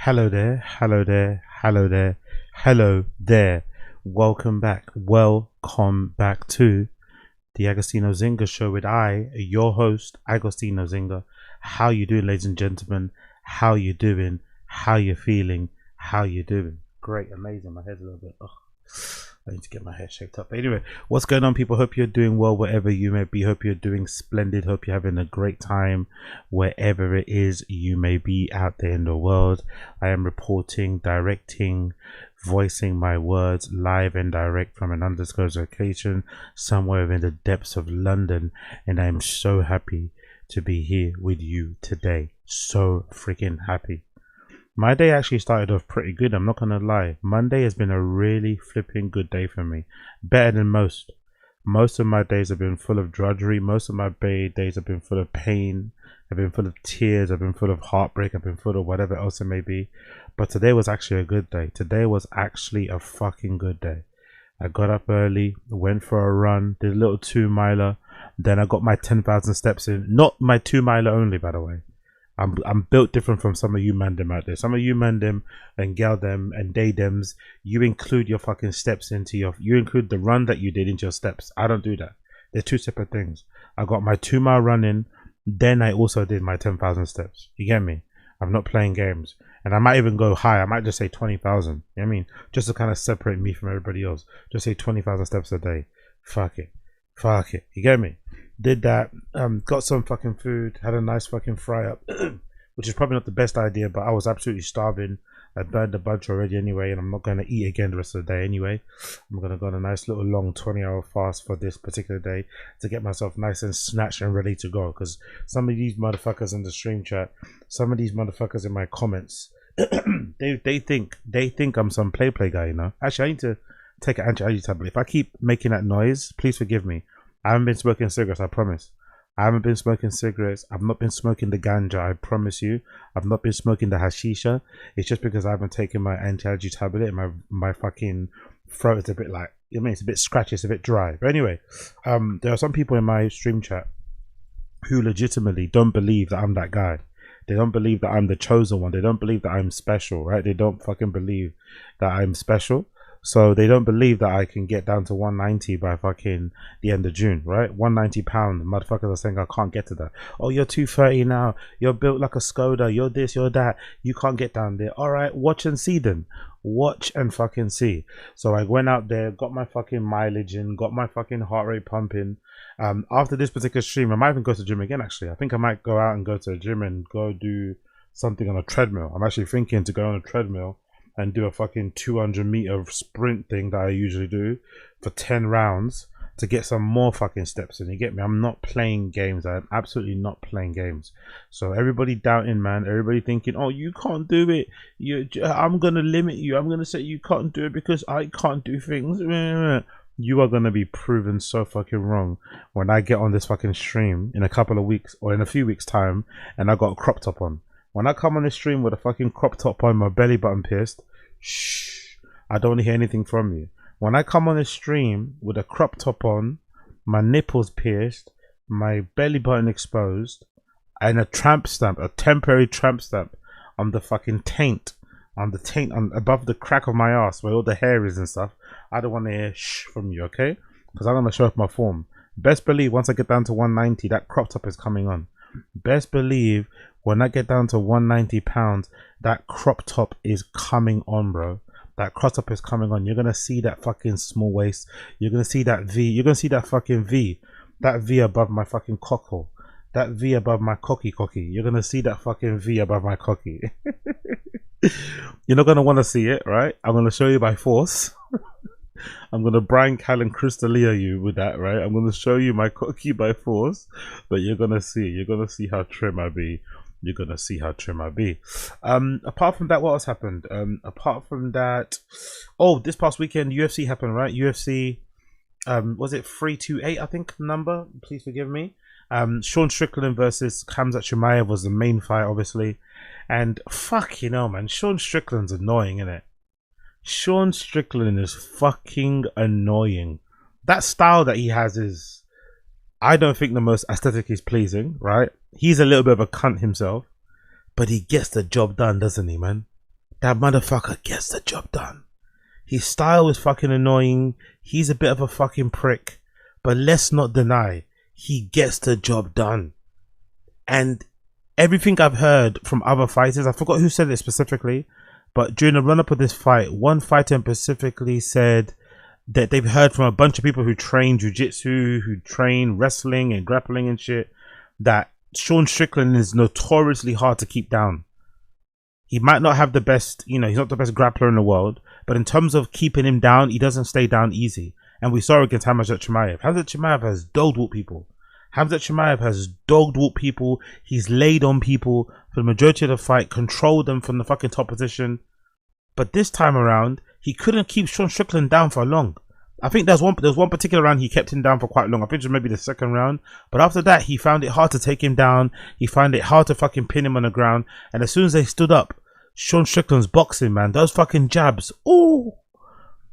Hello there, hello there, hello there, hello there. Welcome back to the Agostino Zinga Show with your host, Agostino Zinga. How you doing, ladies and gentlemen? How you doing? How you feeling? How you doing? Great, amazing. My head's a little bit... I need to get my hair shaped up. Anyway, what's going on, people? Hope you're doing well wherever you may be. Hope you're doing splendid. Hope you're having a great time wherever it is you may be out there in the world. I am reporting, directing, voicing my words live and direct from an undisclosed location somewhere in the depths of London, and I am so happy to be here with you today. So freaking happy. My day actually started off pretty good, I'm not gonna lie. Monday has been a really flipping good day for me. Better than most. Most of my days have been full of drudgery. Most of my days have been full of pain. I've been full of tears. I've been full of heartbreak. I've been full of whatever else it may be. But today was actually a good day. Today was actually a fucking good day. I got up early, went for a run, did a little 2-miler. Then I got my 10,000 steps in. Not my 2-miler only, by the way. I'm built different from some of you man them out there. Some of you man them and gal them and they dems, you include your fucking steps into you include the run that you did into your steps. I don't do that. They're two separate things. I got my 2-mile run in, then I also did my 10,000 steps. You get me? I'm not playing games. And I might even go high. I might just say 20,000. You know what I mean? Just to kind of separate me from everybody else. Just say 20,000 steps a day. Fuck it. Fuck it. You get me? Did that, got some fucking food, had a nice fucking fry up, which is probably not the best idea, but I was absolutely starving. I burned a bunch already anyway, and I'm not going to eat again the rest of the day anyway. I'm going to go on a nice little long 20-hour fast for this particular day to get myself nice and snatched and ready to go, because some of these motherfuckers in the stream chat, some of these motherfuckers in my comments, they think I'm some play guy, you know. Actually, I need to take an anti-allergy tablet. If I keep making that noise, please forgive me. I haven't been smoking cigarettes, I promise. I haven't been smoking cigarettes. I've not been smoking the ganja, I promise you. I've not been smoking the hashisha. It's just because I haven't taken my anti-allergy tablet and my fucking throat is a bit like, I mean, it's a bit scratchy, it's a bit dry. But anyway, there are some people in my stream chat who legitimately don't believe that I'm that guy. They don't believe that I'm the chosen one. They don't believe that I'm special, right? They don't fucking believe that I'm special. So they don't believe that I can get down to 190 by fucking the end of June, right? 190 pound. Motherfuckers are saying I can't get to that. Oh, you're 230 now. You're built like a Skoda. You're this, you're that. You can't get down there. All right, watch and see then. Watch and fucking see. So I went out there, got my fucking mileage in, got my fucking heart rate pumping. After this particular stream, I might even go to the gym again, actually. I think I might go out and go to the gym and go do something on a treadmill. I'm actually thinking to go on a treadmill and do a fucking 200-meter sprint thing that I usually do for 10 rounds to get some more fucking steps in. You get me? I'm not playing games. I'm absolutely not playing games. So everybody doubting, man. Everybody thinking, oh, you can't do it. I'm going to limit you. I'm going to say you can't do it because I can't do things. You are going to be proven so fucking wrong when I get on this fucking stream in a couple of weeks or in a few weeks time and I got a crop top on. When I come on the stream with a fucking crop top on, my belly button pierced, shh, I don't want to hear anything from you. When I come on the stream with a crop top on, my nipples pierced, my belly button exposed, and a tramp stamp, a temporary tramp stamp on the fucking taint, on above the crack of my ass where all the hair is and stuff, I don't want to hear shh from you, okay? Because I'm going to show off my form. Best believe once I get down to 190, that crop top is coming on. Best believe when I get down to 190 pounds, that crop top is coming on, bro. That crop top is coming on. You're going to see that fucking small waist. You're going to see that V. You're going to see that fucking V. That V above my fucking cockhole. That V above my cocky. You're going to see that fucking V above my cocky. You're not going to want to see it, right? I'm going to show you by force. I'm going to Brian Callen Crystalia you with that, right? I'm going to show you my cocky by force, but you're going to see. You're going to see how trim I be. You're going to see how trim I be. Apart from that, what else happened? Apart from that, oh, this past weekend, UFC happened, right? UFC, was it 328, I think, number? Please forgive me. Sean Strickland versus Khamzat Chimaev was the main fight, obviously. And fuck, you know, man, Sean Strickland's annoying, innit? Sean Strickland is fucking annoying. That style that he has is, I don't think the most aesthetically pleasing, right? He's a little bit of a cunt himself, but he gets the job done, doesn't he, man? that motherfucker gets the job done. His style is fucking annoying. He's a bit of a fucking prick. But let's not deny, he gets the job done. And everything I've heard from other fighters, I forgot who said it specifically, but during the run-up of this fight, one fighter specifically said that they've heard from a bunch of people who train jiu-jitsu, who train wrestling and grappling and shit, that Sean Strickland is notoriously hard to keep down. He might not have the best, you know, he's not the best grappler in the world, but in terms of keeping him down, he doesn't stay down easy. And we saw against Khamzat Chimaev. Khamzat Chimaev has dog-walked people. Khamzat Chimaev has dog-walked people. He's laid on people for the majority of the fight, controlled them from the fucking top position. But this time around, he couldn't keep Sean Strickland down for long. I think there was one particular round he kept him down for quite long. I think it was maybe the second round. But after that, he found it hard to take him down. He found it hard to fucking pin him on the ground. And as soon as they stood up, Sean Strickland's boxing, man, those fucking jabs. Ooh.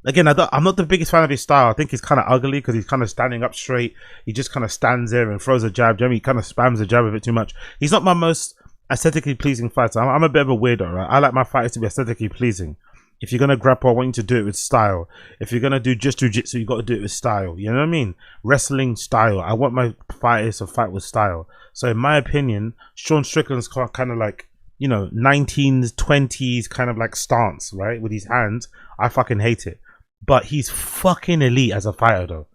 Again, I'm not the biggest fan of his style. I think he's kind of ugly because he's kind of standing up straight. He just kind of stands there and throws a jab. He kind of spams the jab a bit too much. He's not my most aesthetically pleasing fighter. I'm a bit of a weirdo, right? I like my fighters to be aesthetically pleasing. If you're going to grapple, I want you to do it with style. If you're going to do just jiu-jitsu, you got to do it with style. You know what I mean? Wrestling style. I want my fighters to fight with style. So in my opinion, Sean Strickland's kind of like, you know, 19s, 20s kind of like stance, right? With his hands. I fucking hate it. But he's fucking elite as a fighter though.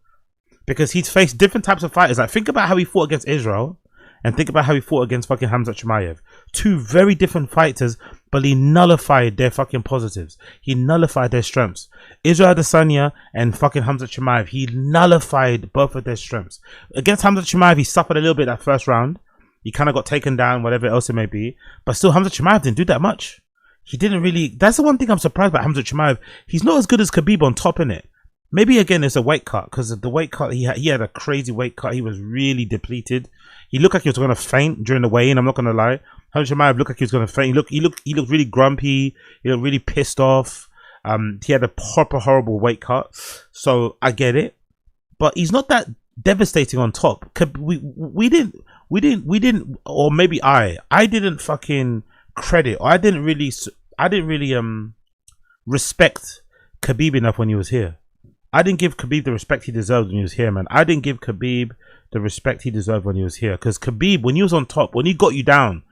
Because he's faced different types of fighters. Like, think about how he fought against Israel. And think about how he fought against fucking Khamzat Chimaev. Two very different fighters, but he nullified their fucking positives. He nullified their strengths. Israel Adesanya and fucking Khamzat Chimaev, he nullified both of their strengths. Against Khamzat Chimaev, he suffered a little bit that first round. He kind of got taken down, whatever else it may be. But still, Khamzat Chimaev didn't do that much. He didn't really... That's the one thing I'm surprised about Khamzat Chimaev. He's not as good as Khabib on top in it. Maybe again it's a weight cut, because the weight cut he had a crazy weight cut. He was really depleted. He looked like he was going to faint during the weigh-in. I'm not going to lie. Khamzat Chimaev looked like he was going to faint. He looked really grumpy. He looked really pissed off. He had a proper horrible weight cut. So I get it, but he's not that devastating on top. We didn't, or maybe I didn't fucking credit, or I didn't really respect Khabib enough when he was here. I didn't give Khabib the respect he deserved when he was here, man. I didn't give Khabib the respect he deserved when he was here. Because Khabib, when he was on top, when he got you down,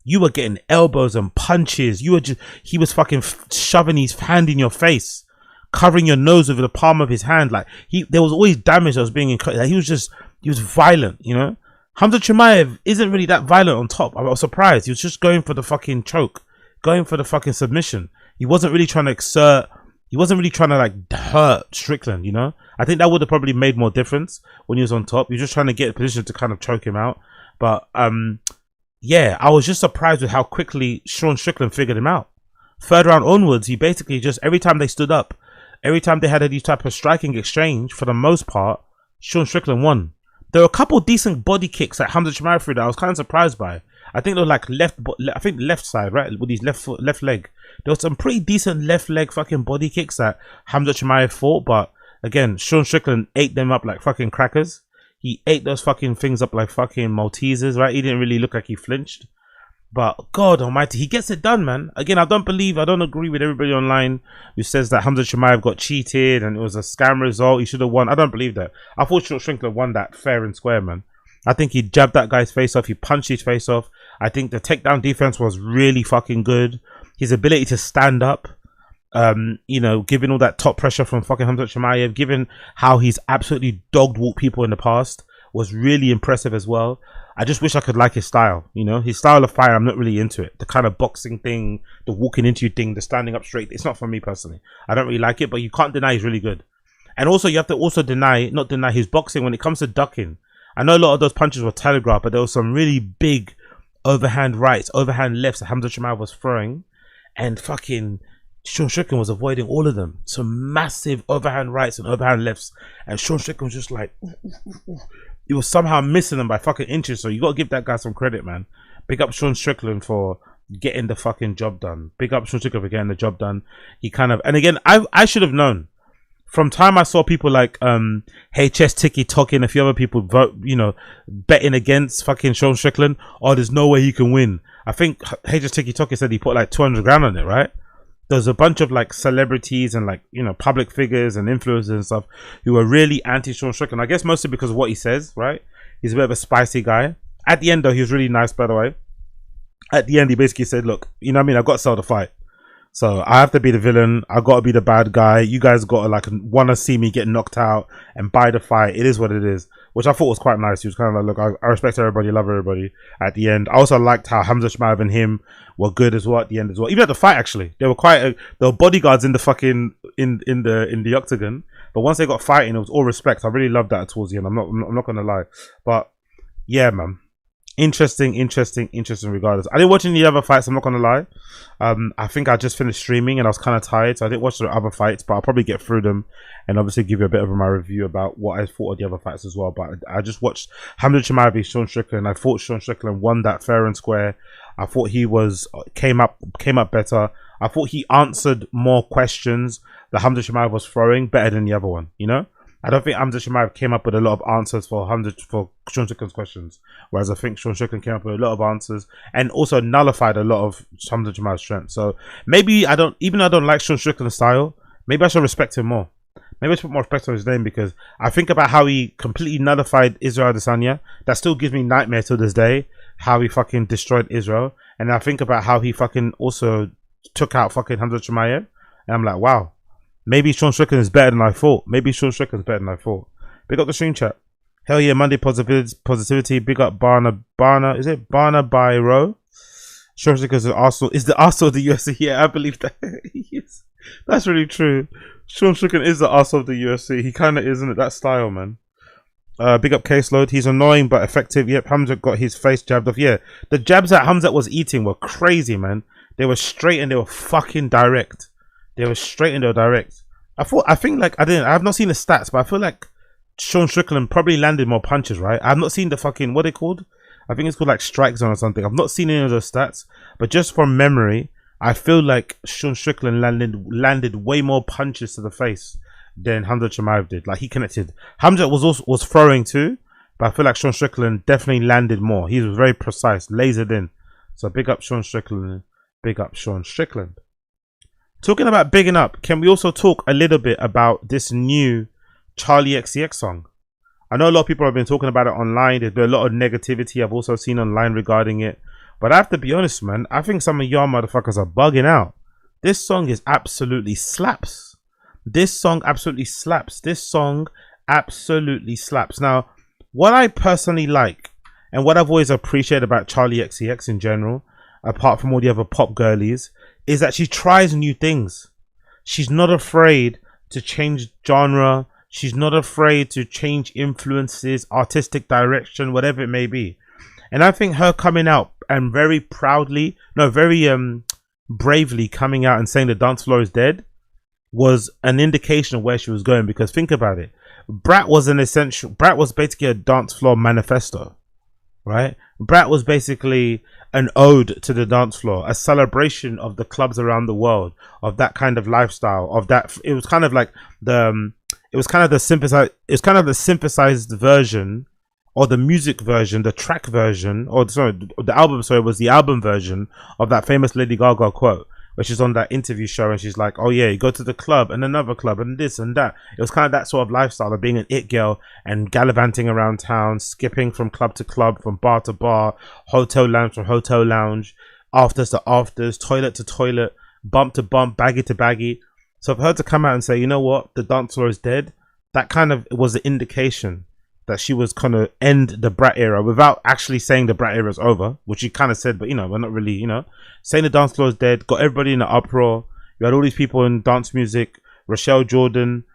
you were getting elbows and punches. He was fucking shoving his hand in your face, covering your nose with the palm of his hand. Like, there was always damage that was being incurred. Like, he was violent, you know. Khamzat Chimaev isn't really that violent on top. I was surprised. He was just going for the fucking choke, going for the fucking submission. He wasn't really trying to exert. He wasn't really trying to like hurt Strickland, you know. I think that would have probably made more difference when he was on top. He was just trying to get a position to kind of choke him out. But yeah, I was just surprised with how quickly Sean Strickland figured him out. Third round onwards, he basically just, every time they stood up, every time they had any type of striking exchange, for the most part, Sean Strickland won. There were a couple decent body kicks that Khamzat Chimaev threw that I was kind of surprised by. I think they were like left side, right, with his left leg. There was some pretty decent left leg fucking body kicks that Khamzat Chimaev fought, but again, Sean Strickland ate them up like fucking crackers. He ate those fucking things up like fucking Maltesers, right? He didn't really look like he flinched. But God almighty, he gets it done, man. Again, I don't agree with everybody online who says that Khamzat Chimaev got cheated and it was a scam result. He should have won. I don't believe that. I thought Sean Strickland won that fair and square, man. I think he jabbed that guy's face off. He punched his face off. I think the takedown defense was really fucking good. His ability to stand up, you know, given all that top pressure from fucking Khamzat Chimaev, given how he's absolutely dog-walked people in the past, was really impressive as well. I just wish I could like his style, you know. His style of fight, I'm not really into it. The kind of boxing thing, the walking into you thing, the standing up straight, it's not for me personally. I don't really like it, but you can't deny he's really good. And also, you have to also not deny his boxing when it comes to ducking. I know a lot of those punches were telegraphed, but there was some really big overhand rights, overhand lefts that Khamzat Chimaev was throwing, and fucking Sean Strickland was avoiding all of them. Some massive overhand rights and overhand lefts, and Sean Strickland was just like, he was somehow missing them by fucking inches. So you got to give that guy some credit, man. Big up Sean Strickland for getting the fucking job done. Big up Sean Strickland for getting the job done. He kind of, and again, I should have known. From time I saw people like HS Tiki talking, a few other people vote, you know, betting against fucking Sean Strickland. Oh, there's no way he can win. I think HS Tiki Talkie said he put like 200 grand on it, right? there's a bunch of like celebrities and like, you know, public figures and influencers and stuff who are really anti Sean Strickland. I guess mostly because of what he says, right? He's a bit of a spicy guy. At the end though, he was really nice, by the way. At the end, he basically said, look, you know what I mean? I've got to sell the fight. So I have to be the villain. I got to be the bad guy. You guys got to like want to see me get knocked out and buy the fight. It is what it is, which I thought was quite nice. He was kind of like, look, I respect everybody, love everybody. At the end, I also liked how Khamzat, Chimaev and him were good as well at the end as well. Even at the fight, actually, they were there were bodyguards in the fucking in the octagon. But once they got fighting, it was all respect. I really loved that towards the end. I'm not gonna lie, but yeah, man. Interesting regardless. I didn't watch any other fights, I'm not gonna lie. I think I just finished streaming and I was kind of tired, so I didn't watch the other fights, but I'll probably get through them and obviously give you a bit of my review about what I thought of the other fights as well. But I just watched Khamzat Chimaev v Sean Strickland. I thought Sean Strickland won that fair and square. I thought he came up better. I thought he answered more questions that Khamzat Chimaev was throwing better than the other one, you know? I don't think Khamzat Chimaev came up with a lot of answers for Sean Strickland's questions, whereas I think Sean Strickland came up with a lot of answers and also nullified a lot of Khamzat Chimaev's strength. So maybe even though I don't like Sean Strickland's style, maybe I should respect him more. Maybe I should put more respect on his name, because I think about how he completely nullified Israel Adesanya. That still gives me nightmares to this day, how he fucking destroyed Israel. And I think about how he fucking also took out fucking Khamzat Chimaev, and I'm like, wow. Maybe Sean Strickland is better than I thought. Big up the stream chat. Hell yeah, Monday positivity. Big up Barna. Is it Barna by Row? Sean Strickland is the Arsenal of the UFC. Yeah, I believe that. Yes. That's really true. Sean Strickland is the Arsenal of the UFC. He kind of is, isn't it? That style, man. Big up Caseload. He's annoying but effective. Yep, Khamzat got his face jabbed off. Yeah, the jabs that Khamzat was eating were crazy, man. They were straight and they were fucking direct. I think like I have not seen the stats, but I feel like Sean Strickland probably landed more punches, right? I've not seen the fucking, what they called? I think it's called like strike zone or something. I've not seen any of those stats, but just from memory, I feel like Sean Strickland landed way more punches to the face than Khamzat Chimaev did. Like he connected. Khamzat was throwing too, but I feel like Sean Strickland definitely landed more. He was very precise, lasered in. So big up Sean Strickland. Talking about bigging up, can we also talk a little bit about this new Charli Xcx song? I know a lot of people have been talking about it online. There's been a lot of negativity I've also seen online regarding it. But I have to be honest, man, I think some of y'all motherfuckers are bugging out. This song absolutely slaps. Now, what I personally like, and what I've always appreciated about Charli Xcx in general, apart from all the other pop girlies, is that she tries new things. She's not afraid to change genre. She's not afraid to change influences, artistic direction, whatever it may be. And I think her coming out and very bravely coming out and saying the dance floor is dead was an indication of where she was going. Because think about it, Brat was basically a dance floor manifesto, right? Brat was basically an ode to the dance floor, a celebration of the clubs around the world, of that kind of lifestyle, of that. It was kind of like the synthesized version, or the music version, the track version, or the album. Sorry, was the album version of that famous Lady Gaga quote, where she's on that interview show and she's like, oh yeah, you go to the club and another club and this and that. It was kind of that sort of lifestyle of being an it girl and gallivanting around town, skipping from club to club, from bar to bar, hotel lounge to hotel lounge, afters to afters, toilet to toilet, bump to bump, baggy to baggy. So for her to come out and say, you know what, the dance floor is dead, that kind of was the indication that she was kind of end the Brat era, without actually saying the Brat era is over, which she kind of said, but you know, we're not really, you know, saying the dance floor is dead, got everybody in an uproar. You had all these people in dance music, Rochelle Jordan,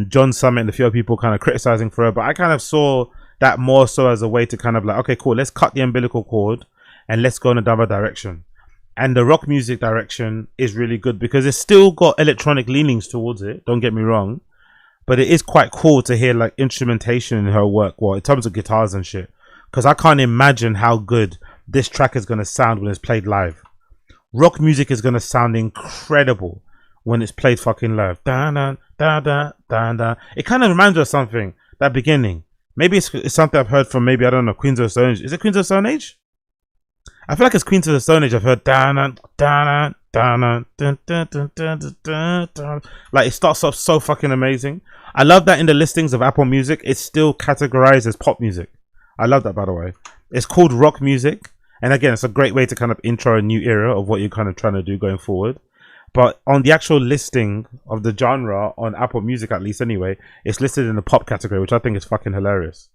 John Summit, and a few other people kind of criticizing for her. But I kind of saw that more so as a way to kind of like, okay, cool, let's cut the umbilical cord and let's go in another direction. And the rock music direction is really good because it's still got electronic leanings towards it, don't get me wrong. But it is quite cool to hear like instrumentation in her work, well, in terms of guitars and shit. Because I can't imagine how good this track is going to sound when it's played live. Rock music is going to sound incredible when it's played fucking live. Da, da, da, da, da, da. It kind of reminds me of something, that beginning. Maybe it's something I've heard from, maybe, I don't know, Queens of the Stone Age. Is it Queens of the Stone Age? I feel like it's Queens of the Stone Age. I've heard da, da, da, da, Like it starts off so fucking amazing. I love that in the listings of Apple Music, it's still categorized as pop music. I love that, by the way. It's called rock music, and again, it's a great way to kind of intro a new era of what you're kind of trying to do going forward. But on the actual listing of the genre on Apple Music, at least anyway, it's listed in the pop category, which I think is fucking hilarious.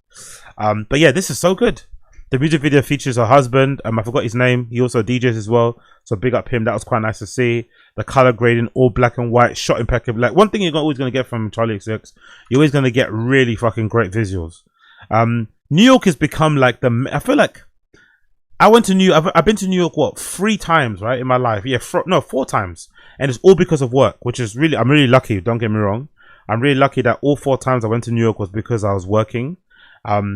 But yeah, this is so good. The music video features her husband. I forgot his name. He also DJs as well. So big up him. That was quite nice to see. The color grading, all black and white, shot impeccable. Like one thing you're always going to get from Charli Xcx, you're always going to get really fucking great visuals. New York has become like I feel like I went to I've been to New York, what, 3 times, right, in my life? Yeah, 4 times. And it's all because of work, which is really, I'm really lucky. Don't get me wrong. I'm really lucky that all 4 times I went to New York was because I was working.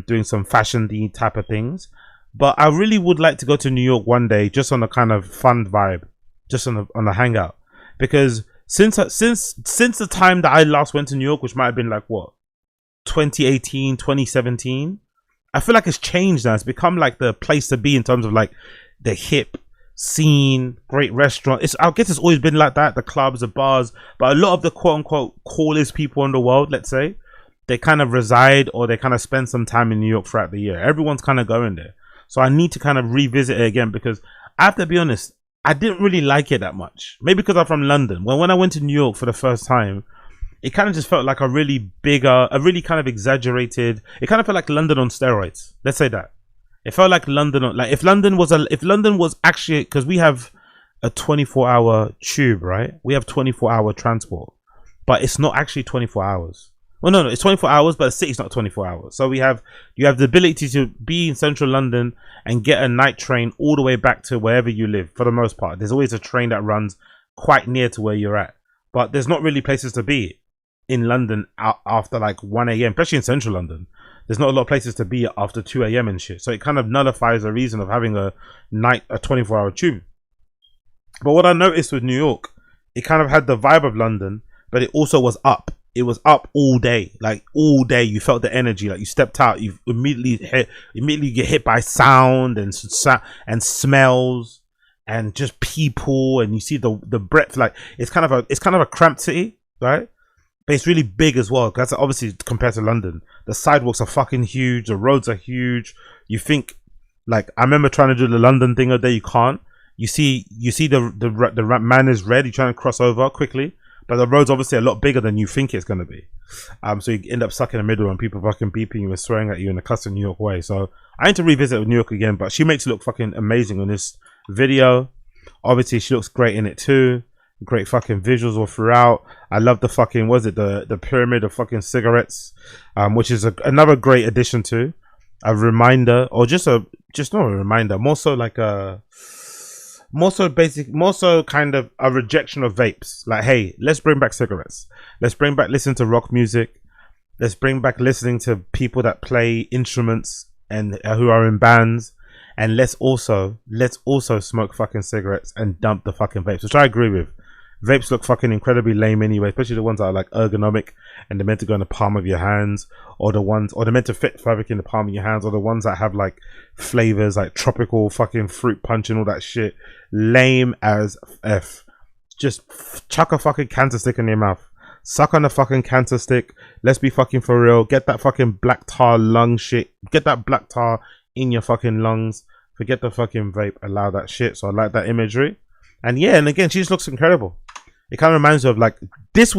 Doing some fashion-y type of things. But I really would like to go to New York one day, just on a kind of fun vibe, just on a hangout. Because since the time that I last went to New York, which might have been like what, 2018, 2017, I feel like it's changed now. It's become like the place to be in terms of like the hip scene, great restaurant. I guess it's always been like that, the clubs, the bars, but a lot of the quote-unquote coolest people in the world, let's say, they kind of reside or they kind of spend some time in New York throughout the year. Everyone's kind of going there. So I need to kind of revisit it again, because I have to be honest, I didn't really like it that much. Maybe because I'm from London. When I went to New York for the first time, it kind of just felt like a really kind of exaggerated, it kind of felt like London on steroids. Let's say that. It felt like London, like if London was actually, because we have a 24-hour tube, right? We have 24-hour transport, but it's not actually 24 hours. Well, no, it's 24 hours, but the city's not 24 hours. So you have the ability to be in central London and get a night train all the way back to wherever you live, for the most part. There's always a train that runs quite near to where you're at. But there's not really places to be in London after like 1 a.m., especially in central London. There's not a lot of places to be after 2 a.m. and shit. So it kind of nullifies the reason of having a 24-hour tube. But what I noticed with New York, it kind of had the vibe of London, but it also was up. It was up all day, like all day. You felt the energy, like you stepped out, you immediately get hit by sound and smells and just people, and you see the breadth. Like it's kind of a cramped city, right? But it's really big as well, because obviously compared to London, the sidewalks are fucking huge, the roads are huge. You think, like, I remember trying to do the London thing the day, you can't. You see the man is red, you're trying to cross over quickly. But the road's obviously a lot bigger than you think it's going to be. So you end up stuck in the middle and people fucking beeping you and swearing at you in a custom New York way. So I need to revisit New York again, but she makes it look fucking amazing on this video. Obviously, she looks great in it too. Great fucking visuals all throughout. I love the fucking, the pyramid of fucking cigarettes, which is another great addition to a reminder, or just not a reminder, more so like a... more so kind of a rejection of vapes. Like, hey, let's bring back cigarettes. Let's bring back listening to rock music. Let's bring back listening to people that play instruments and who are in bands. And let's also smoke fucking cigarettes and dump the fucking vapes, which I agree with. Vapes look fucking incredibly lame anyway, especially the ones that are like ergonomic and they're meant to go in the palm of your hands, or they're meant to fit fabric in the palm of your hands, or the ones that have like flavors like tropical fucking fruit punch and all that shit. Lame as F. Just chuck a fucking cancer stick in your mouth. Suck on the fucking cancer stick. Let's be fucking for real. Get that fucking black tar lung shit. Get that black tar in your fucking lungs. Forget the fucking vape. Allow that shit. So I like that imagery. And yeah, and again, she just looks incredible. It kind of reminds me of like this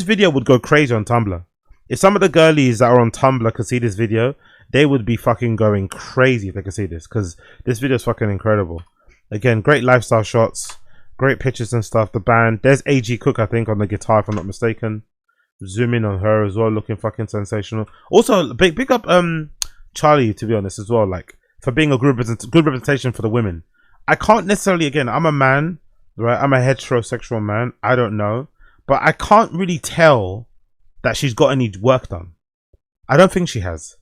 video would go crazy on Tumblr. If some of the girlies that are on Tumblr could see this video, they would be fucking going crazy if they could see this, because this video is fucking incredible. Again, great lifestyle shots, great pictures and stuff. The band, there's A.G. Cook, I think, on the guitar, if I'm not mistaken. Zoom in on her as well, looking fucking sensational. Also, big up Charli, to be honest, as well, like for being a good representation for the women. I can't necessarily, again, I'm a man, right? I'm a heterosexual man. I don't know, but I can't really tell that she's got any work done. I don't think she has.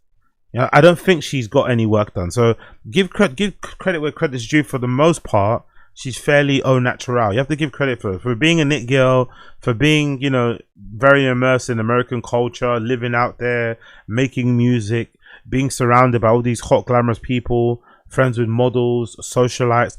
You know, I don't think she's got any work done. So give credit where credit's due. For the most part, she's fairly au naturel. You have to give credit for being a knit girl, for being, you know, very immersed in American culture, living out there, making music, being surrounded by all these hot, glamorous people, friends with models, socialites,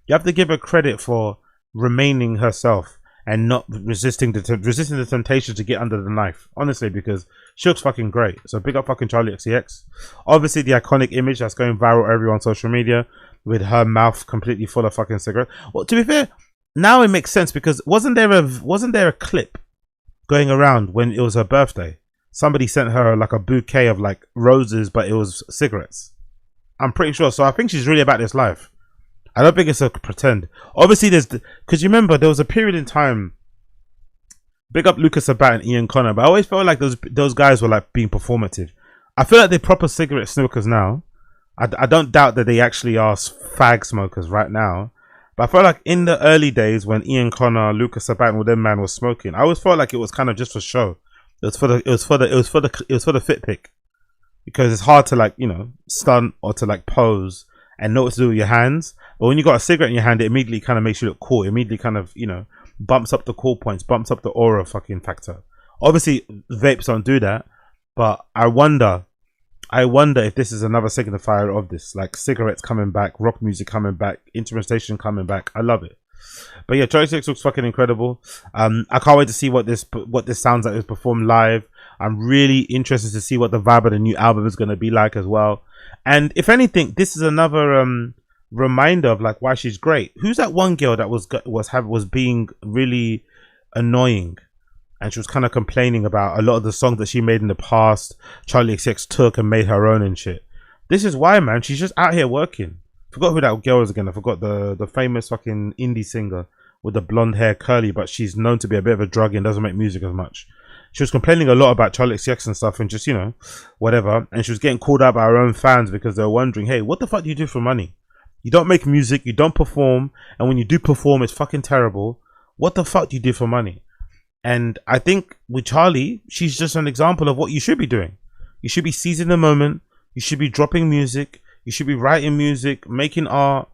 You You have to give her credit for remaining herself and not resisting the temptation to get under the knife. Honestly, because she looks fucking great. So big up fucking Charli Xcx. Obviously, the iconic image that's going viral everywhere on social media with her mouth completely full of fucking cigarettes. Well, to be fair, now it makes sense because wasn't there a clip going around when it was her birthday? Somebody sent her like a bouquet of like roses, but it was cigarettes. I'm pretty sure. So I think she's really about this life. I don't think it's a pretend. Obviously, because you remember there was a period in time. Big up Lucas Sabat and Ian Connor, but I always felt like those guys were like being performative. I feel like they're proper cigarette smokers now. I don't doubt that they actually are fag smokers right now, but I felt like in the early days when Ian Connor, Lucas Sabat, and all them man was smoking, I always felt like it was kind of just for show. It was for the fit pick, because it's hard to like stunt or to like pose and know what to do with your hands. But when you got a cigarette in your hand, it immediately kind of makes you look cool. It immediately kind of, bumps up the cool points, bumps up the aura fucking factor. Obviously, vapes don't do that, but I wonder if this is another signifier of this, like cigarettes coming back, rock music coming back, instrumentation coming back. I love it. But yeah, Charli Xcx looks fucking incredible. I can't wait to see what this sounds like is performed live. I'm really interested to see what the vibe of the new album is going to be like as well. And if anything, this is another reminder of like why she's great. Who's that one girl that was being really annoying, and she was kind of complaining about a lot of the songs that she made in the past? Charli Xcx took and made her own and shit. This is why, man. She's just out here working. Forgot who that girl is again. I forgot the famous fucking indie singer with the blonde hair, curly, but she's known to be a bit of a druggie and doesn't make music as much. She was complaining a lot about Charli Xcx and stuff and just, whatever. And she was getting called out by her own fans because they were wondering, hey, what the fuck do you do for money? You don't make music, you don't perform, and when you do perform, it's fucking terrible. What the fuck do you do for money? And I think with Charli, she's just an example of what you should be doing. You should be seizing the moment. You should be dropping music. You should be writing music, making art,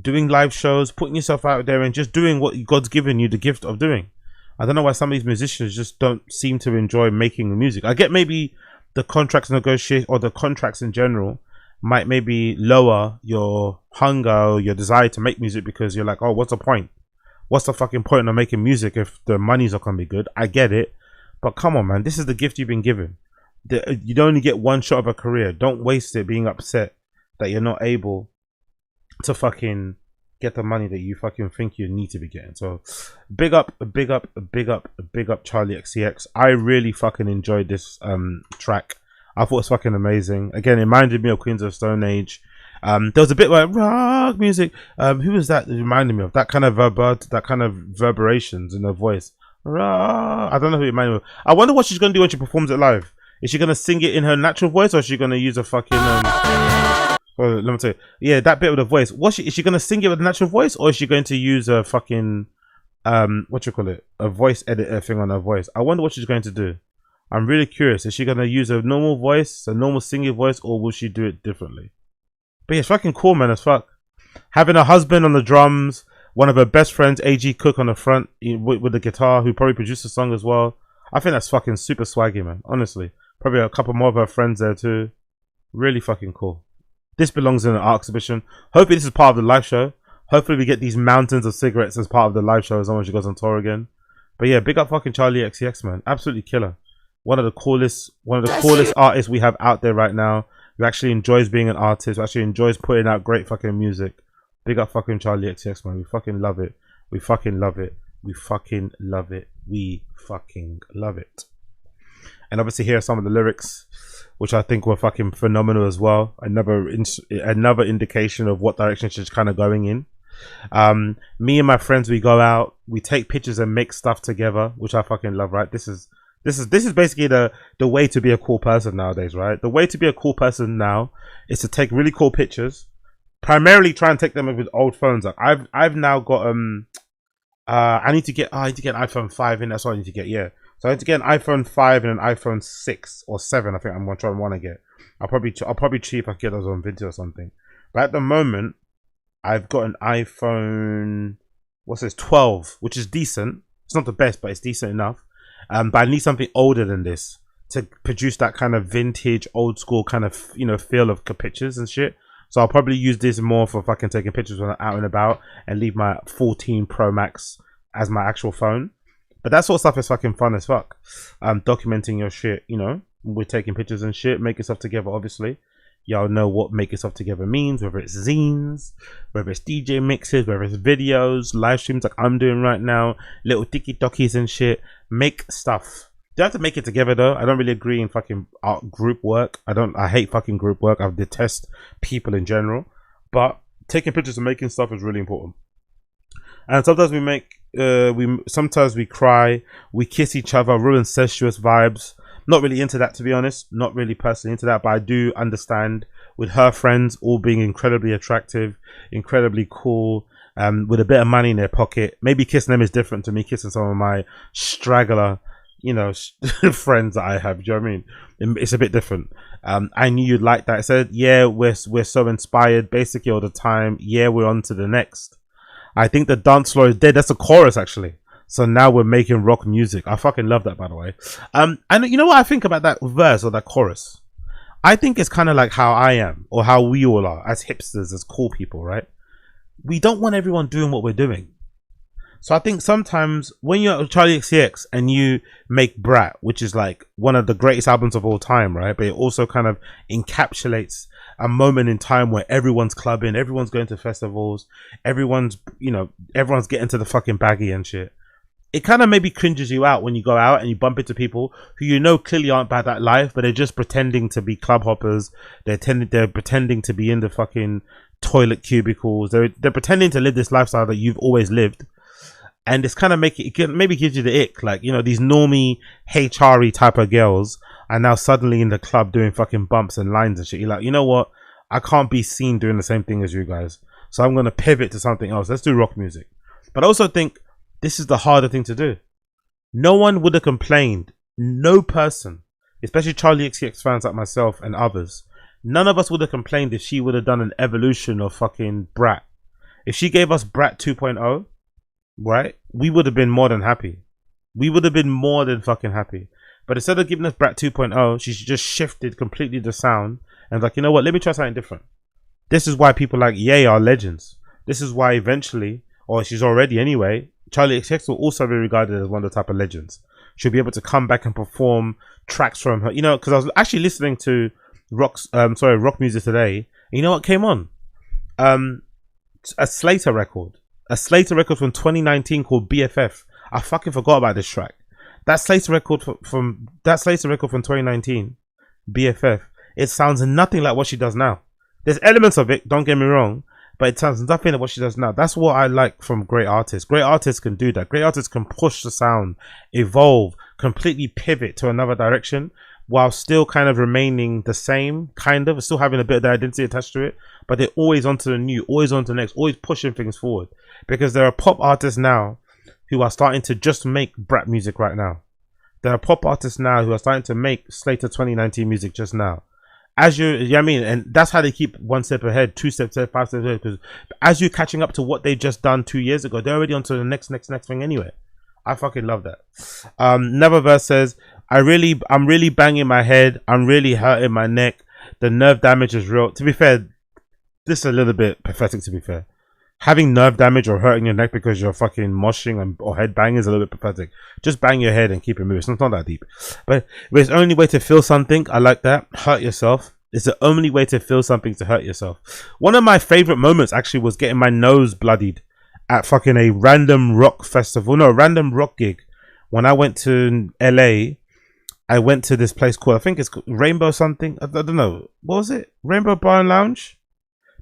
doing live shows, putting yourself out there and just doing what God's given you the gift of doing. I don't know why some of these musicians just don't seem to enjoy making music. I get maybe the contracts negotiate or the contracts in general might maybe lower your hunger or your desire to make music because you're like, oh, what's the point? What's the fucking point of making music if the money's not gonna be good? I get it, but come on, man, this is the gift you've been given. You don't only get one shot of a career. Don't waste it being upset that you're not able to fucking get the money that you fucking think you need to be getting. So big up Charli XCX. I really fucking enjoyed this track. I thought it was fucking amazing. Again, it reminded me of Queens of Stone Age. There was a bit like rock music. Who was that reminded me of? That kind of reverberations in her voice. I don't know who it reminded me of. I wonder what she's gonna do when she performs it live. Is she gonna sing it in her natural voice, or is she gonna use a fucking well, let me tell you. Yeah, that bit with the voice. Is she gonna sing it with a natural voice, or is she going to use a fucking a voice editor thing on her voice? I wonder what she's going to do. I'm really curious. Is she gonna use a normal voice, a normal singing voice, or will she do it differently? But yeah, it's fucking cool, man, as fuck. Having a husband on the drums, one of her best friends, AG Cook, on the front with the guitar, who probably produced the song as well. I think that's fucking super swaggy, man. Honestly, probably a couple more of her friends there too. Really fucking cool. This belongs in an art exhibition. Hopefully this is part of the live show. Hopefully we get these mountains of cigarettes as part of the live show as long as she goes on tour again. But yeah, big up fucking Charli XCX, man. Absolutely killer. One of the coolest artists we have out there right now. Who actually enjoys being an artist. Who actually enjoys putting out great fucking music. Big up fucking Charli XCX, man. We fucking love it. We fucking love it. We fucking love it. We fucking love it. And obviously here are some of the lyrics, which I think were fucking phenomenal as well. Another indication of what direction she's kind of going in. Me and my friends, we go out, we take pictures and make stuff together, which I fucking love, right? This is basically the way to be a cool person nowadays, right? The way to be a cool person now is to take really cool pictures, primarily try and take them with old phones. Like I've now got I need to get an iPhone 5 in. That's what I need to get. Yeah, so I need to get an iPhone 5 and an iPhone 6 or 7. I think I'm gonna want to get. I'll probably cheap. I can get those on Vinted or something. But at the moment, I've got an iPhone, what's this, 12, which is decent. It's not the best, but it's decent enough. But I need something older than this to produce that kind of vintage, old school kind of feel of pictures and shit. So I'll probably use this more for fucking taking pictures when I'm out and about, and leave my 14 Pro Max as my actual phone. But that sort of stuff is fucking fun as fuck. Documenting your shit, you know, we're taking pictures and shit, making stuff together, obviously. Y'all know what making stuff together means, whether it's zines, whether it's DJ mixes, whether it's videos, live streams like I'm doing right now, little tiki-tokis and shit. Make stuff. You have to make it together though. I don't really agree in fucking group work. I hate fucking group work. I detest people in general. But taking pictures and making stuff is really important. And sometimes we make, sometimes we cry, we kiss each other, real incestuous vibes. Not really into that, to be honest. Not really personally into that, but I do understand with her friends all being incredibly attractive, incredibly cool, with a bit of money in their pocket. Maybe kissing them is different to me kissing some of my straggler, you know, friends that I have. Do you know what I mean? It's a bit different. I knew you'd like that. I said, yeah, we're so inspired basically all the time. Yeah, we're on to the next. I think the dance floor is dead. That's a chorus actually. So now we're making rock music. I fucking love that, by the way. And you know what I think about that verse or that chorus? I think it's kind of like how I am, or how we all are as hipsters, as cool people, right? We don't want everyone doing what we're doing. So I think sometimes when you're Charli Xcx and you make Brat, which is like one of the greatest albums of all time, right? But it also kind of encapsulates a moment in time where everyone's clubbing, everyone's going to festivals, everyone's, you know, everyone's getting to the fucking baggy and shit. It kind of maybe cringes you out when you go out and you bump into people who you know clearly aren't about that life, but they're just pretending to be club hoppers. They're pretending to be in the fucking toilet cubicles. They're pretending to live this lifestyle that you've always lived. And it's kind of maybe gives you the ick. Like, you know, these normie HRE type of girls are now suddenly in the club doing fucking bumps and lines and shit. You're like, you know what? I can't be seen doing the same thing as you guys. So I'm going to pivot to something else. Let's do rock music. But I also think this is the harder thing to do. No one would have complained. No person, especially Charli Xcx fans like myself and others, none of us would have complained if she would have done an evolution of fucking Brat. If she gave us Brat 2.0, right, we would have been more than happy. We would have been more than fucking happy. But instead of giving us Brat 2.0, she just shifted completely the sound and was like, you know what, let me try something different. This is why people like Ye are legends. This is why eventually, or she's already anyway, Charli Xcx will also be regarded as one of the type of legends. She'll be able to come back and perform tracks from her. You know, because I was actually listening to rock music today. And you know what came on? A Slater record. A Slater record from 2019 called BFF. I fucking forgot about this track. That Slater record from 2019, BFF. It sounds nothing like what she does now. There's elements of it, don't get me wrong, but it sounds nothing like what she does now. That's what I like from great artists. Great artists can do that. Great artists can push the sound, evolve, completely pivot to another direction while still kind of remaining the same, kind of, still having a bit of their identity attached to it. But they're always on to the new, always on to the next, always pushing things forward. Because there are pop artists now who are starting to just make Brat music right now. There are pop artists now who are starting to make Slater 2019 music just now. As you know what I mean, and that's how they keep one step ahead, 2 steps ahead, 5 steps ahead. Because as you're catching up to what they just done 2 years ago, they're already on to the next thing anyway. I fucking love that. Neververse says, I'm really banging my head. I'm really hurting my neck. The nerve damage is real. To be fair, this is a little bit pathetic. To be fair, having nerve damage or hurting your neck because you're fucking moshing or head banging is a little bit pathetic. Just bang your head and keep it moving. It's not that deep. But it's the only way to feel something. I like that. Hurt yourself. It's the only way to feel something, to hurt yourself. One of my favorite moments actually was getting my nose bloodied at fucking a random rock festival. No, a random rock gig. When I went to LA, I went to this place called, I think it's called Rainbow something. I don't know. What was it? Rainbow Bar and Lounge?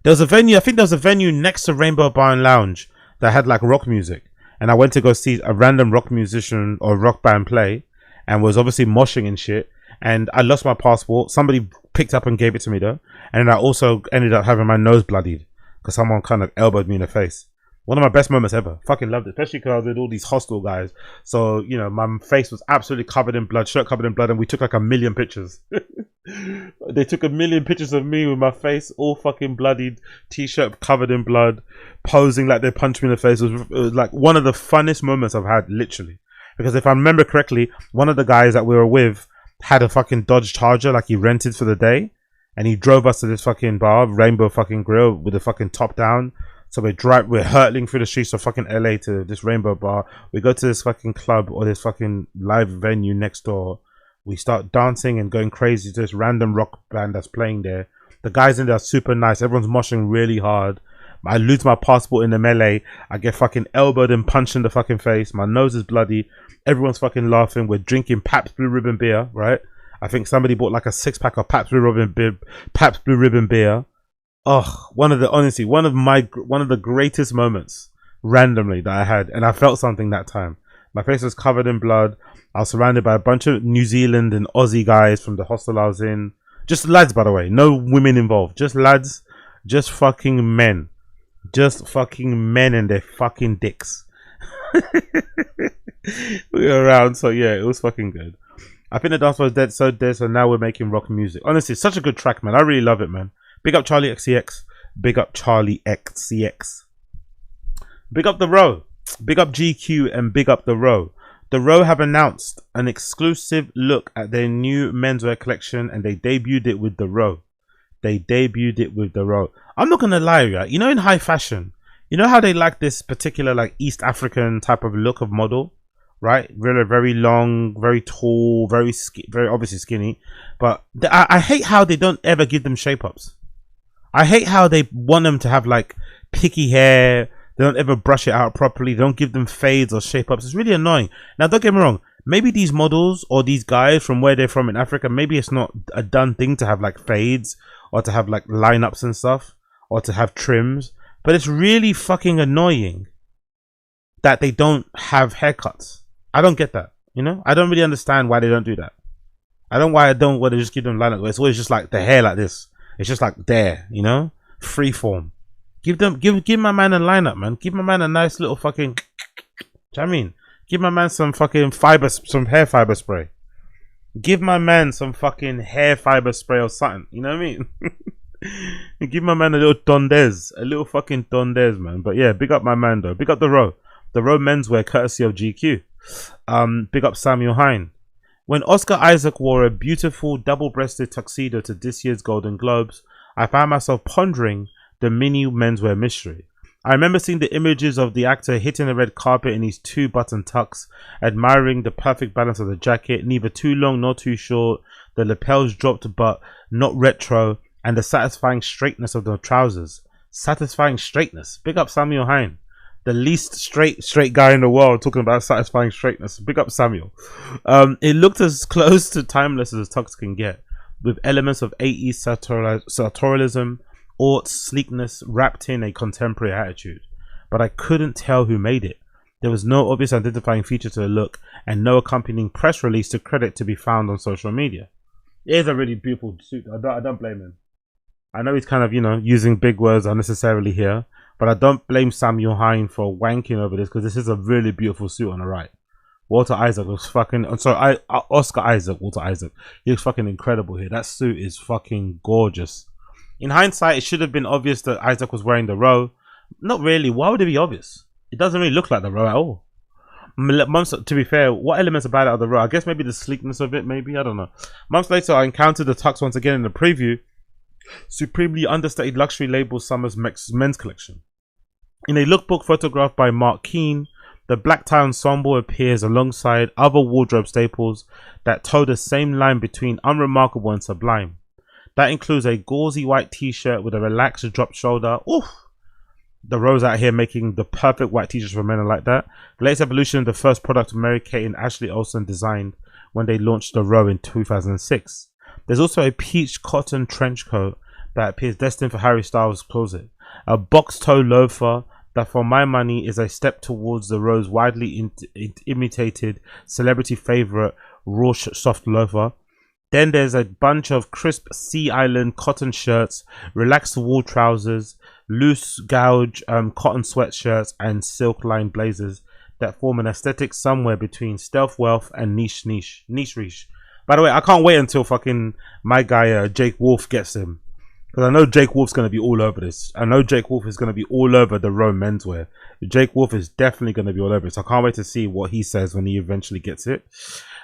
There was a venue, I think there was a venue next to Rainbow Bar and Lounge that had like rock music. And I went to go see a random rock musician or rock band play and was obviously moshing and shit. And I lost my passport. Somebody picked up and gave it to me though. And then I also ended up having my nose bloodied because someone kind of elbowed me in the face. One of my best moments ever. Fucking loved it. Especially because I was with all these hostile guys. So, you know, my face was absolutely covered in blood, shirt covered in blood, and we took like 1 million pictures. They took 1 million pictures of me with my face all fucking bloodied, t-shirt covered in blood, posing like they punched me in the face. It was like one of the funnest moments I've had, literally. Because if I remember correctly, one of the guys that we were with had a fucking Dodge Charger, like he rented for the day. and he drove us to this fucking bar, Rainbow fucking Grill, with the fucking top down. So we're hurtling through the streets of fucking LA to this Rainbow bar. We go to this fucking club or this fucking live venue next door. We start dancing and going crazy to this random rock band that's playing there. The guys in there are super nice. Everyone's moshing really hard. I lose my passport in the melee. I get fucking elbowed and punched in the fucking face. My nose is bloody. Everyone's fucking laughing. We're drinking Pabst Blue Ribbon beer, right? I think somebody bought like a 6-pack of Pabst Blue Ribbon beer. Oh, one of the greatest moments randomly that I had, and I felt something that time. My face was covered in blood. I was surrounded by a bunch of New Zealand and Aussie guys from the hostel I was in. Just lads, by the way. No women involved. Just lads. Just fucking men. Just fucking men and their fucking dicks. We were around, so yeah, it was fucking good. I think the dance was dead, so now we're making rock music. Honestly, it's such a good track, man. I really love it, man. Big up Charli Xcx. Big up Charli Xcx. Big up The Row. Big up GQ and big up The Row. The Row have announced an exclusive look at their new menswear collection, and they debuted it with The Row. I'm not gonna lie, right? You know, in high fashion, you know how they like this particular like East African type of look of model, right? Really, very long, very tall, very obviously skinny. But I hate how they don't ever give them shape ups. I hate how they want them to have like picky hair. They don't ever brush it out properly. They don't give them fades or shape ups. It's really annoying. Now, don't get me wrong. Maybe these models or these guys from where they're from in Africa, maybe it's not a done thing to have like fades or to have like lineups and stuff or to have trims. But it's really fucking annoying that they don't have haircuts. I don't get that. You know, I don't really understand why they don't do that. I don't want to just give them lineups. It's always just like the hair like this. It's just like there, you know, free form. Give my man a lineup, man. Give my man a nice little fucking. Do you know what I mean? Give my man some fucking some hair fiber spray. Give my man some fucking hair fiber spray or something. You know what I mean? Give my man a little fucking tondez, man. But yeah, big up my man though. Big up The Row. The Row menswear, courtesy of GQ. Big up Samuel Hine. When Oscar Isaac wore a beautiful double-breasted tuxedo to this year's Golden Globes, I found myself pondering the mini menswear mystery. I remember seeing the images of the actor hitting the red carpet in his 2-button tux, admiring the perfect balance of the jacket, neither too long nor too short, the lapels dropped but not retro, and the satisfying straightness of the trousers. Satisfying straightness. Big up Samuel Hine. The least straight guy in the world talking about satisfying straightness. Big up Samuel. It looked as close to timeless as a tux can get, with elements of 80s sartorialism, aught sleekness wrapped in a contemporary attitude. But I couldn't tell who made it. There was no obvious identifying feature to the look, and no accompanying press release to credit to be found on social media. It is a really beautiful suit. I don't blame him. I know he's kind of, you know, using big words unnecessarily here, but I don't blame Samuel Hine for wanking over this, because this is a really beautiful suit on the right. Walter Isaac was fucking... Oscar Isaac, Walter Isaac. He looks fucking incredible here. That suit is fucking gorgeous. In hindsight, it should have been obvious that Isaac was wearing the Row. Not really. Why would it be obvious? It doesn't really look like the Row at all. Months, to be fair, what elements about it are the Row? I guess maybe the sleekness of it, maybe. I don't know. Months later, I encountered the tux once again in the preview. Supremely understated luxury label Summer's men's collection. In a lookbook photographed by Mark Keane, the black tie ensemble appears alongside other wardrobe staples that toe the same line between unremarkable and sublime. That includes a gauzy white t-shirt with a relaxed drop shoulder. Oof! The Row's out here making the perfect white t-shirts for men like that. The latest evolution of the first product Mary-Kate and Ashley Olsen designed when they launched the Row in 2006. There's also a peach cotton trench coat that appears destined for Harry Styles' closet. A box toe loafer that for my money is a step towards the Row's widely imitated celebrity favorite raw soft loafer. Then there's a bunch of crisp Sea Island cotton shirts, relaxed wool trousers, loose gouge cotton sweatshirts, and silk lined blazers that form an aesthetic somewhere between stealth wealth and niche. By the way, I can't wait until fucking my guy Jake Wolf gets him, because I know Jake Wolf's going to be all over this. I know Jake Wolf is going to be all over the Row menswear. Jake Wolf is definitely going to be all over it, so I can't wait to see what he says when he eventually gets it.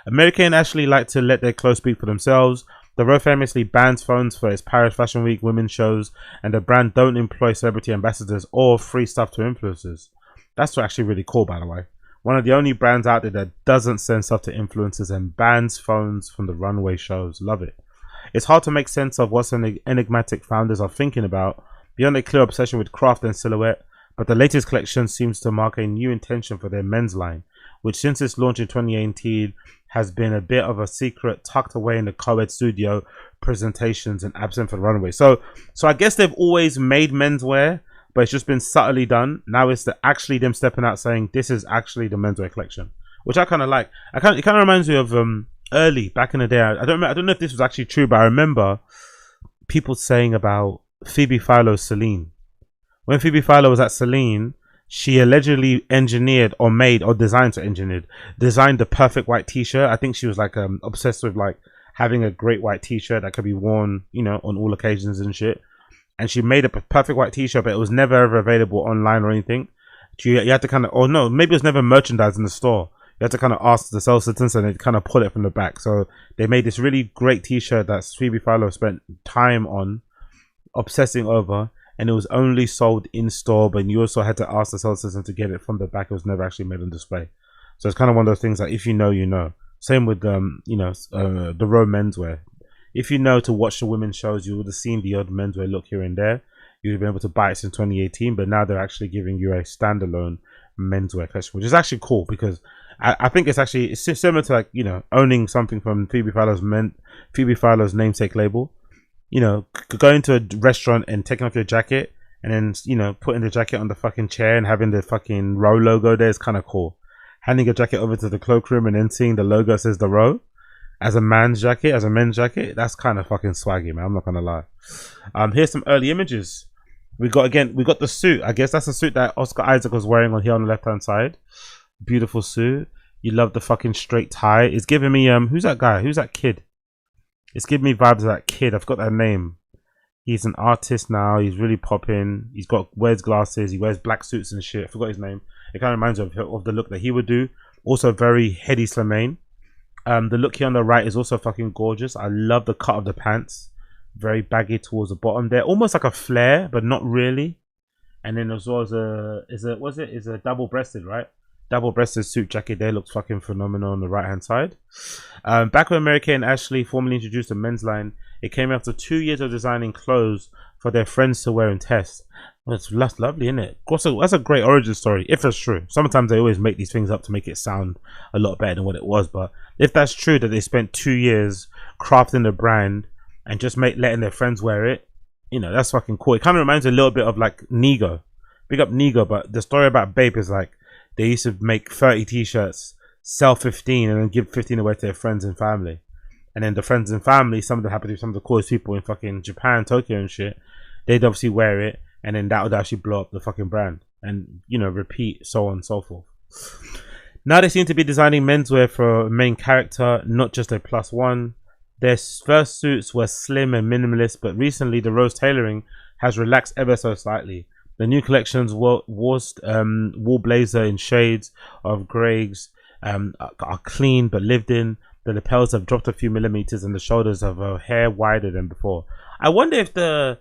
America and Ashley like to let their clothes speak for themselves. The Row famously bans phones for its Paris Fashion Week women's shows, and the brand don't employ celebrity ambassadors or free stuff to influencers. That's actually really cool, by the way. One of the only brands out there that doesn't send stuff to influencers and bans phones from the runway shows. Love it. It's hard to make sense of what some enigmatic founders are thinking about beyond a clear obsession with craft and silhouette, but the latest collection seems to mark a new intention for their men's line, which since its launch in 2018 has been a bit of a secret tucked away in the co-ed studio presentations and absent from the runway. So I guess they've always made menswear, but it's just been subtly done. Now it's actually them stepping out saying this is actually the menswear collection, which I kind of like. It kind of reminds me of early back in the day. I don't know if this was actually true, but I remember people saying about Phoebe Philo's Celine. When Phoebe Philo was at Celine, she allegedly engineered or made or designed the perfect white t-shirt. I think she was like obsessed with like having a great white t-shirt that could be worn, you know, on all occasions and shit. And she made a perfect white t-shirt, but it was never ever available online or anything. You had to kind of, or no, maybe it was never merchandised in the store. You had to kind of ask the sales assistants and they'd kind of pull it from the back. So they made this really great t-shirt that Phoebe Philo spent time on, obsessing over, and it was only sold in store, but you also had to ask the sales assistant to get it from the back. It was never actually made on display. So it's kind of one of those things that if you know, you know. Same with the Row menswear. If you know to watch the women's shows, you would have seen the odd menswear look here and there. You'd have been able to buy it since 2018, but now they're actually giving you a standalone menswear collection, which is actually cool because I think it's similar to, like, you know, owning something from Phoebe Philo's namesake label. You know, going to a restaurant and taking off your jacket and then, you know, putting the jacket on the fucking chair and having the fucking Row logo there is kind of cool. Handing your jacket over to the cloakroom and then seeing the logo says the Row as a men's jacket, that's kind of fucking swaggy, man. I'm not gonna lie. Here's some early images. We got the suit. I guess that's the suit that Oscar Isaac was wearing on here on the left hand side. Beautiful suit. You love the fucking straight tie. It's giving me who's that guy? Who's that kid? It's giving me vibes of that kid. I've got that name. He's an artist now. He's really popping. Wears glasses. He wears black suits and shit. I forgot his name. It kind of reminds me of the look that he would do. Also very Hedi Slimane. The look here on the right is also fucking gorgeous. I love the cut of the pants. Very baggy towards the bottom there. Almost like a flare, but not really. And then as well as a double-breasted, right? Double-breasted suit jacket there looks fucking phenomenal on the right-hand side. Back when Mary Kay and Ashley formally introduced the men's line, it came after 2 years of designing clothes for their friends to wear and test. That's lovely, isn't it? Also, that's a great origin story, if it's true. Sometimes they always make these things up to make it sound a lot better than what it was. But if that's true, that they spent 2 years crafting the brand and just letting their friends wear it, you know, that's fucking cool. It kind of reminds me a little bit of like Nigo. Big up Nigo, but the story about Bape is like, they used to make 30 t-shirts, sell 15, and then give 15 away to their friends and family. And then the friends and family, some of them happen to be some of the coolest people in fucking Japan, Tokyo and shit. They'd obviously wear it, and then that would actually blow up the fucking brand. And, you know, repeat, so on and so forth. Now they seem to be designing menswear for a main character, not just a +1. Their first suits were slim and minimalist, but recently the Rose tailoring has relaxed ever so slightly. The new collections wool blazer in shades of greys are clean but lived in. The lapels have dropped a few millimeters and the shoulders have a hair wider than before. I wonder if the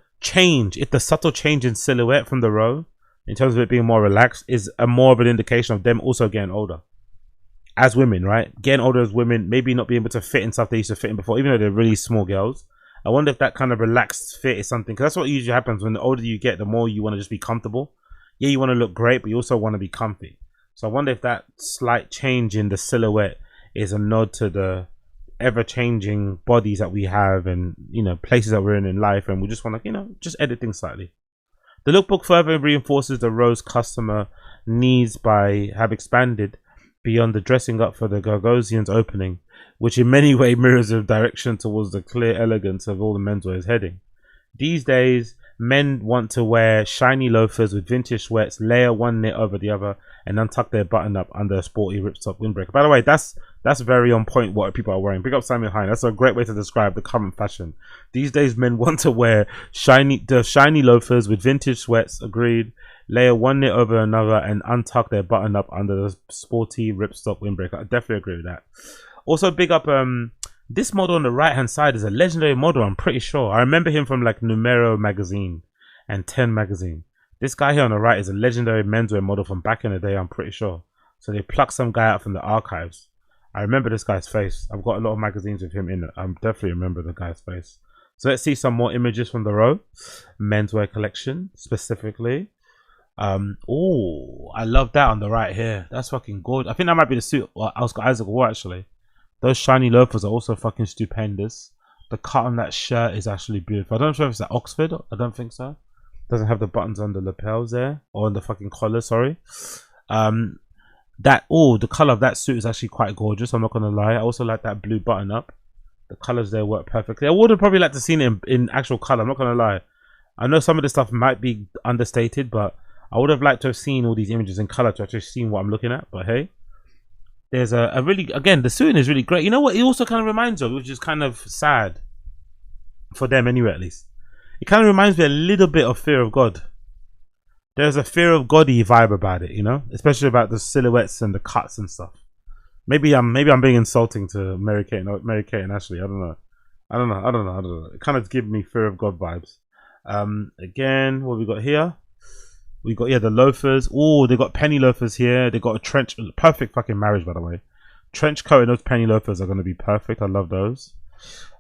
subtle change in silhouette from the Row, in terms of it being more relaxed, is more of an indication of them also getting older. As women, right? Getting older as women, maybe not being able to fit in stuff they used to fit in before, even though they're really small girls. I wonder if that kind of relaxed fit is something, because that's what usually happens when the older you get, the more you want to just be comfortable. Yeah, you want to look great, but you also want to be comfy. So I wonder if that slight change in the silhouette is a nod to the ever-changing bodies that we have and, you know, places that we're in life, and we just want to, you know, just edit things slightly. The lookbook further reinforces the Rose customer needs by have expanded beyond the dressing up for the Gagosian's opening, which in many ways mirrors the direction towards the clear elegance of all the menswear is heading. These days, men want to wear shiny loafers with vintage sweats, layer one knit over the other, and untuck their button up under a sporty ripstop windbreaker. By the way, that's very on point what people are wearing. Pick up Samuel Hine. That's a great way to describe the current fashion. These days, men want to wear shiny loafers with vintage sweats, agreed, layer one knit over another, and untuck their button up under the sporty ripstop windbreaker. I definitely agree with that. Also, big up This model on the right hand side is a legendary model, I'm pretty sure. I remember him from like Numero magazine and 10 magazine. This guy here on the right is a legendary menswear model from back in the day, I'm pretty sure. So they plucked some guy out from the archives. I remember this guy's face. I've got a lot of magazines with him in it. I definitely remember the guy's face. So let's see some more images from the row. Menswear collection, specifically. Oh, I love that on the right here. That's fucking gorgeous. I think that might be the suit Oscar Isaac wore, actually. Those shiny loafers are also fucking stupendous. The cut on that shirt is actually beautiful. I don't know if it's at Oxford. I don't think so. Doesn't have the buttons on the lapels there. Or on the fucking collar, sorry. The color of that suit is actually quite gorgeous, I'm not gonna lie. I also like that blue button up. The colors there work perfectly. I would have probably liked to seen it in actual color, I'm not gonna lie. I know some of the stuff might be understated, but I would have liked to have seen all these images in color to actually see what I'm looking at. But hey, there's a really, again, the suiting is really great. You know what it also kind of reminds me of, which is kind of sad for them anyway, at least. It kind of reminds me a little bit of Fear of God. There's a Fear of God-y vibe about it, you know, especially about the silhouettes and the cuts and stuff. Maybe I'm being insulting to Mary Kate and Ashley. I don't know. It kind of gives me Fear of God vibes. Again, what we got here? We got the loafers. Oh, they got penny loafers here. They got a trench, perfect fucking marriage, by the way. Trench coat and those penny loafers are gonna be perfect. I love those.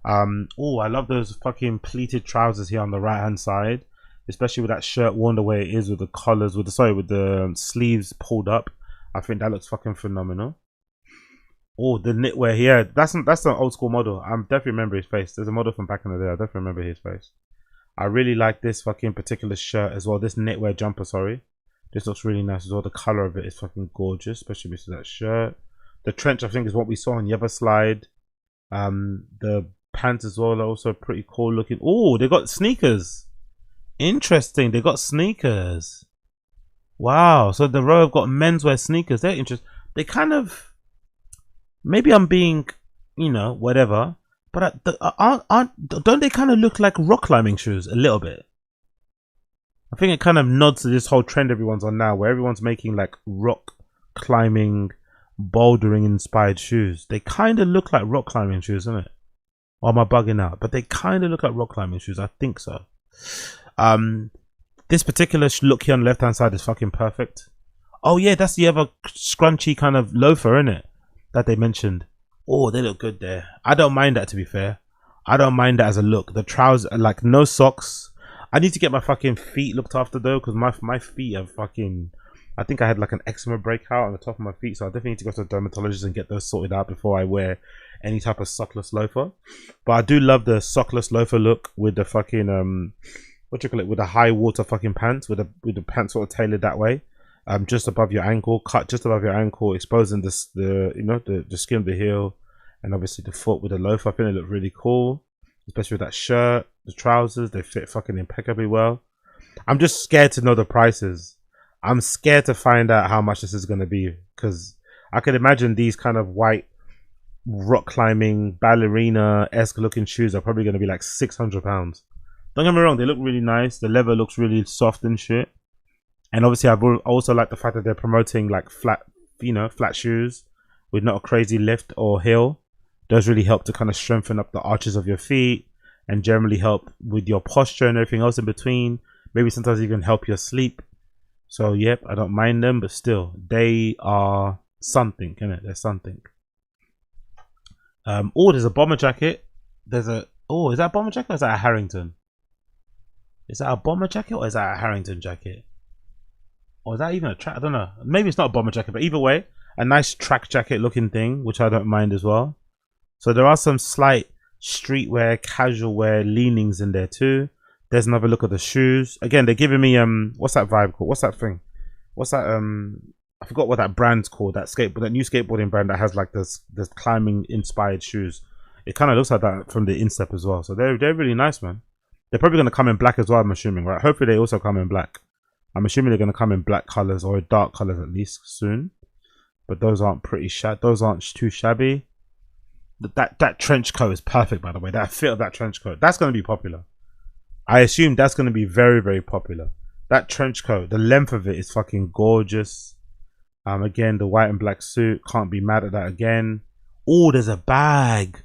Oh, I love those fucking pleated trousers here on the right hand side. Especially with that shirt worn the way it is, with the collars, with the sleeves pulled up. I think that looks fucking phenomenal. Oh, the knitwear here. That's an old school model. I definitely remember his face. There's a model from back in the day. I definitely remember his face. I really like this fucking particular shirt as well. This knitwear jumper, sorry. This looks really nice as well. The color of it is fucking gorgeous, especially with that shirt. The trench, I think, is what we saw on the other slide. The pants as well are also pretty cool looking. Oh, they got sneakers. Interesting, they got sneakers. Wow, so the row have got menswear sneakers. They're interesting. They kind of, maybe I'm being, you know, whatever, but don't they kind of look like rock climbing shoes a little bit? I think it kind of nods to this whole trend everyone's on now, where everyone's making like rock climbing, bouldering inspired shoes. They kind of look like rock climbing shoes, isn't it? Or am I bugging out? But they kind of look like rock climbing shoes. I think so. This particular look here on the left hand side is fucking perfect. Oh yeah, that's the other scrunchy kind of loafer, isn't it, that they mentioned. Oh, they look good there. I don't mind that, to be fair. I don't mind that as a look. The trousers, like, no socks. I need to get my fucking feet looked after though, because my feet are fucking, I think I had like an eczema breakout on the top of my feet, so I definitely need to go to a dermatologist and get those sorted out before I wear any type of sockless loafer. But I do love the sockless loafer look with the fucking what do you call it, with the high water fucking pants, with the pants sort of tailored that way, just above your ankle, cut just above your ankle, exposing the skin of the heel, and obviously the foot with the loafer. I think they look really cool, especially with that shirt. The trousers, they fit fucking impeccably well. I'm just scared to know the prices. I'm scared to find out how much this is going to be, because I could imagine these kind of white rock climbing ballerina-esque looking shoes are probably going to be like £600. Don't get me wrong, they look really nice. The leather looks really soft and shit. And obviously I also like the fact that they're promoting like flat shoes with not a crazy lift or heel. Does really help to kind of strengthen up the arches of your feet and generally help with your posture and everything else in between. Maybe sometimes even help your sleep. So yep, I don't mind them, but still, they are something, innit? They're something. Oh, there's a bomber jacket. Is that a bomber jacket or is that a Harrington? Is that a bomber jacket or is that a Harrington jacket? Or is that even a track? I don't know. Maybe it's not a bomber jacket, but either way, a nice track jacket looking thing, which I don't mind as well. So there are some slight streetwear, casual wear leanings in there too. There's another look at the shoes. Again, they're giving me what's that vibe called? What's that thing? What's that I forgot what that brand's called. That new skateboarding brand that has like this climbing inspired shoes. It kind of looks like that from the instep as well. So they're really nice, man. They're probably going to come in black as well, I'm assuming, right? Hopefully they also come in black. I'm assuming they're going to come in black colors or dark colors at least soon. But those aren't those aren't too shabby. That trench coat is perfect, by the way. That fit of that trench coat, that's going to be popular. I assume that's going to be very, very popular. That trench coat, the length of it is fucking gorgeous. Again, the white and black suit, can't be mad at that again. Oh, there's a bag.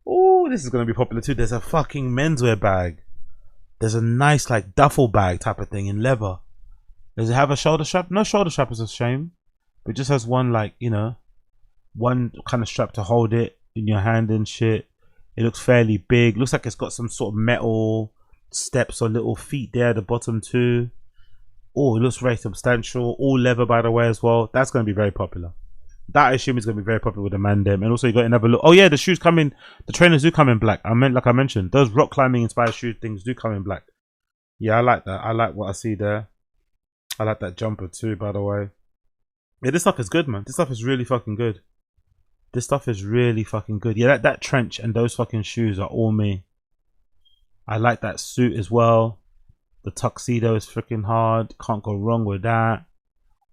Oh, this is gonna be popular too. There's a fucking menswear bag. There's a nice like duffel bag type of thing in leather. Does it have a shoulder strap? No shoulder strap, is a shame. But it just has one, like, you know, one kind of strap to hold it in your hand and shit. It looks fairly big. Looks like it's got some sort of metal steps or little feet there at the bottom too. Oh, it looks very substantial. All leather, by the way, as well. That's going to be very popular. That, I assume, is going to be very popular with the man them. And also, you got another look. Oh yeah, the shoes come in. The trainers do come in black. Like I mentioned, those rock climbing inspired shoe things do come in black. Yeah, I like that. I like what I see there. I like that jumper too, by the way. Yeah, this stuff is good, man. This stuff is really fucking good. This stuff is really fucking good. Yeah, that trench and those fucking shoes are all me. I like that suit as well. The tuxedo is freaking hard. Can't go wrong with that.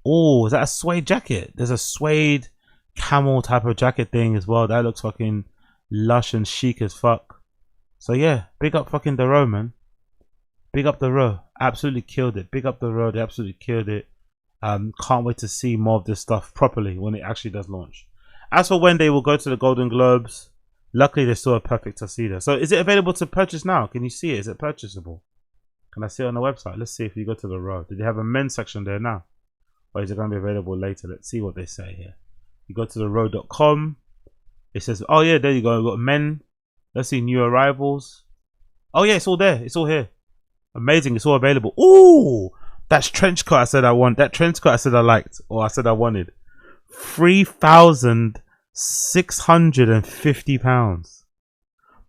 Oh, is that a suede jacket? There's a suede camel type of jacket thing as well. That looks fucking lush and chic as fuck. So yeah, big up fucking the row, man. Big up the row. Absolutely killed it. Big up the row. They absolutely killed it. Can't wait to see more of this stuff properly when it actually does launch. As for when they will go to the Golden Globes, luckily they still a perfect tuxedo. So is it available to purchase now? Can you see it? Is it purchasable? Can I see it on the website? Let's see if you go to the row. Did they have a men's section there now? Or is it going to be available later? Let's see what they say here. You go to the row.com. It says, oh yeah, there you go. We've got men. Let's see, new arrivals. Oh yeah, it's all there. It's all here. Amazing. It's all available. Ooh, that's trench coat I said I want. That trench coat I said I liked, or I said I wanted. £3,650.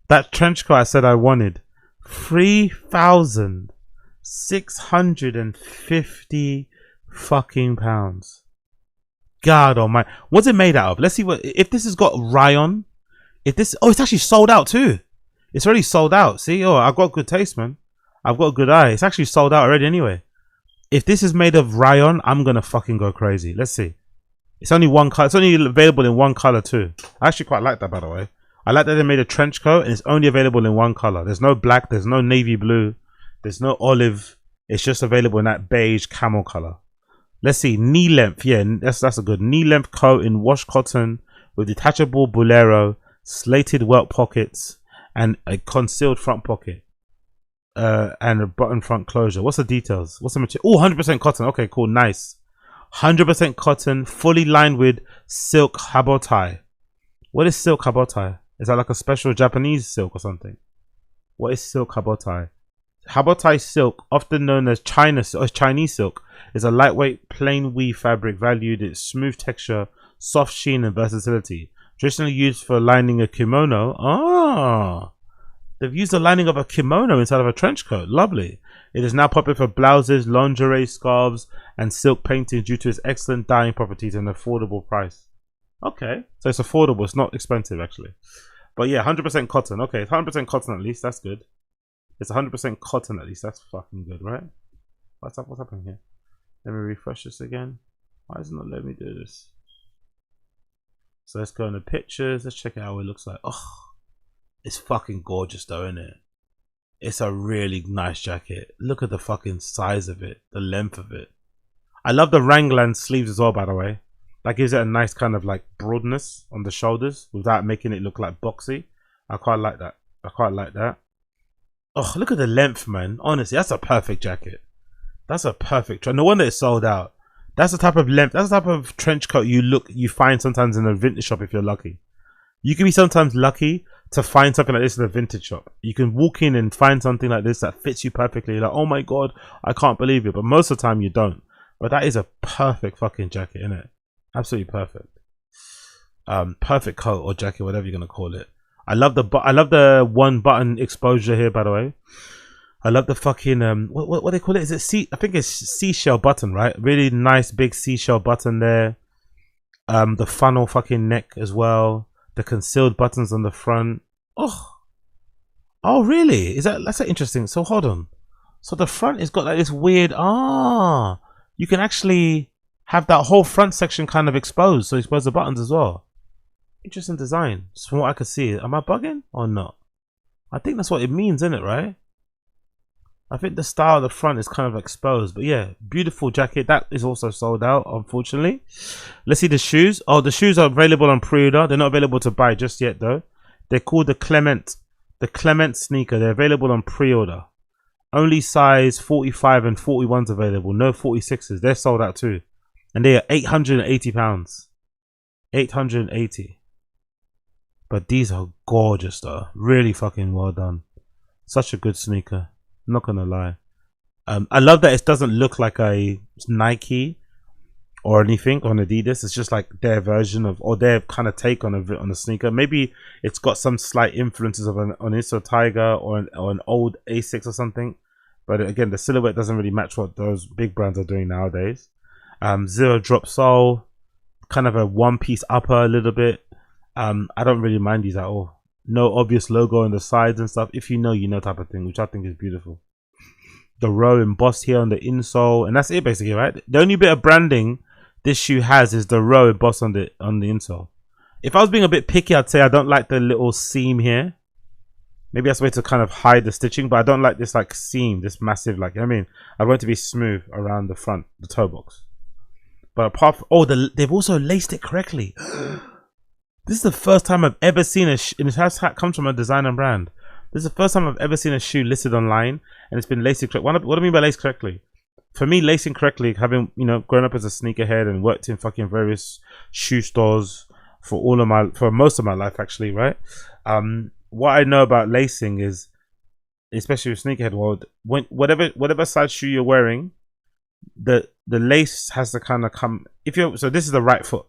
That trench coat I said I wanted. £3,650 fucking pounds. God almighty. What's it made out of? Let's see what, if this has got rayon. If this, oh, it's actually sold out too. It's already sold out. See, oh, I've got good taste, man. I've got a good eye. It's actually sold out already anyway. If this is made of rayon, I'm gonna fucking go crazy. Let's see. It's only one color. It's only available in one color too. I actually quite like that, by the way. I like that they made a trench coat and it's only available in one color. There's no black. There's no navy blue. There's no olive. It's just available in that beige camel color. Let's see, knee length. Yeah, that's a good knee length coat in wash cotton with detachable bolero, slated welt pockets, and a concealed front pocket. And a button front closure. What's the details? What's the material? Oh, 100% cotton. Okay, cool, nice. 100% cotton, fully lined with silk habotai. What is silk habotai? Is that like a special Japanese silk or something? What is silk habotai? Habotai silk, often known as Chinese silk, is a lightweight, plain weave fabric valued its smooth texture, soft sheen, and versatility. Traditionally used for lining a kimono. Ah, they've used the lining of a kimono inside of a trench coat. Lovely. It is now popular for blouses, lingerie, scarves, and silk paintings due to its excellent dyeing properties and affordable price. Okay, so it's affordable. It's not expensive actually. But yeah, 100% cotton. Okay, it's 100% cotton at least. That's good. It's 100% cotton at least. That's fucking good, right? What's up? What's happening here? Let me refresh this again. Why is it not letting me do this? So let's go into pictures. Let's check out how it looks like. Oh, it's fucking gorgeous though, isn't it? It's a really nice jacket. Look at the fucking size of it, the length of it. I love the raglan sleeves as well, by the way. That gives it a nice kind of like broadness on the shoulders without making it look like boxy. I quite like that. I quite like that. Oh, look at the length, man. Honestly, that's a perfect jacket. That's a perfect. No wonder it's sold out. That's the type of length. That's the type of trench coat you find sometimes in a vintage shop if you're lucky. You can be sometimes lucky to find something like this in a vintage shop. You can walk in and find something like this that fits you perfectly. You're like, oh my god, I can't believe it. But most of the time you don't. But that is a perfect fucking jacket, isn't it? Absolutely perfect. Perfect coat or jacket, whatever you're gonna call it. I love the one button exposure here, by the way. I love the fucking what they call it? Is it I think it's seashell button, right? Really nice big seashell button there. The funnel fucking neck as well. The concealed buttons on the front. Oh really? That's interesting. So hold on. So the front has got like this weird, you can actually have that whole front section kind of exposed, so expose the buttons as well. Interesting design. Just from what I could see. Am I bugging or not? I think that's what it means, isn't it, right? I think the style of the front is kind of exposed, but yeah, beautiful jacket. That is also sold out, unfortunately. Let's see the shoes. Oh, the shoes are available on pre-order. They're not available to buy just yet though. They're called the Clement sneaker. They're available on pre-order. Only size 45 and 41s available. No 46s. They're sold out too. And they are £880. 880. But these are gorgeous though. Really fucking well done. Such a good sneaker. Not gonna lie. I love that it doesn't look like a Nike or anything on Adidas. It's just like their version of, or their kind of take on a sneaker. Maybe it's got some slight influences of an Oniso Tiger or an old Asics or something. But again, the silhouette doesn't really match what those big brands are doing nowadays. Zero drop sole, kind of a one-piece upper a little bit. I don't really mind these at all. No obvious logo on the sides and stuff. If you know, you know type of thing, which I think is beautiful. The row embossed here on the insole, and that's it basically, right? The only bit of branding this shoe has is the row embossed on the insole. If I was being a bit picky, I'd say I don't like the little seam here. Maybe that's a way to kind of hide the stitching, but I don't like this like seam, this massive, like, you know what I mean? I want it to be smooth around the front, the toe box. But apart from, oh, they've also laced it correctly. This is the first time I've ever seen and it comes from a designer brand. This is the first time I've ever seen a shoe listed online and it's been laced correctly. What do I mean by laced correctly? For me, lacing correctly, having, you know, grown up as a sneakerhead and worked in fucking various shoe stores for most of my life actually, right? What I know about lacing is, especially with sneakerhead world, when whatever size shoe you're wearing, the lace has to kind of come, so this is the right foot.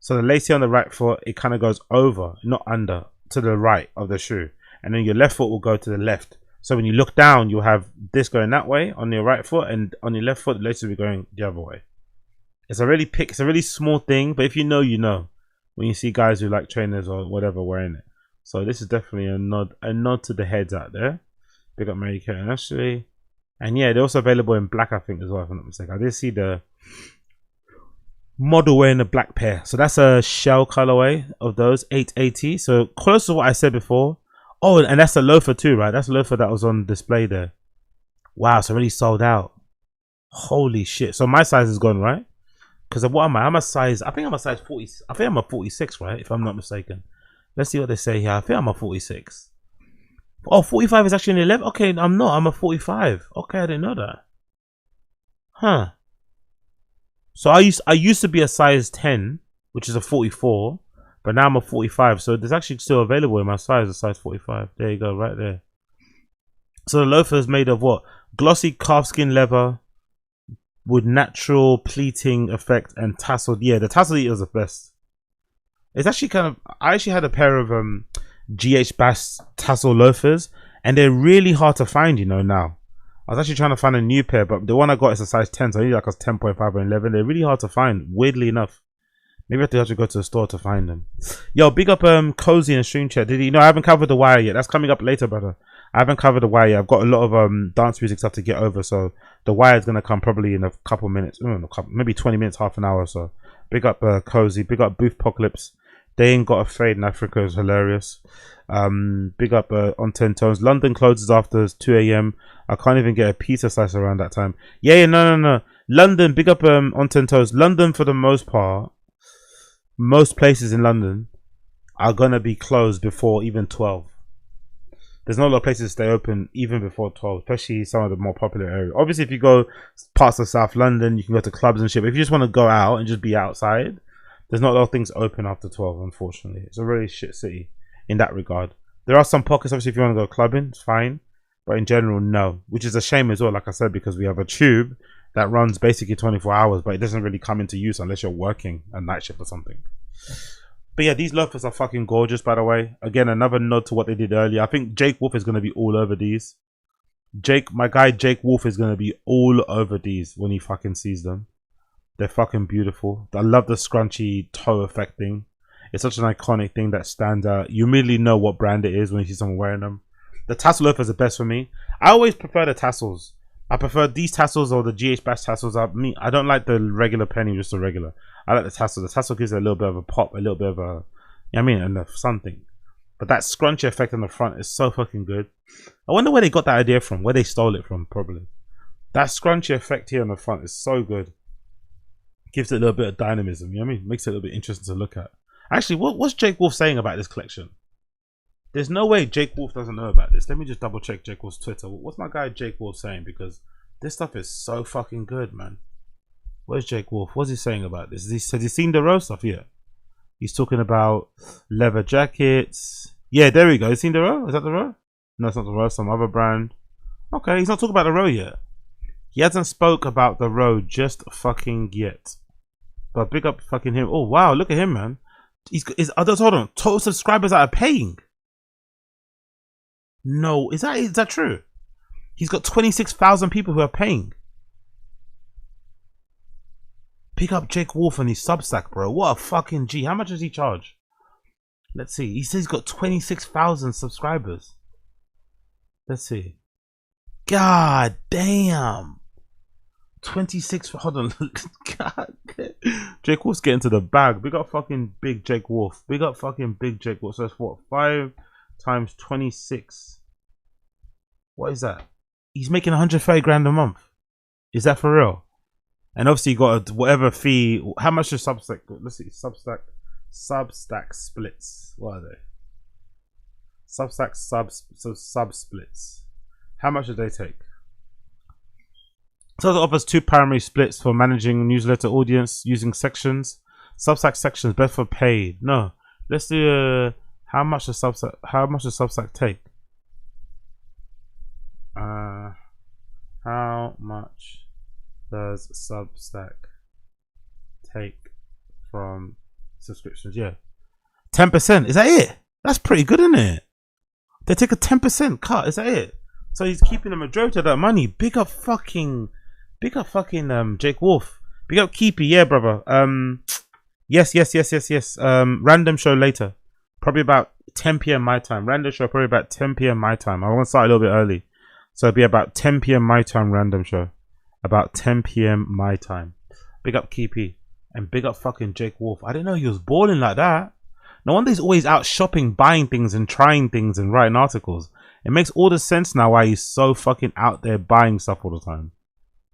So the lace here on the right foot, it kind of goes over, not under, to the right of the shoe. And then your left foot will go to the left. So when you look down, you'll have this going that way on your right foot, and on your left foot, the lace will be going the other way. It's a really small thing, but if you know, you know. When you see guys who like trainers or whatever wearing it. So this is definitely a nod to the heads out there. Big up Mary Kate and Ashley. And yeah, they're also available in black, I think, as well, if I'm not mistaken. I did see the model wearing a black pair. So that's a shell colorway of those, 880. So close to what I said before. Oh, and that's a loafer too, right? That's a loafer that was on display there. Wow, it's already sold out. Holy shit. So my size is gone, right? Because what am I? I'm a size, I think I'm a size 40. I think I'm a 46, right? If I'm not mistaken. Let's see what they say here. I think I'm a 46. Oh, 45 is actually an 11. Okay, I'm not. I'm a 45. Okay, I didn't know that. Huh. So I used to be a size 10, which is a 44, but now I'm a 45. So there's actually still available in my size, a size 45. There you go, right there. So the loafer is made of what? Glossy calfskin leather with natural pleating effect and tasseled. Yeah, the tasseled is the best. It's actually kind of, I actually had a pair of GH Bass tassel loafers, and they're really hard to find, you know, now. I was actually trying to find a new pair, but the one I got is a size 10, so I need like a 10.5 or 11. They're really hard to find, weirdly enough. Maybe I have to go to the store to find them. Yo, big up Cozy in the stream chat. Did you know I haven't covered The Wire yet? That's coming up later, brother. I haven't covered The Wire yet. I've got a lot of dance music stuff to get over, so The Wire is going to come probably in a couple minutes. Maybe 20 minutes, half an hour or so. Big up Cozy. Big up Booth Apocalypse. They Ain't Got Afraid in Africa is hilarious. Big up On 10 Tones. London closes after 2 a.m. I can't even get a pizza slice around that time. Yeah, no. London, big up On 10 Toes. London, for the most part, most places in London are going to be closed before even 12. There's not a lot of places to stay open even before 12, especially some of the more popular areas. Obviously, if you go parts of South London, you can go to clubs and shit. But if you just want to go out and just be outside, there's not a lot of things open after 12, unfortunately. It's a really shit city in that regard. There are some pockets, obviously, if you want to go clubbing, it's fine. But in general, no. Which is a shame as well, like I said, because we have a tube that runs basically 24 hours, but it doesn't really come into use unless you're working a night shift or something. But yeah, these loafers are fucking gorgeous, by the way. Again, another nod to what they did earlier. I think Jake Wolf is going to be all over these. My guy Jake Wolf is going to be all over these when he fucking sees them. They're fucking beautiful. I love the scrunchy toe effect thing. It's such an iconic thing that stands out. You immediately know what brand it is when you see someone wearing them. The tassel loafers are the best for me. I always prefer the tassels. I prefer these tassels or the GH Bash tassels. I don't like the regular penny, just the regular. I like the tassel. The tassel gives it a little bit of a pop, a little bit of a, you know what I mean, enough something. But that scrunchy effect on the front is so fucking good. I wonder where they got that idea from, where they stole it from, probably. That scrunchy effect here on the front is so good. Gives it a little bit of dynamism, you know what I mean? Makes it a little bit interesting to look at. Actually, what's Jake Wolf saying about this collection? There's no way Jake Wolf doesn't know about this. Let me just double check Jake Wolf's Twitter. What's my guy Jake Wolf saying? Because this stuff is so fucking good, man. Where's Jake Wolf? What's he saying about this? Has he seen the Row stuff yet? He's talking about leather jackets. Yeah, there we go. You seen the Row? Is that the Row? No, it's not the Row. Some other brand. Okay, he's not talking about the Row yet. He hasn't spoke about the Row just fucking yet. But big up fucking him. Oh wow, look at him, man. He's hold on. Total subscribers that are paying. No, is that true? He's got 26,000 people who are paying. Pick up Jake Wolf and his Substack, bro. What a fucking G. How much does he charge? Let's see. He says he's got 26,000 subscribers. Let's see. God damn. 26. Hold on. God. Jake Wolf's getting to the bag. Big up fucking big Jake Wolf. Big up fucking big Jake Wolf. So that's what? 5 times 26. What is that? He's making 130 grand a month. Is that for real? And obviously you got a whatever fee. How much is Substack? Let's see. Substack splits. What are they? Substack sub splits. How much do they take? So it offers 2 primary splits for managing newsletter audience using sections. Substack sections best for paid. No. Let's do how much does Substack take? How much does Substack take from subscriptions? Yeah, 10%. Is that it? That's pretty good, isn't it? They take a 10% cut. Is that it? So he's keeping the majority of that money. Big up fucking Jake Wolf. Big up Keepy. Yeah, brother. Yes. Random show later. Probably about 10 p.m. my time. Random show probably about 10 p.m. my time. I want to start a little bit early. So it'll be about 10 p.m. my time, random show. About 10 p.m. my time. Big up Keepy. And big up fucking Jake Wolf. I didn't know he was balling like that. No wonder he's always out shopping, buying things and trying things and writing articles. It makes all the sense now why he's so fucking out there buying stuff all the time.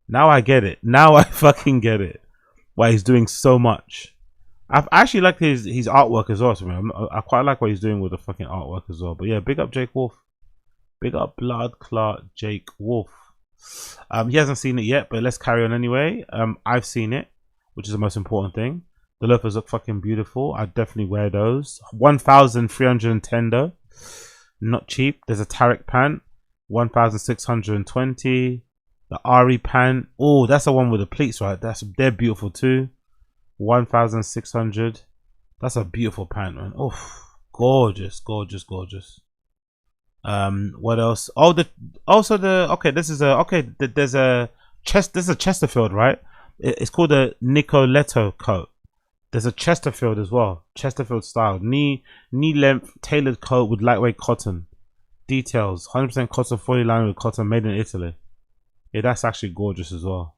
Now I get it. Now I fucking get it. Why he's doing so much. I actually like his artwork as well. So I quite like what he's doing with the fucking artwork as well. But yeah, big up Jake Wolf. Big up Blood Clot Jake Wolf. He hasn't seen it yet, but let's carry on anyway. I've seen it, which is the most important thing. The loafers look fucking beautiful. I definitely wear those. 1,310 though. Not cheap. There's a Tarek pant. 1,620. The Ari pant. Oh, that's the one with the pleats, right? They're beautiful too. 1,600. That's a beautiful pant, man. Oh, gorgeous. What else? Oh, there's a Chesterfield, right? It's called a Nicoletto coat. There's a Chesterfield as well. Chesterfield style. Knee length tailored coat with lightweight cotton. Details. 100% cotton, fully lined with cotton, made in Italy. Yeah, that's actually gorgeous as well.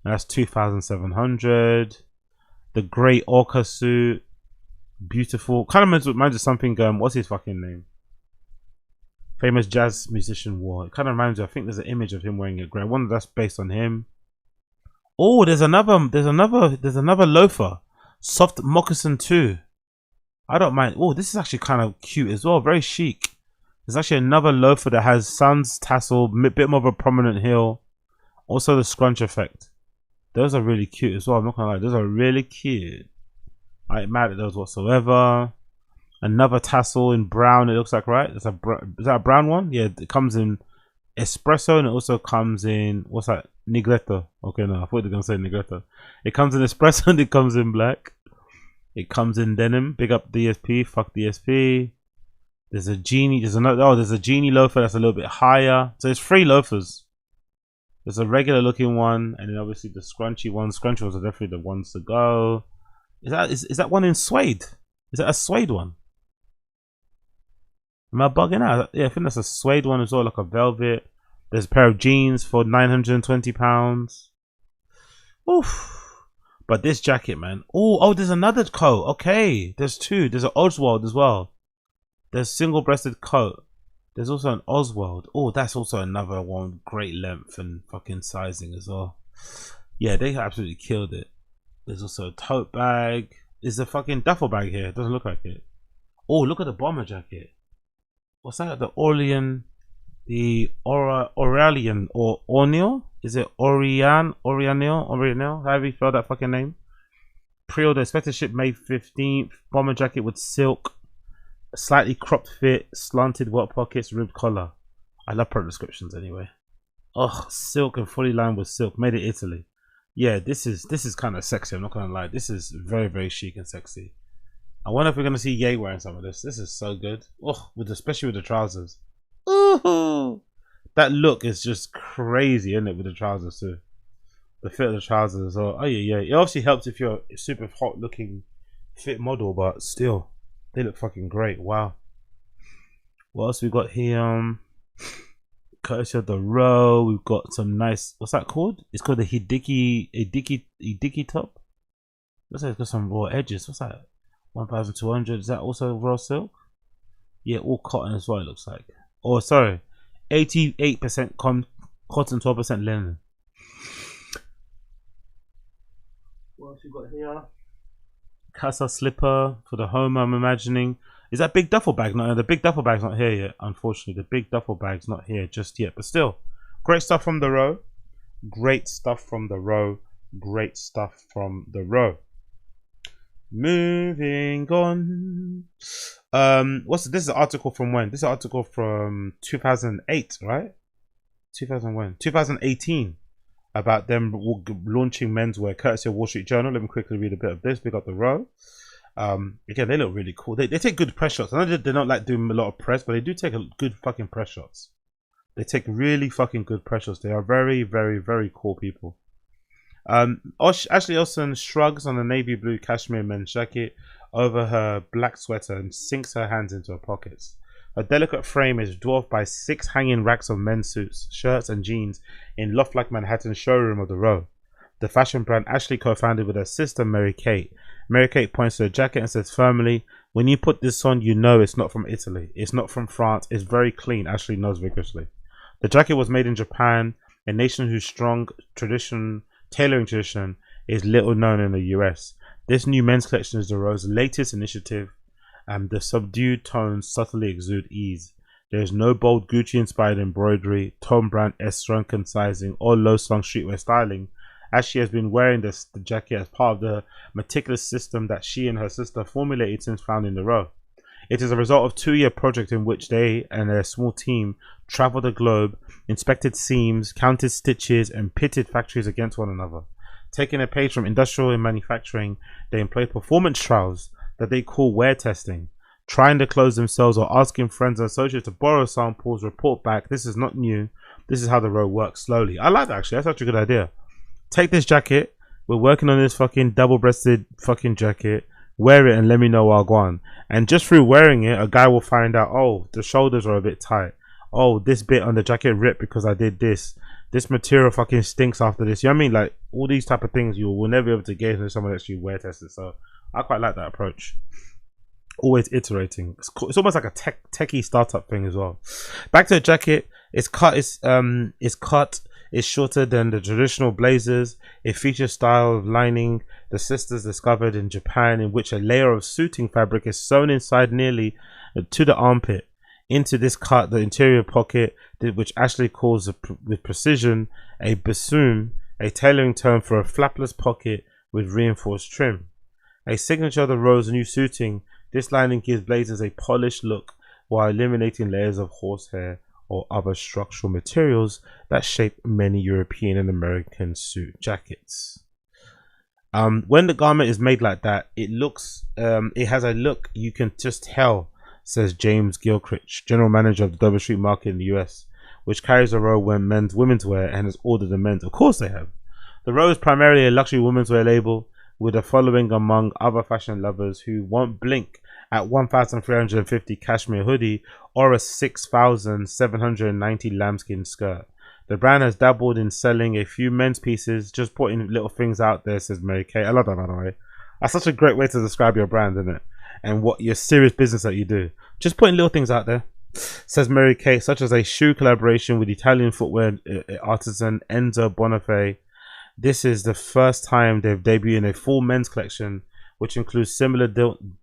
And that's 2,700. The grey orca suit. Beautiful. Kind of reminds of something, what's his fucking name? Famous jazz musician wore. It kind of reminds me. I think there's an image of him wearing a grey. I wonder that's based on him. Oh, there's another loafer. Soft moccasin too. I don't mind. Oh, this is actually kind of cute as well. Very chic. There's actually another loafer that has sans tassel, bit more of a prominent heel. Also the scrunch effect. Those are really cute as well. I'm not gonna lie. Those are really cute. I ain't mad at those whatsoever. Another tassel in brown, it looks like, right? Is that a brown one? Yeah, it comes in espresso and it also comes in, what's that? Negretto. Okay, no, I thought they were going to say Negretto. It comes in espresso and it comes in black. It comes in denim. Big up DSP, fuck DSP. There's a genie, there's a genie loafer that's a little bit higher. So there's 3 loafers. There's a regular looking one and then obviously the scrunchy ones. Scrunchy ones are definitely the ones to go. Is that one in suede? Is that a suede one? Am I bugging out? Yeah, I think that's a suede one as well, like a velvet. There's a pair of jeans for £920. Oof. But this jacket, man. Oh, there's another coat. Okay, there's 2. There's an Oswald as well. There's single-breasted coat. There's also an Oswald. Oh, that's also another one. Great length and fucking sizing as well. Yeah, they absolutely killed it. There's also a tote bag. Is a fucking duffel bag here? It doesn't look like it. Oh, look at the bomber jacket. What's that? The Orlean, the Aurelian or Orneal? Is it Orianil? However you spell that fucking name. Pre-order expected ship May 15th. Bomber jacket with silk, slightly cropped fit, slanted work pockets, ribbed collar. I love product descriptions anyway. Oh, silk and fully lined with silk, made in Italy. Yeah, this is kind of sexy. I'm not gonna lie. This is very, very chic and sexy. I wonder if we're gonna see Ye wearing some of this. This is so good. Oh, especially with the trousers. Ooh, that look is just crazy, isn't it? With the trousers too. The fit of the trousers as well. Oh yeah. It obviously helps if you're a super hot looking fit model, but still, they look fucking great. Wow. What else we got here? Courtesy of the row, we've got some nice. What's that called? It's called the Hidiki top. Looks like it's got some raw edges. What's that? 1,200. Is that also raw silk? Yeah, all cotton as well. It looks like. Oh, sorry, 88% cotton, 12% linen. What else we got here? Casa slipper for the home. I'm imagining. Is that big duffel bag? No, the big duffel bag's not here yet. Unfortunately, the big duffel bag's not here just yet. But still, great stuff from the row. Great stuff from the row. Great stuff from the row. Moving on. This is an article from when? This is an article from 2008, right? 2018. About them launching menswear, courtesy of Wall Street Journal. Let me quickly read a bit of this. Pick up the row. Again, they look really cool. They take good press shots. I know they don't like doing a lot of press, but they do take a good fucking press shots. They take really fucking good press shots. They are very, very, very cool people. Ashley Olsen shrugs on a navy blue cashmere men's jacket over her black sweater and sinks her hands into her pockets. Her delicate frame is dwarfed by 6 hanging racks of men's suits, shirts and jeans in loft-like Manhattan showroom of the row. The fashion brand Ashley co-founded with her sister Mary Kate. Mary Kate points to the jacket and says firmly, "When you put this on, you know it's not from Italy. It's not from France. It's very clean." Ashley nods vigorously. The jacket was made in Japan, a nation whose strong tailoring tradition is little known in the US. This new men's collection is the row's latest initiative, and the subdued tones subtly exude ease. There is no bold Gucci-inspired embroidery, Tom Brand-esque shrunken sizing, or low-slung streetwear styling, as she has been wearing the jacket as part of the meticulous system that she and her sister formulated since founding the row. It is a result of a 2-year project in which they and their small team traveled the globe, inspected seams, counted stitches, and pitted factories against one another. Taking a page from industrial and manufacturing, they employ performance trials that they call wear testing, trying the clothes themselves or asking friends and associates to borrow samples, report back. This is not new. This is how the row works slowly. I like that, actually. That's actually a good idea. Take this jacket. We're working on this fucking double-breasted fucking jacket. Wear it and let me know while gone. And just through wearing it, a guy will find out, oh, the shoulders are a bit tight. Oh, this bit on the jacket ripped because I did this. This material fucking stinks after this. You know what I mean? Like, all these type of things you will never be able to gauge if someone actually wear tested. So I quite like that approach. Always iterating. It's cool. It's almost like a techie startup thing as well. Back to the jacket. It's cut. It's shorter than the traditional blazers. It features style of lining the sisters discovered in Japan, in which a layer of suiting fabric is sewn inside nearly to the armpit. Into this cut, the interior pocket, which Ashley calls with precision a bassoon, a tailoring term for a flapless pocket with reinforced trim. A signature of the row's new suiting, this lining gives blazers a polished look while eliminating layers of horsehair or other structural materials that shape many European and American suit jackets. When the garment is made like that, it has a look you can just tell, says James Gilchrist, general manager of the Dover Street Market in the US, which carries a row when women's wear and has ordered the men's. Of course they have. The row is primarily a luxury women's wear label with a following among other fashion lovers who won't blink at 1,350 cashmere hoodie or a 6,790 lambskin skirt. The brand has dabbled in selling a few men's pieces, just putting little things out there, says Mary Kay. I love that, by the way. That's such a great way to describe your brand, isn't it? and what your serious business that you do. Just putting little things out there. Says Mary Kate, such as a shoe collaboration with Italian footwear artisan Enzo Bonifay. This is the first time they've debuted in a full men's collection, which includes similar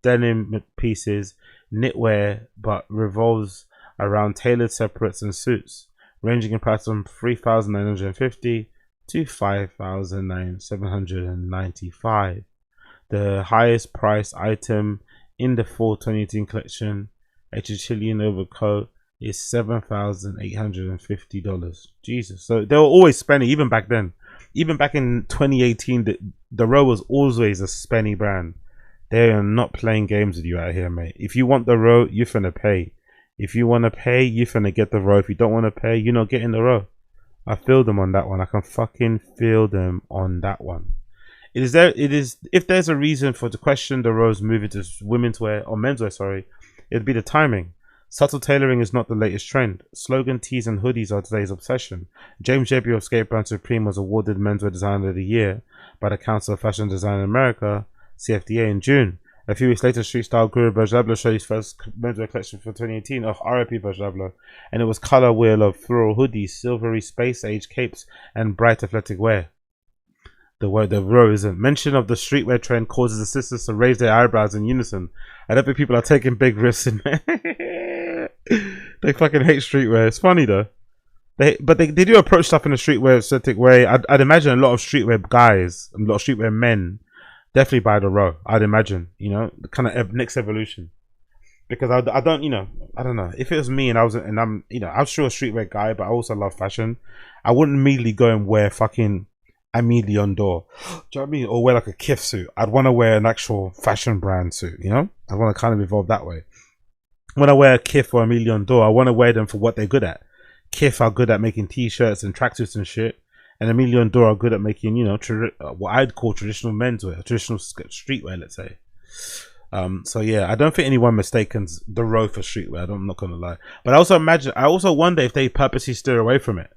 denim pieces, knitwear, but revolves around tailored separates and suits, ranging in price from $3,950 to $5,795. The highest priced item in the fall 2018 collection, a Chilean overcoat, is $7,850. Jesus. So they were always spending, even back then. Even back in 2018, the Row was always a spenny brand. They are not playing games with you out here, mate. If you want the Row, you're finna pay. If you want to pay, you're finna get the Row. If you don't want to pay, you're not getting the Row. I feel them on that one. I can fucking feel them on that one. If there's a reason for the question the Row's moving to women's wear or menswear, sorry, it'd be the timing. Subtle tailoring is not the latest trend. Slogan tees and hoodies are today's obsession. James Jebbia of skate brand Supreme was awarded Menswear Designer of the Year by the Council of Fashion Design in America, CFDA, in June. A few weeks later, street style guru Virgil Abloh showed his first menswear collection for 2018 of RIP Virgil Abloh, and it was color wheel of floral hoodies, silvery space age capes, and bright athletic wear. The Row isn't. Mention of the streetwear trend causes the sisters to raise their eyebrows in unison. I don't think people are taking big risks in They fucking hate streetwear. It's funny though. They do approach stuff in a streetwear aesthetic way. I'd imagine a lot of streetwear guys, a lot of streetwear men, definitely buy the Row. I'd imagine, you know, the kind of next evolution. Because I don't, you know, I don't know. If it was me and I'm, you know, I'm sure a streetwear guy, but I also love fashion. I wouldn't immediately go and wear fucking a million door. Do you know what I mean? Or wear like a Kith suit. I'd want to wear an actual fashion brand suit, you know? I want to kind of evolve that way. When I wear a Kith or a million door, I want to wear them for what they're good at. Kith are good at making t-shirts and tracksuits and shit. And a million door are good at making, you know, what I'd call traditional menswear, traditional streetwear, let's say. So yeah, I don't think anyone mistakens the Row for streetwear. I'm not gonna lie. But I also wonder if they purposely steer away from it.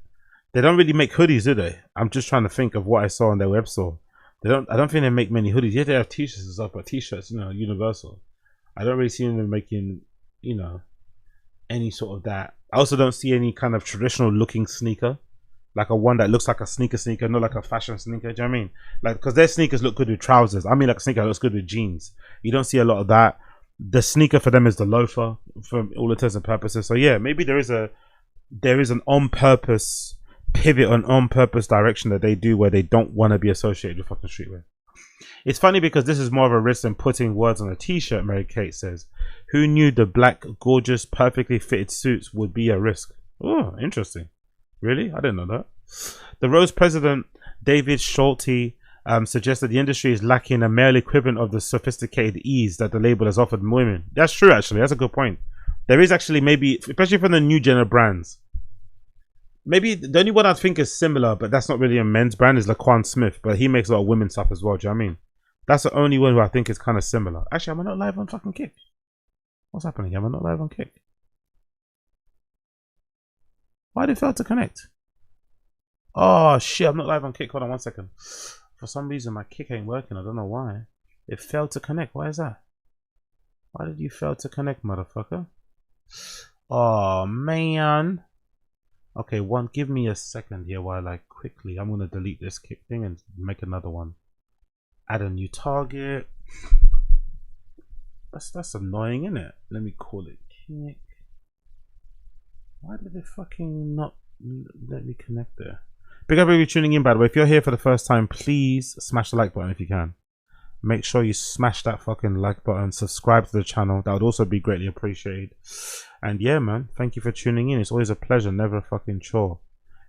They don't really make hoodies, do they? I'm just trying to think of what I saw on their web store. I don't think they make many hoodies. Yeah, they have t-shirts and stuff, but t-shirts, you know, universal. I don't really see them making, you know, any sort of that. I also don't see any kind of traditional looking sneaker, like a one that looks like a sneaker, not like a fashion sneaker. Do you know what I mean? Like, because their sneakers look good with trousers. I mean, like a sneaker that looks good with jeans. You don't see a lot of that. The sneaker for them is the loafer, for all intents and purposes. So yeah, maybe there is an on purpose pivot, an on purpose direction that they do where they don't want to be associated with fucking streetwear. It's funny because this is more of a risk than putting words on a t-shirt. Mary Kate says, who knew the black gorgeous perfectly fitted suits would be a risk? Oh, interesting. Really? I didn't know that. The Row's president David Schulte suggests that the industry is lacking a male equivalent of the sophisticated ease that the label has offered women. That's true, actually. That's a good point. There is actually, maybe, especially for the new gen of brands, maybe the only one I think is similar, but that's not really a men's brand, is Laquan Smith, but he makes a lot of women's stuff as well. Do you know what I mean? That's the only one who I think is kind of similar. Actually, am I not live on fucking Kick? What's happening? Am I not live on Kick? Why did it fail to connect? Oh shit, I'm not live on Kick. Hold on 1 second. For some reason my Kick ain't working. I don't know why. It failed to connect. Why is that? Why did you fail to connect, motherfucker? Oh man. Okay, give me a second here while I quickly, I'm gonna delete this Kick thing and make another one. Add a new target. That's annoying, isn't it? Let me call it Kick. Why did it fucking not let me connect there? Big up everybody tuning in, by the way. If you're here for the first time, please smash the like button if you can. Make sure you smash that fucking like button. Subscribe to the channel. That would also be greatly appreciated. And yeah, man, thank you for tuning in. It's always a pleasure, never a fucking chore.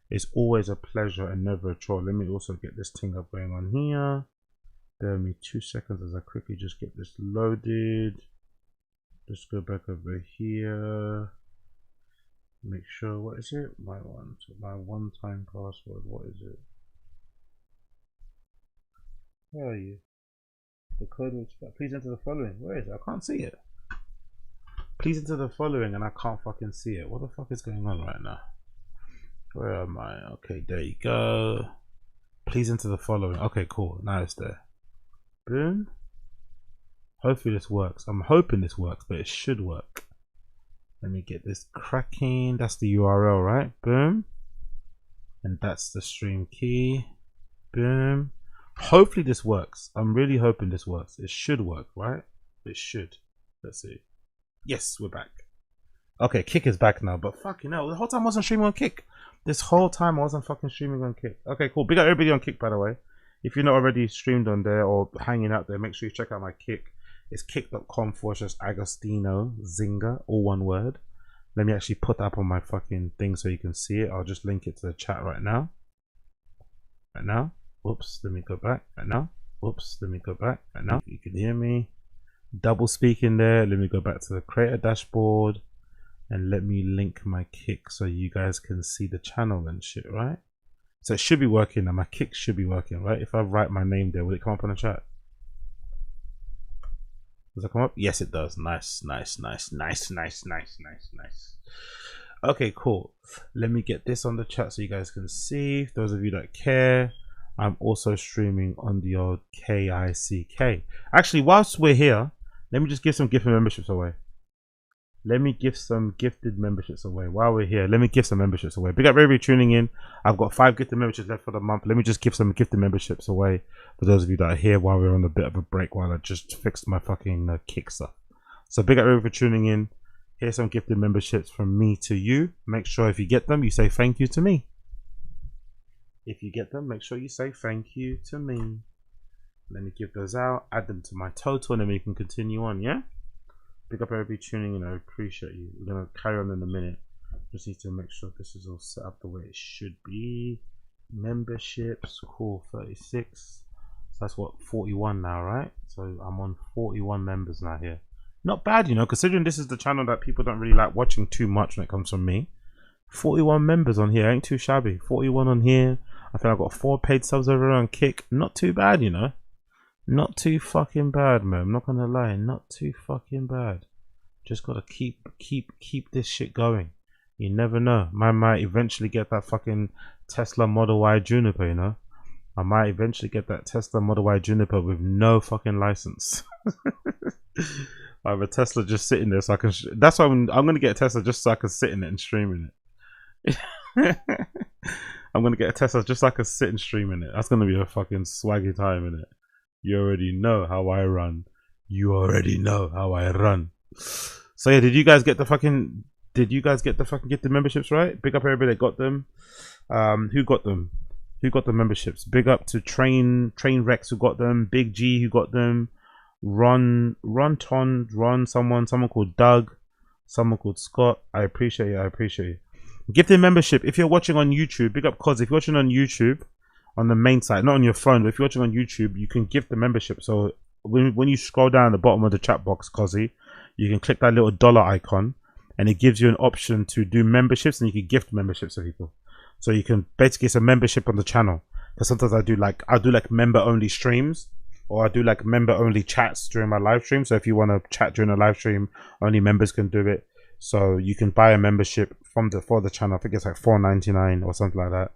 It's always a pleasure and never a chore. Let me also get this thing up going on here. Bear with me 2 seconds as I quickly just get this loaded. Just go back over here. Make sure, what is it? My one-time password, what is it? Where are you? The code will expire. Please enter the following. Where is it? I can't see it. Please enter the following and I can't fucking see it. What the fuck is going on right now? Where am I? Okay, there you go. Please enter the following. Okay, cool. Now it's there. Boom. Hopefully this works. I'm hoping this works, but it should work. Let me get this cracking. That's the URL, right? Boom. And that's the stream key. Boom. Hopefully this works. I'm really hoping this works. It should work, right? It should. Let's see. Yes, we're back. Okay, Kick is back now, but fucking hell, the whole time I wasn't streaming on Kick. This whole time I wasn't fucking streaming on Kick. Okay, cool. Big up everybody on Kick, by the way. If you're not already streamed on there or hanging out there, make sure you check out my Kick. It's kick.com/Agostino Zinga, all one word. Let me actually put that up on my fucking thing so you can see it. I'll just link it to the chat right now. Right now. Whoops, let me go back. Right now. Whoops, let me go back. Right now. You can hear me. Double speaking there. Let me go back to the creator dashboard and let me link my Kick so you guys can see the channel and shit, right? So it should be working now. My Kick should be working, right? If I write my name there, will it come up on the chat? Does that come up? Yes, it does. Nice. Okay, cool. Let me get this on the chat so you guys can see. Those of you that care, I'm also streaming on the old KICK. Actually, whilst we're here, let me just give some gift memberships away. Let me give some gifted memberships away. While we're here, let me give some memberships away. Big up everybody tuning in. I've got 5 gifted memberships left for the month. Let me just give some gifted memberships away for those of you that are here while we're on a bit of a break while I just fixed my fucking Kick stuff. So big up everybody for tuning in. Here's some gifted memberships from me to you. Make sure if you get them, you say thank you to me. If you get them, make sure you say thank you to me. Let me give those out, add them to my total, and then we can continue on, yeah? Big up everybody tuning in. I appreciate you. We're gonna carry on in a minute. Just need to make sure this is all set up the way it should be. Memberships, cool, 36. So that's what, 41 now, right? So I'm on 41 members now here. Not bad, you know, considering this is the channel that people don't really like watching too much when it comes from me. 41 members on here, ain't too shabby. 41 on here. I think I've got 4 paid subs over on Kick. Not too bad, you know. Not too fucking bad, man. I'm not gonna lie, not too fucking bad. Just gotta keep this shit going. You never know. I might eventually get that fucking Tesla Model Y Juniper, you know. I might eventually get that Tesla Model Y Juniper with no fucking license. I have a Tesla just sitting there, so I can. That's why I'm gonna get a Tesla just so I can sit in it and stream in it. I'm gonna get a Tesla just so I can sit and stream in it. That's gonna be a fucking swaggy time in it. You already know how I run. You already know how I run. So yeah, did you guys get the fucking get the memberships right? Big up everybody that got them. Who got them? Who got the memberships? Big up to Train Rex who got them. Big G who got them. Ron, someone called Doug, someone called Scott. I appreciate you. Gifted membership. If you're watching on YouTube, big up Cos. If you're watching on YouTube, on the main site, not on your phone, but if you're watching on YouTube, you can gift the membership. So when you scroll down the bottom of the chat box, Cozzy, you can click that little dollar icon and it gives you an option to do memberships, and you can gift memberships to people. So you can basically, it's a membership on the channel. Because sometimes I do like member only streams, or I do like member only chats during my live stream. So if you want to chat during a live stream, only members can do it. So you can buy a membership for the channel. I think it's like $4.99 or something like that.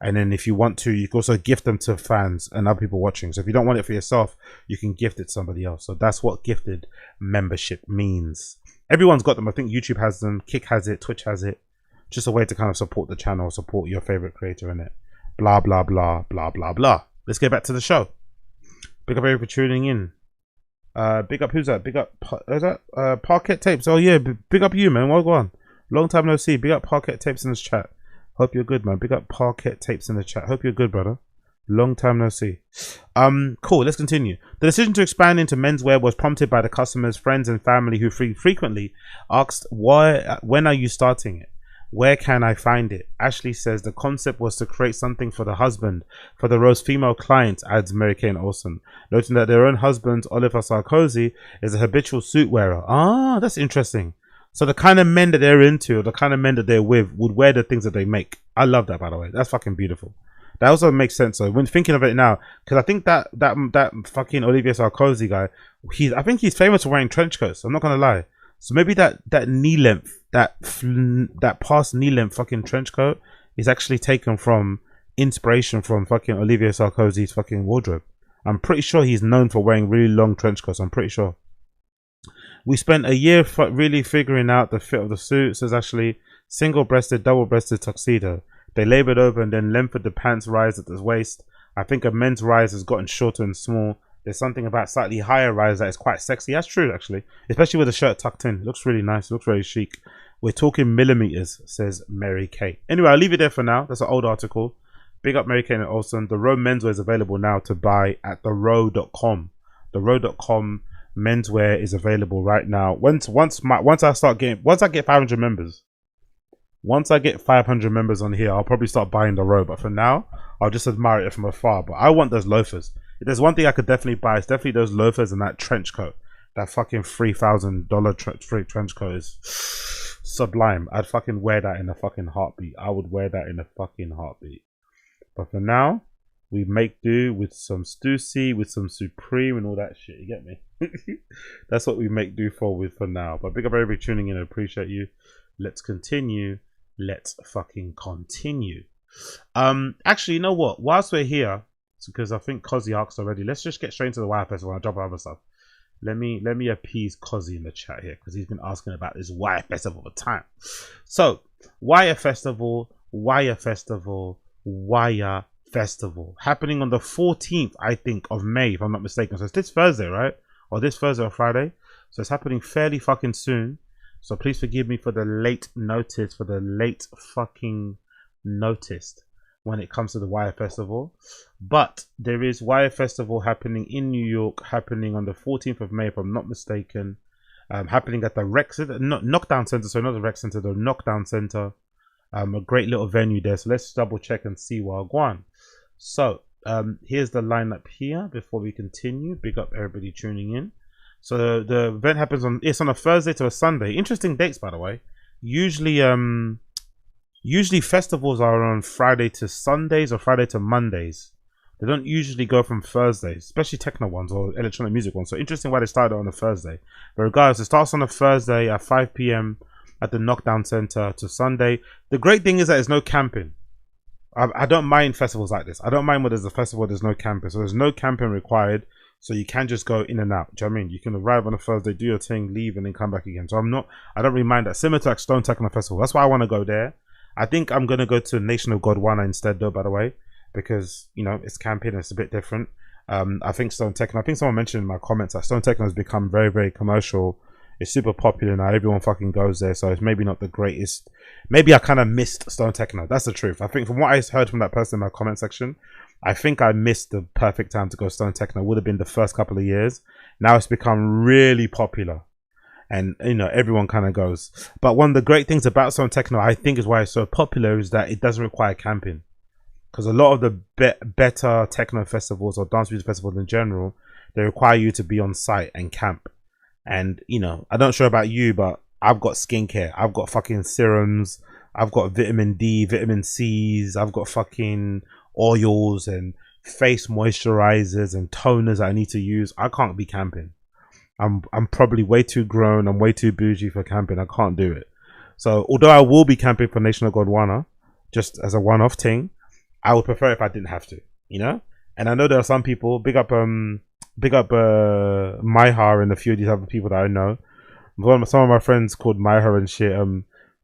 And then if you want to, you can also gift them to fans and other people watching. So if you don't want it for yourself, you can gift it to somebody else. So that's what gifted membership means. Everyone's got them. I think YouTube has them, Kick has it, Twitch has it. Just a way to kind of support the channel, support your favorite creator in it. Blah, blah, blah, blah, blah, blah. Let's get back to the show. Big up everybody for tuning in. Big up, who's that? Big up, is that Parquet Tapes? Oh yeah, big up you, man. Well gone. Long time no see. Big up Parquet Tapes in this chat. Hope you're good, man. Big up Parquet Tapes in the chat. Hope you're good, brother. Long time no see. Cool, let's continue. The decision to expand into menswear was prompted by the customers, friends and family who frequently asked, when are you starting it? Where can I find it? Ashley says the concept was to create something for the husband, for the Rose female client, adds Mary-Kate Olsen, noting that their own husband, Oliver Sarkozy, is a habitual suit wearer. Ah, that's interesting. So the kind of men that they're into, or the kind of men that they're with, would wear the things that they make. I love that, by the way. That's fucking beautiful. That also makes sense. So when thinking of it now, because I think that fucking Olivier Sarkozy guy, I think he's famous for wearing trench coats. I'm not gonna lie. So maybe that knee length, that past knee length fucking trench coat is actually taken from inspiration from fucking Olivier Sarkozy's fucking wardrobe. I'm pretty sure he's known for wearing really long trench coats. I'm pretty sure. We spent a year really figuring out the fit of the suit. Says actually single-breasted, double-breasted tuxedo. They labored over and then lengthened the pants rise at the waist. I think a men's rise has gotten shorter and small. There's something about slightly higher rise that is quite sexy. That's true, actually. Especially with the shirt tucked in. It looks really nice. It looks very chic. We're talking millimeters, says Mary Kate. Anyway, I'll leave it there for now. That's an old article. Big up Mary Kate and Olsen. The Row menswear is available now to buy at therow.com. Therow.com menswear is available right now. Once I get 500 members. Once I get 500 members on here, I'll probably start buying the Row. But for now, I'll just admire it from afar. But I want those loafers. If there's one thing I could definitely buy, it's definitely those loafers and that trench coat. That fucking $3,000 trench coat is sublime. I'd fucking wear that in a fucking heartbeat. I would wear that in a fucking heartbeat. But for now, we make do with some Stussy, with some Supreme and all that shit. You get me? That's what we make do for now. But big up everybody tuning in. I appreciate you. Let's continue. Let's fucking continue. Actually, you know what? Whilst we're here, because I think Cozzy asked already, let's just get straight into the WIFI Festival and drop other stuff. Let me appease Cozzy in the chat here because he's been asking about this WIFI Festival all the time. So, WIFI Festival happening on the 14th, I think, of May, if I'm not mistaken. So it's this Thursday, right? Or this Thursday or Friday. So it's happening fairly fucking soon. So please forgive me for the late notice, when it comes to the WIFI Festival. But there is WIFI Festival happening in New York, happening on the 14th of May, if I'm not mistaken. Happening at the Knockdown Center, so not the Rec Center, the Knockdown Center. A great little venue there. So let's double check and see what I want. So here's the lineup here before we continue. Big up everybody tuning in. So the event happens on a Thursday to a Sunday. Interesting dates, by the way. Usually festivals are on Friday to Sundays or Friday to Mondays. They don't usually go from Thursdays, especially techno ones or electronic music ones. So interesting why they started on a Thursday. But regardless, it starts on a Thursday at 5 p.m. at the Knockdown Center to Sunday. The great thing is that there's no camping. I don't mind festivals like this. I don't mind when there's a festival, there's no camping. So there's no camping required. So you can just go in and out. Do you know what I mean? You can arrive on a Thursday, do your thing, leave, and then come back again. So I don't really mind that. Similar to like Stone Techno Festival. That's why I want to go there. I think I'm going to go to Nation of Godwana instead though, by the way. Because, you know, it's camping. It's a bit different. I think Stone Techno, I think someone mentioned in my comments that Stone Techno has become very, very commercial. It's super popular now. Everyone fucking goes there. So it's maybe not the greatest. Maybe I kind of missed Stone Techno. That's the truth. I think from what I heard from that person in my comment section, I think I missed the perfect time to go Stone Techno. Would have been the first couple of years. Now it's become really popular. And, you know, everyone kind of goes. But one of the great things about Stone Techno, I think is why it's so popular, is that it doesn't require camping. Because a lot of the better techno festivals or dance music festivals in general, they require you to be on site and camp. And, you know, I'm not sure about you, but I've got skincare. I've got fucking serums. I've got vitamin D, vitamin C's. I've got fucking oils and face moisturizers and toners that I need to use. I can't be camping. I'm probably way too grown. I'm way too bougie for camping. I can't do it. So although I will be camping for Nation of Godwana, just as a one-off thing, I would prefer if I didn't have to, you know? And I know there are some people, big up Myhar and a few of these other people that I know. Some of my friends called Myhar and shit,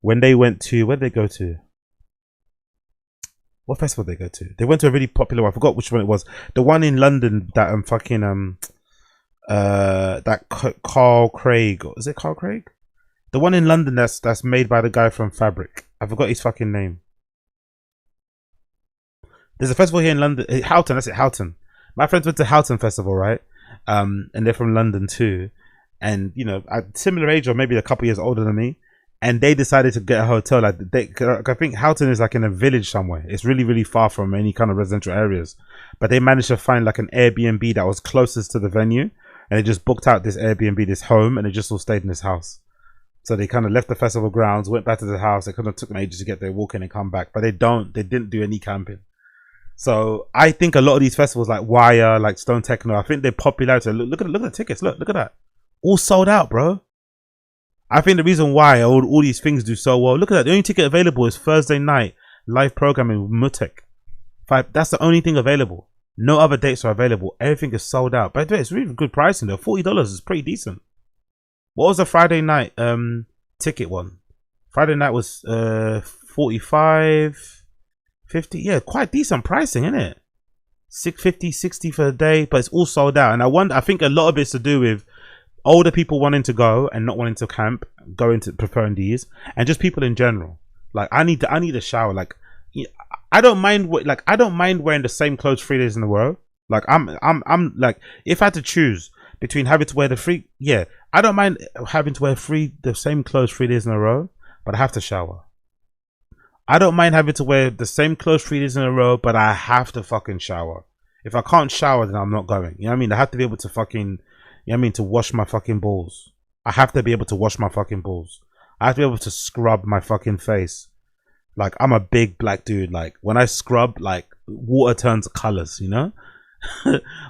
when they went to, where did they go to? What festival did they go to? They went to a really popular one. I forgot which one it was. The one in London that that Carl Craig, is it Carl Craig? The one in London that's made by the guy from Fabric. I forgot his fucking name. There's a festival here in London, Houghton, that's it, Houghton. My friends went to Houghton Festival, right? And they're from London too. And, you know, at similar age or maybe a couple years older than me. And they decided to get a hotel. Like I think Houghton is like in a village somewhere. It's really, really far from any kind of residential areas. But they managed to find like an Airbnb that was closest to the venue. And they just booked out this Airbnb, this home, and they just all stayed in this house. So they kind of left the festival grounds, went back to the house. It kind of took them ages to get there, walk in and come back. But they didn't do any camping. So I think a lot of these festivals like Wire, like Stone Techno, I think they're popular. So look at the tickets. Look at that. All sold out, bro. I think the reason why all these things do so well, look at that. The only ticket available is Thursday night live programming with Mutek. That's the only thing available. No other dates are available. Everything is sold out. By the way, it's really good pricing though. $40 is pretty decent. What was the Friday night ticket one? Friday night was 45, 50. Yeah, quite decent pricing, isn't it? 650, 60 for a day, but it's all sold out. And I think a lot of it's to do with older people wanting to go and not wanting to camp, going to preferring these, and just people in general. Like I need a shower. Like I don't mind wearing the same clothes 3 days in a row. Like I'm like, if I had to choose between having to wear I don't mind having to wear the same clothes 3 days in a row, but I have to shower. I don't mind having to wear the same clothes 3 days in a row, but I have to fucking shower. If I can't shower, then I'm not going. You know what I mean? I have to be able to fucking, you know what I mean, to wash my fucking balls. I have to be able to wash my fucking balls. I have to be able to scrub my fucking face. Like, I'm a big black dude. Like, when I scrub, like, water turns colors, you know?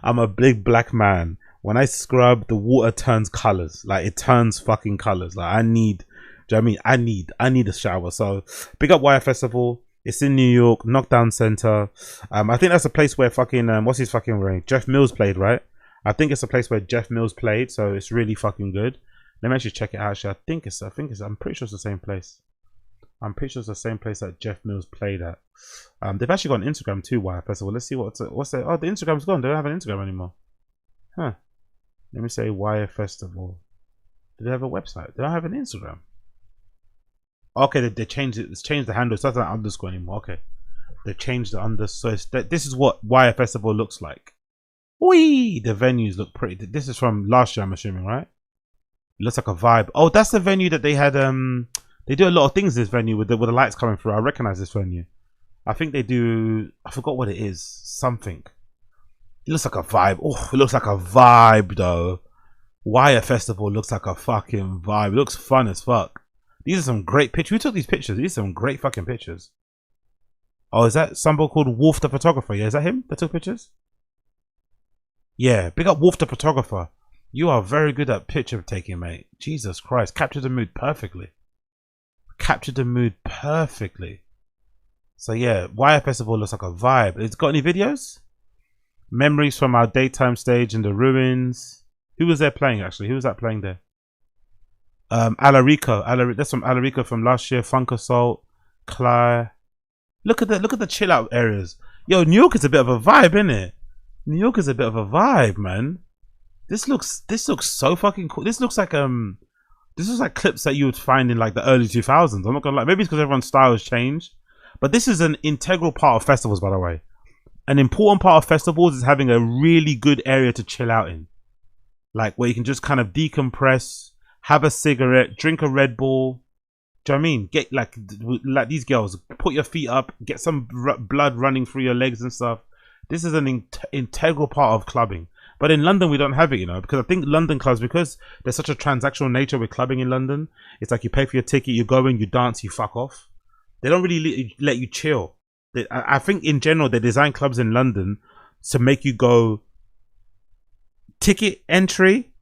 I'm a big black man. When I scrub, the water turns colors. Like, it turns fucking colors. Like, do you know what I mean? I need a shower. So big up WIFI Festival. It's in New York, Knockdown Center. I think that's a place where fucking what's his fucking ring? Jeff Mills played, right? I think it's a place where Jeff Mills played, so it's really fucking good. Let me actually check it out. Actually, I'm pretty sure it's the same place. I'm pretty sure it's the same place that Jeff Mills played at. They've actually got an Instagram too, WIFI Festival. Let's see what's that. Oh, the Instagram's gone. They don't have an Instagram anymore. Huh. Let me say WIFI Festival. Do they have a website? They don't have an Instagram. Okay, they changed it. It's changed the handle. It's not an underscore anymore. Okay, they changed the underscore. So this is what WIFI Festival looks like. Whee! The venues look pretty. This is from last year, I'm assuming, right? It looks like a vibe. Oh, that's the venue that they had. They do a lot of things in this venue with the lights coming through. I recognize this venue. I think they do. I forgot what it is. Something. It looks like a vibe. Oh, it looks like a vibe though. WIFI Festival looks like a fucking vibe. It looks fun as fuck. These are some great pictures. Who took these pictures? These are some great fucking pictures. Oh, is that somebody called Wolf the photographer? Yeah, is that him that took pictures? Yeah, big up Wolf the photographer. You are very good at picture taking, mate. Jesus Christ. Captured the mood perfectly. Captured the mood perfectly. So yeah, WIFI Festival looks like a vibe. It's got any videos? Memories from our daytime stage in the ruins. Who was there playing actually? Who was that playing there? Alarico. That's from Alarico from last year. Funk Assault. Claire. Look at the chill out areas. Yo, New York is a bit of a vibe, isn't it? New York is a bit of a vibe, man. This looks so fucking cool. This looks like clips that you would find in like the early 2000s. I'm not gonna lie. Maybe it's because everyone's style has changed. But this is an integral part of festivals, by the way. An important part of festivals is having a really good area to chill out in. Like where you can just kind of decompress, have a cigarette, drink a Red Bull. Do you know what I mean? Get like these girls, put your feet up, get some blood running through your legs and stuff. This is an integral part of clubbing. But in London, we don't have it, you know, because I think London clubs, because there's such a transactional nature with clubbing in London, it's like you pay for your ticket, you go in, you dance, you fuck off. They don't really let you chill. I think in general, they design clubs in London to make you go ticket, entry,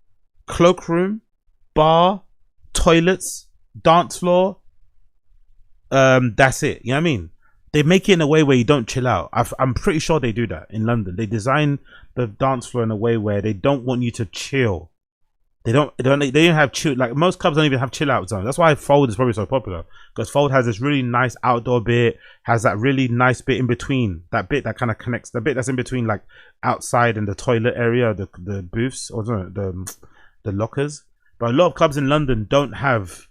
cloakroom, bar, toilets, dance floor. That's it. You know what I mean? They make it in a way where you don't chill out. I'm pretty sure they do that in London. They design the dance floor in a way where they don't want you to chill. They don't have chill. Like most clubs don't even have chill out zones. That's why Fold is probably so popular, because Fold has this really nice outdoor bit, has that really nice bit in between, that bit that kind of connects, the bit that's in between, like outside and the toilet area, the booths or the lockers. But a lot of clubs in London don't have,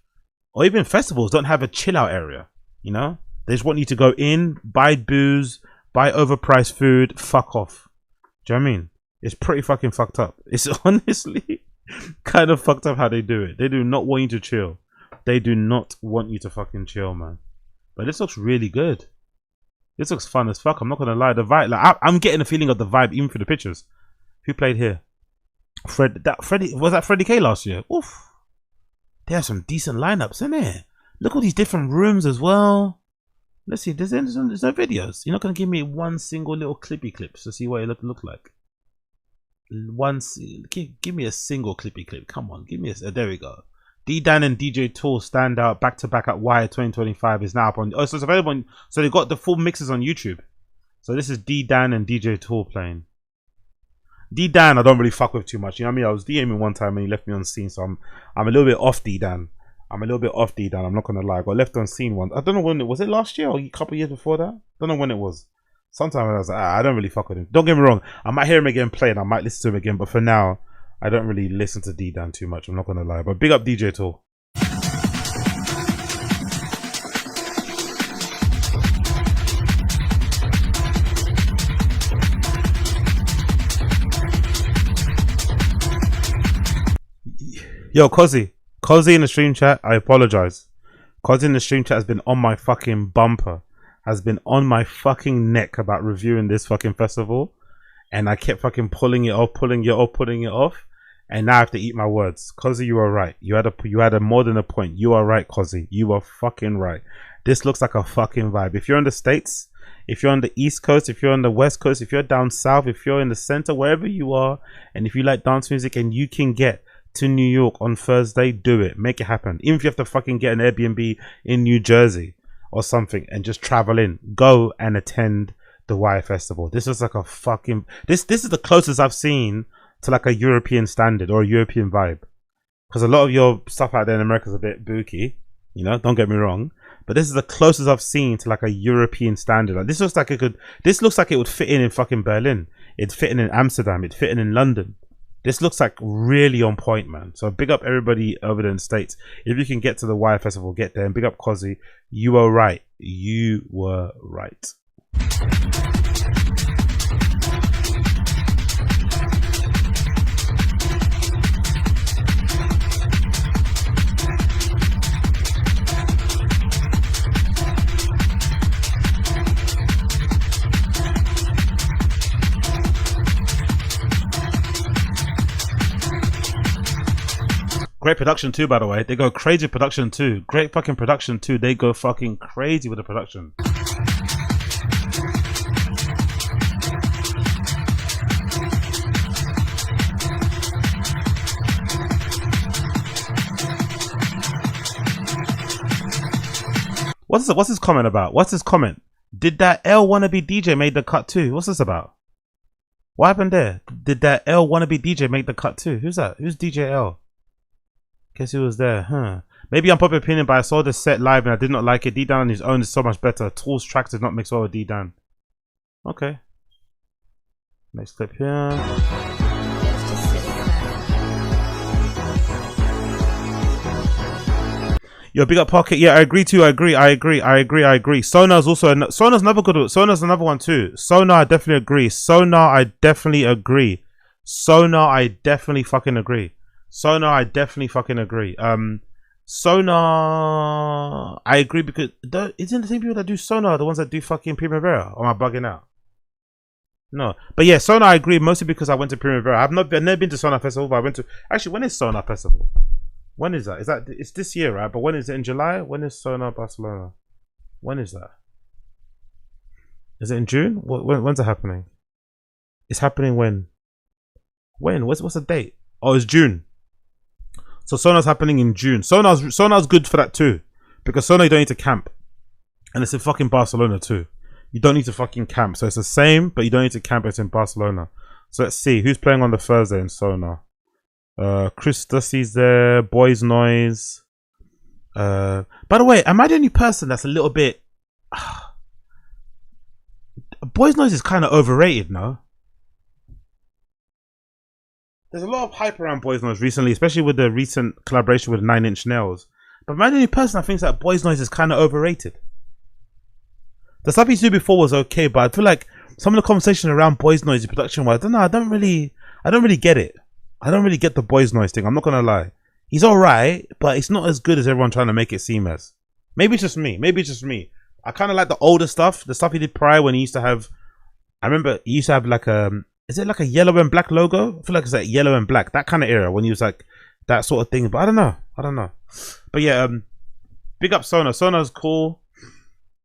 or even festivals don't have a chill out area. You know, they just want you to go in, buy booze, buy overpriced food, fuck off. Do you know what I mean? It's pretty fucking fucked up. It's honestly kind of fucked up how they do it. They do not want you to chill. They do not want you to fucking chill, man. But this looks really good. This looks fun as fuck. I'm not gonna lie. The vibe, like I'm getting a feeling of the vibe even through the pictures. Who played here? Freddie was that Freddie K last year? Oof. They have some decent lineups, isn't it? Look at all these different rooms as well. Let's see. There's no videos. You're not gonna give me one single little clippy clips to see what it look like. Give me a single clippy clip. Come on, give me a. There we go. D Dan and DJ Tool stand out back to back at Wire 2025 is now up on. Oh, so it's available on. So they got the full mixes on YouTube. So this is D Dan and DJ Tool playing. D Dan I don't really fuck with too much. You know what I mean? I was DMing one time and he left me on scene, so I'm a little bit off D Dan. I'm not gonna lie. I got left on scene once. I don't know when it was. It last year or a couple of years before that? Don't know when it was. Sometime I was like, I don't really fuck with him. Don't get me wrong. I might hear him again play and I might listen to him again. But for now, I don't really listen to D Dan too much. I'm not gonna lie. But big up DJ Tool. Yo, Cozy in the stream chat, I apologize. Cozy in the stream chat has been on my fucking bumper. Has been on my fucking neck about reviewing this fucking festival. And I kept fucking pulling it off. And now I have to eat my words. Cozy, you are right. You had a more than a point. You are right, Cozy. You are fucking right. This looks like a fucking vibe. If you're in the States, if you're on the East Coast, if you're on the West Coast, if you're down south, if you're in the center, wherever you are, and if you like dance music and you can get to New York on Thursday, do it. Make it happen. Even if you have to fucking get an Airbnb in New Jersey or something and just travel in, go and attend the WIFI festival. This is like a fucking this is the closest I've seen to like a European standard or a European vibe, because a lot of your stuff out there in America is a bit booky, you know, don't get me wrong, but this is the closest I've seen to like a European standard. Like, this looks like it would fit in fucking Berlin, it'd fit in Amsterdam, it'd fit in London. This looks like really on point, man. So big up everybody over there in the States. If you can get to the WIFI festival, get there. And big up Cozy. You were right. You were right. Great production too, by the way. They go crazy production too. Great fucking production too. They go fucking crazy with the production. What's his comment about? What's his comment? Did that L wannabe DJ make the cut too? What's this about? What happened there? Did that L wannabe DJ make the cut too? Who's that? Who's DJ L? Guess he was there, huh? Maybe I'm popular opinion, but I saw the set live and I did not like it. D Dan on his own is so much better. Tool's tracks does not mix well with D Dan. Okay. Next clip here. Yo, big up Pocket. Yeah, I agree too. I agree. Sonar's also Sonar's another good one. Sonar's another one too. Sonar, I definitely agree. Sonar, I definitely fucking agree. Sonar, I definitely fucking agree. Sonar, I agree, because isn't the same people that do Sonar the ones that do fucking Primavera? Or am I bugging out? No, but yeah, Sonar, I agree, mostly because I went to Primavera. I've never been to Sonar Festival, but I went to. Actually, when is Sonar Festival? When is that? It's this year, right? But when is it? In July? When is Sonar Barcelona? When is that? Is it in June? When's it happening? It's happening when? When? What's the date? Oh, it's June. So Sonar's happening in June. Sonar's good for that too, because Sonar you don't need to camp, and it's in fucking Barcelona too. You don't need to fucking camp, so it's the same, but you don't need to camp. It's in Barcelona. So let's see who's playing on the Thursday in Sonar. Chris Dusty's there. Boys Noise. By the way, am I the only person that's a little bit? Boys Noise is kind of overrated, no? There's a lot of hype around Boys Noise recently, especially with the recent collaboration with 9 Inch Nails. But my only person that thinks that Boys Noise is kind of overrated. The stuff he used to do before was okay, but I feel like some of the conversation around Boys Noise production wise, I don't really get it. I don't really get the Boys Noise thing. I'm not gonna lie. He's alright, but it's not as good as everyone trying to make it seem as. Maybe it's just me. I kind of like the older stuff, the stuff he did prior when he used to have. I remember he used to have like a. Is it like a yellow and black logo? I feel like it's like yellow and black, that kind of era when he was like that sort of thing. But I don't know. But yeah, big up Sonar. Sonar's cool.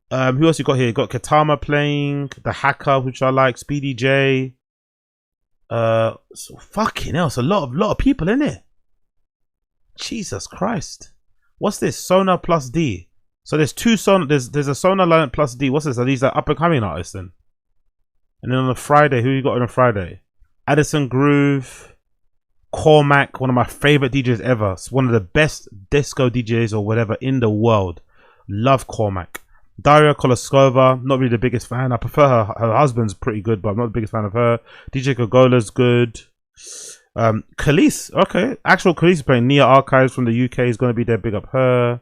Who else you got here? You got Katama playing, the Hacker, which I like, Speedy J. So fucking hell, it's a lot of people in it. Jesus Christ. What's this? Sonar plus D. So there's two Sonar. There's a Sonar lineup plus D. What's this? Are these like up and coming artists then? And then on a Friday, who you got on a Friday? Addison Groove, Cormac, one of my favorite DJs ever. It's one of the best disco DJs or whatever in the world. Love Cormac. Daria Koloskova, not really the biggest fan. I prefer her. Her husband's pretty good, but I'm not the biggest fan of her. DJ Gogola's good. Khalees, okay. Actual Khalees is playing. Nia Archives from the UK is going to be there. Big up her.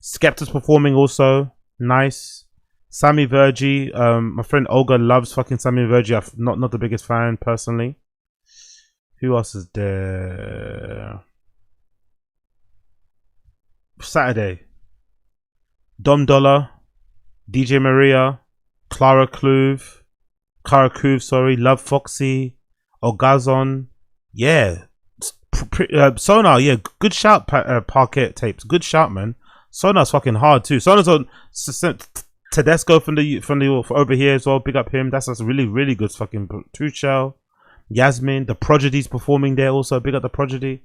Skepta's performing also. Nice. Sammy Virgi. My friend Olga loves fucking Sammy Virgi. I'm not the biggest fan personally. Who else is there? Saturday. Dom Dollar. DJ Maria. Clara Couve, sorry. Love Foxy. Ogazon. Yeah. Sonar, yeah. Good shout, Parquet Tapes. Good shout, man. Sonar's fucking hard too. Sonar's on Tedesco from the over here as well. Big up him. That's a really good fucking True Shell. Yasmin, the Prodigy's performing there also. Big up the Prodigy.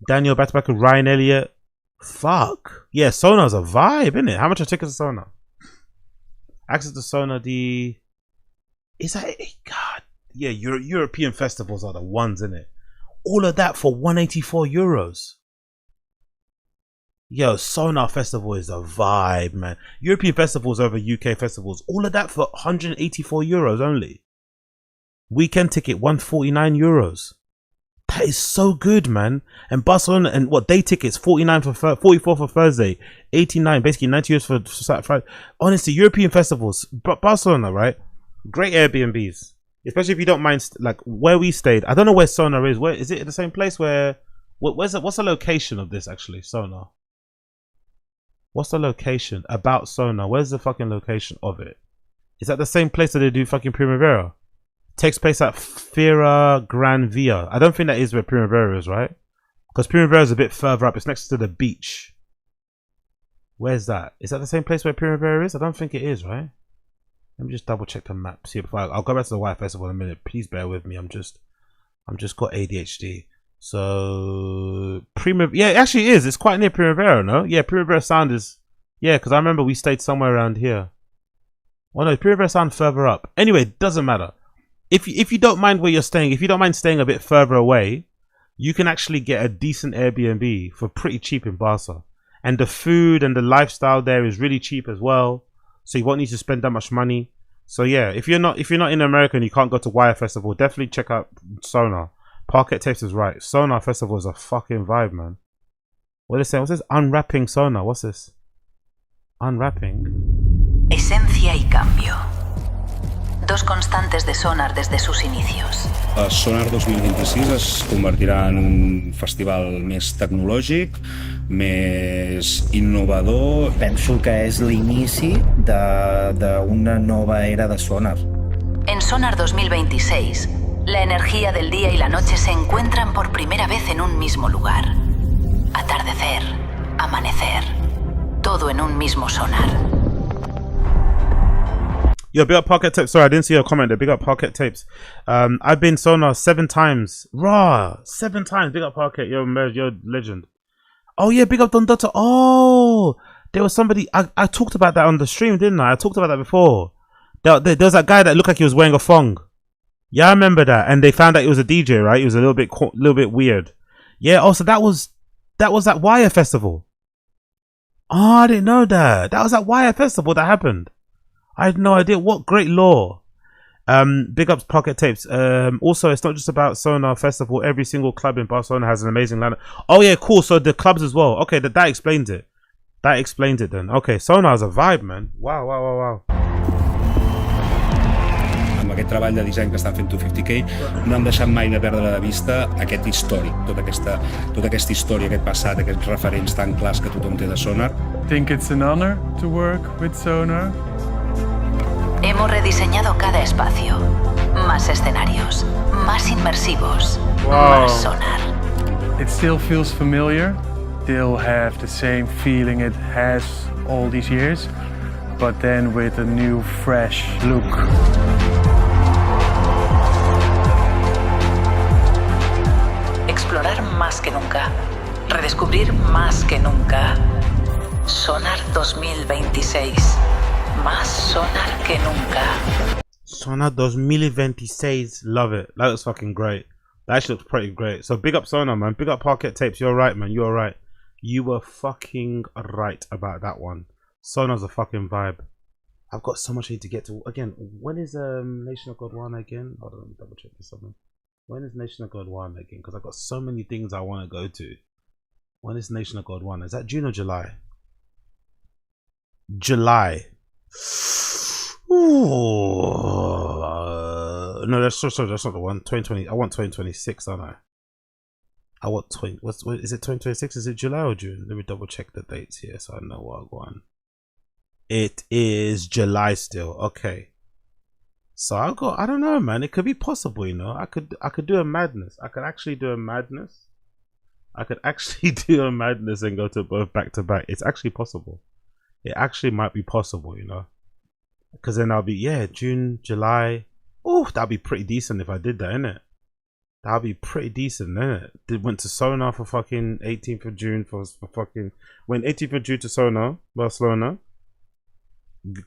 Daniel back and Ryan Elliott. Fuck. Yeah, Sonar's a vibe, isn't it? How much are tickets to Sonar? Access to Sonar, is that, God, yeah, European festivals are the ones, isn't it? All of that for 184 euros. Yo, Sonar Festival is a vibe, man. European festivals over UK festivals. All of that for 184 euros only. Weekend ticket, 149 euros. That is so good, man. And Barcelona, and what, day tickets, 44 for Thursday, 89, basically 90 euros for Saturday, Friday. Honestly, European festivals, Barcelona, right? Great Airbnbs. Especially if you don't mind, like where we stayed. I don't know where Sonar is. Where is it? The same place where, what's the location of this actually, Sonar? What's the location about Sonar? Where's the fucking location of it? Is that the same place that they do fucking Primavera? Takes place at Fira Gran Via. I don't think that is where Primavera is, right? Because Primavera is a bit further up. It's next to the beach. Where's that? Is that the same place where Primavera is? I don't think it is, right? Let me just double check the map. See if I'll go back to the WIFI Festival in a minute. Please bear with me. I'm just got ADHD. So Primavera, yeah, it actually is. It's quite near Primavera, no? Yeah, Primavera Sound is, yeah, because I remember we stayed somewhere around here. Oh no, Primavera Sound further up. Anyway, it doesn't matter. If you don't mind where you're staying, if you don't mind staying a bit further away, you can actually get a decent Airbnb for pretty cheap in Barca. And the food and the lifestyle there is really cheap as well. So you won't need to spend that much money. So yeah, if you're not in America and you can't go to Wire Festival, definitely check out Sonar. Parquet Tapes is right. Sonar Festival is a fucking vibe, man. What is this? What's this? Unwrapping Sonar. What's this? Unwrapping. Esencia y cambio. Dos constantes de Sonar desde sus inicios. Sonar 2026 es convertirà en un festival més tecnològic, més innovador. Penso que és l'inici d'una nova era de Sonar. En Sonar 2026, la energía del día y la noche se encuentran por primera vez en un mismo lugar. Atardecer, amanecer, todo en un mismo Sonar. Yo, big up Parquet Tapes. Sorry, I didn't see your comment there. Big up Parquet Tapes. I've been Sonar 7 times. Raw, 7 times. Big up Parquet. You're legend. Oh yeah, big up Don Dotto. Oh, there was somebody. I talked about that on the stream, didn't I? I talked about that before. There was that guy that looked like he was wearing a thong. Yeah, I remember that. And they found out he was a DJ, right? He was a little bit weird. Yeah. Also, that was that Wire Festival. Oh, I didn't know that. That was that Wire Festival that happened. I had no idea. What great lore. Big ups Pocket Tapes. Also, it's not just about Sonar Festival. Every single club in Barcelona has an amazing lineup. Oh yeah, cool. So the clubs as well. Okay, that explains it. That explains it then. Okay, Sonar's a vibe, man. Wow. Amb aquest treball de disseny que estan fent 250K no hem deixat mai de perdre de vista aquest històric, tota aquesta història, aquest passat, aquests referents tan clars que tothom té de Sonar. I think it's an honor to work with Sonar. Hemos rediseñado cada espacio. Más escenarios, más inmersivos, más Sonar. It still feels familiar, still have the same feeling it has all these years, but then with a new, fresh look. Explorar más que nunca, redescubrir más que nunca. Sonar 2026. Más Sonar que nunca. Sona 2026. Love it. That looks fucking great. That actually looks pretty great. So big up Sona, man. Big up Parquet Tapes. You're right, man. You're right. You were fucking right about that one. Sona's a fucking vibe. I've got so much I need to get to. Again, when is Nation of God 1 again? Hold on, let me double check this something. When is Nation of God 1 again? Because I've got so many things I want to go to. When is Nation of God 1? Is that June or July? July. Ooh. No, that's not the one. 2020. I want 2026, don't I? I want 20. What is it? 2026? Is it July or June? Let me double check the dates here so I know what I want. It is July still. Okay. So I don't know, man. It could be possible, you know. I could do a madness. I could actually do a madness. I could actually do a madness and go to both back to back. It's actually possible. It actually might be possible, you know. Because then I'll be, yeah, June, July. Oh, that'd be pretty decent if I did that, innit? That'd be pretty decent, innit? Went to Sona for fucking 18th of June for fucking... Went 18th of June to Sona, Barcelona.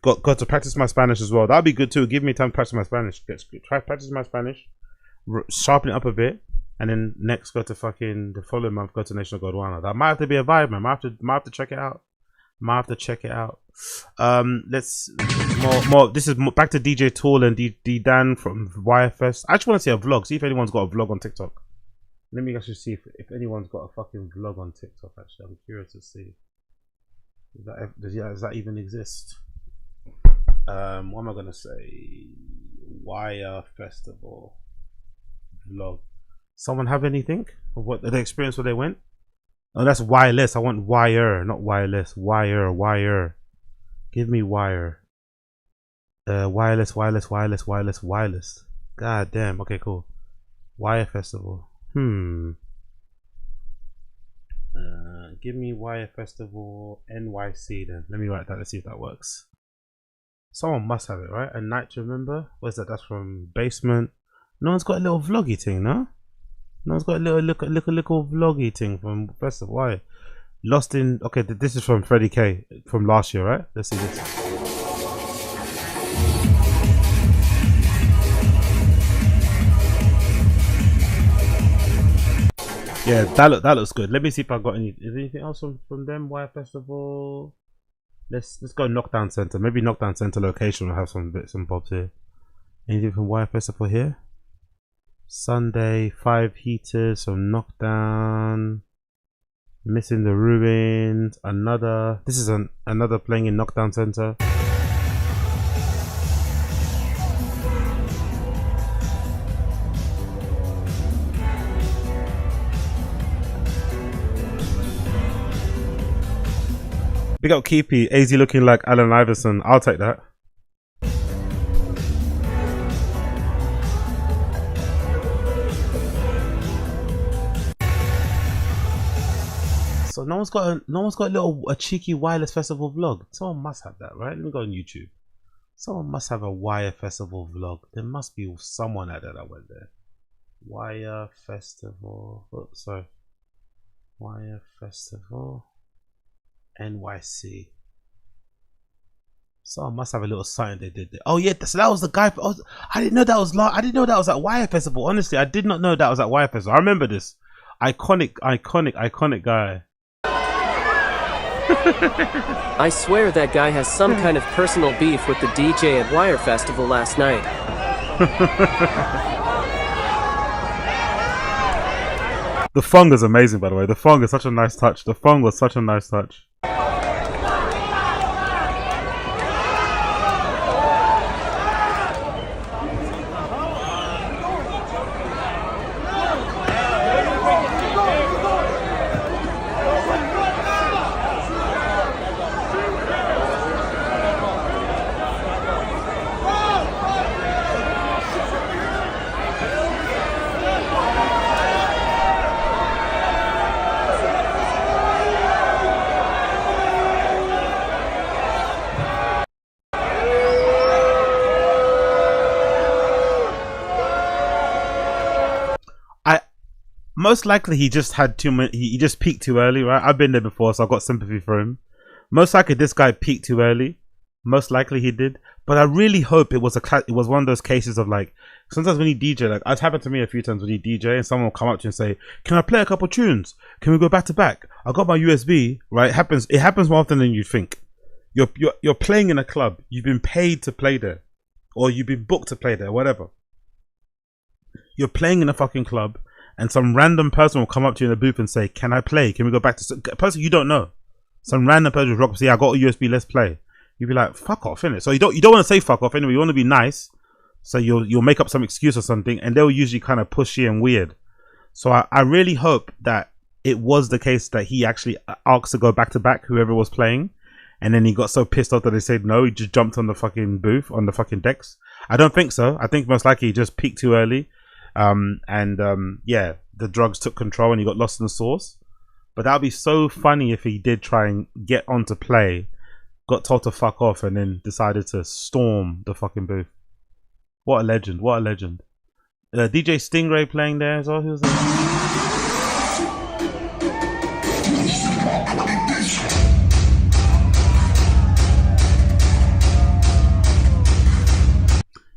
Got to practice my Spanish as well. That'd be good too. Give me time to practice my Spanish. Try practice my Spanish. Sharpen it up a bit. And then next go to fucking... The following month go to Nation of God 1. That might have to be a vibe, man. Might have to check it out. Might have to check it out. Let's more. This is back to DJ Tool and D Dan from YFS. I actually want to see a vlog. See if anyone's got a vlog on TikTok. Let me actually see if anyone's got a fucking vlog on TikTok. Actually, I'm curious to see. Does that even exist? What am I gonna say? Wire Festival vlog. Someone have anything of what the experience where they went? Oh, that's wireless. I want wire, not wireless. Wire. Give me wire. Wireless. God damn. Okay, cool. Wire Festival. Give me Wire Festival NYC then. Let me write that. Let's see if that works. Someone must have it, right? A Night to Remember. Where's that? That's from Basement. No one's got a little vloggy thing, no? No one's got a little vloggy thing from Festival. Why? Lost in... Okay, this is from Freddie K. From last year, right? Let's see this. Yeah, that looks good. Let me see if I got any... Is there anything else from them? Wire Festival... Let's go Knockdown Center. Maybe Knockdown Center location will have some bits and bobs here. Anything from Wire Festival here? Sunday, 5 heaters from Knockdown. Missing the Ruins. Another. This is another playing in Knockdown Center. Big up Keepy, AZ looking like Allen Iverson. I'll take that. So no one's got a cheeky wireless festival vlog. Someone must have that, right? Let me go on YouTube. Someone must have a Wire Festival vlog. There must be someone out there that went there. Wire Festival. Oh, sorry. Wire Festival NYC. Someone must have a little sign they did there. Oh yeah, so that was the guy. I didn't know that was I didn't know that was at Wire Festival. Honestly, I did not know that was at Wire Festival. I remember this iconic guy. I swear that guy has some kind of personal beef with the DJ at Wire Festival last night. The thong is amazing, by the way. The thong is such a nice touch. The thong was such a nice touch. Most likely he just had too many. He just peaked too early, right? I've been there before, so I've got sympathy for him. Most likely this guy peaked too early. Most likely he did. But I really hope it was it was one of those cases of like, sometimes when you DJ, like it's happened to me a few times when you DJ and someone will come up to you and say, can I play a couple tunes? Can we go back to back? I got my USB, right? It happens more often than you think. You're playing in a club. You've been paid to play there, or you've been booked to play there, whatever. You're playing in a fucking club, and some random person will come up to you in the booth and say, can I play? Can we go back to a person you don't know? Some random person will rock up and say, I got a USB, let's play. You'd be like, fuck off, innit? So you don't want to say fuck off anyway. You want to be nice. So you'll make up some excuse or something, and they'll usually kind of pushy and weird. So I really hope that it was the case that he actually asked to go back to back, whoever was playing, and then he got so pissed off that they said no. He just jumped on the fucking booth, on the fucking decks. I don't think so. I think most likely he just peaked too early, yeah, the drugs took control and he got lost in the sauce. But that would be so funny if he did try and get on to play, got told to fuck off, and then decided to storm the fucking booth. What a legend. What a legend. DJ Stingray playing there as well. Who was that?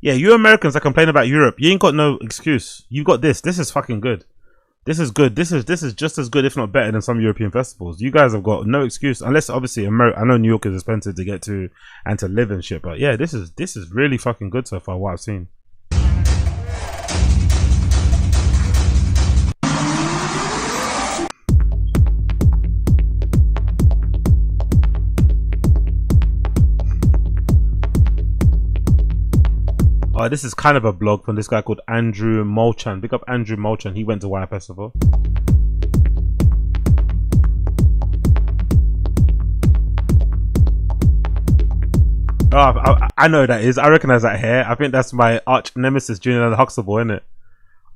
Yeah, you Americans that complain about Europe, you ain't got no excuse. You got this. This is fucking good. This is good. This is just as good, if not better, than some European festivals. You guys have got no excuse, unless obviously America. I know New York is expensive to get to and to live and shit, but yeah, this is really fucking good so far. What I've seen. This is kind of a blog from this guy called Andrew Molchan. Pick up Andrew Molchan. He went to WIFI Festival. Oh, I know who that is. I recognize that hair. I think that's my arch nemesis, Juliana Huxtable, isn't it?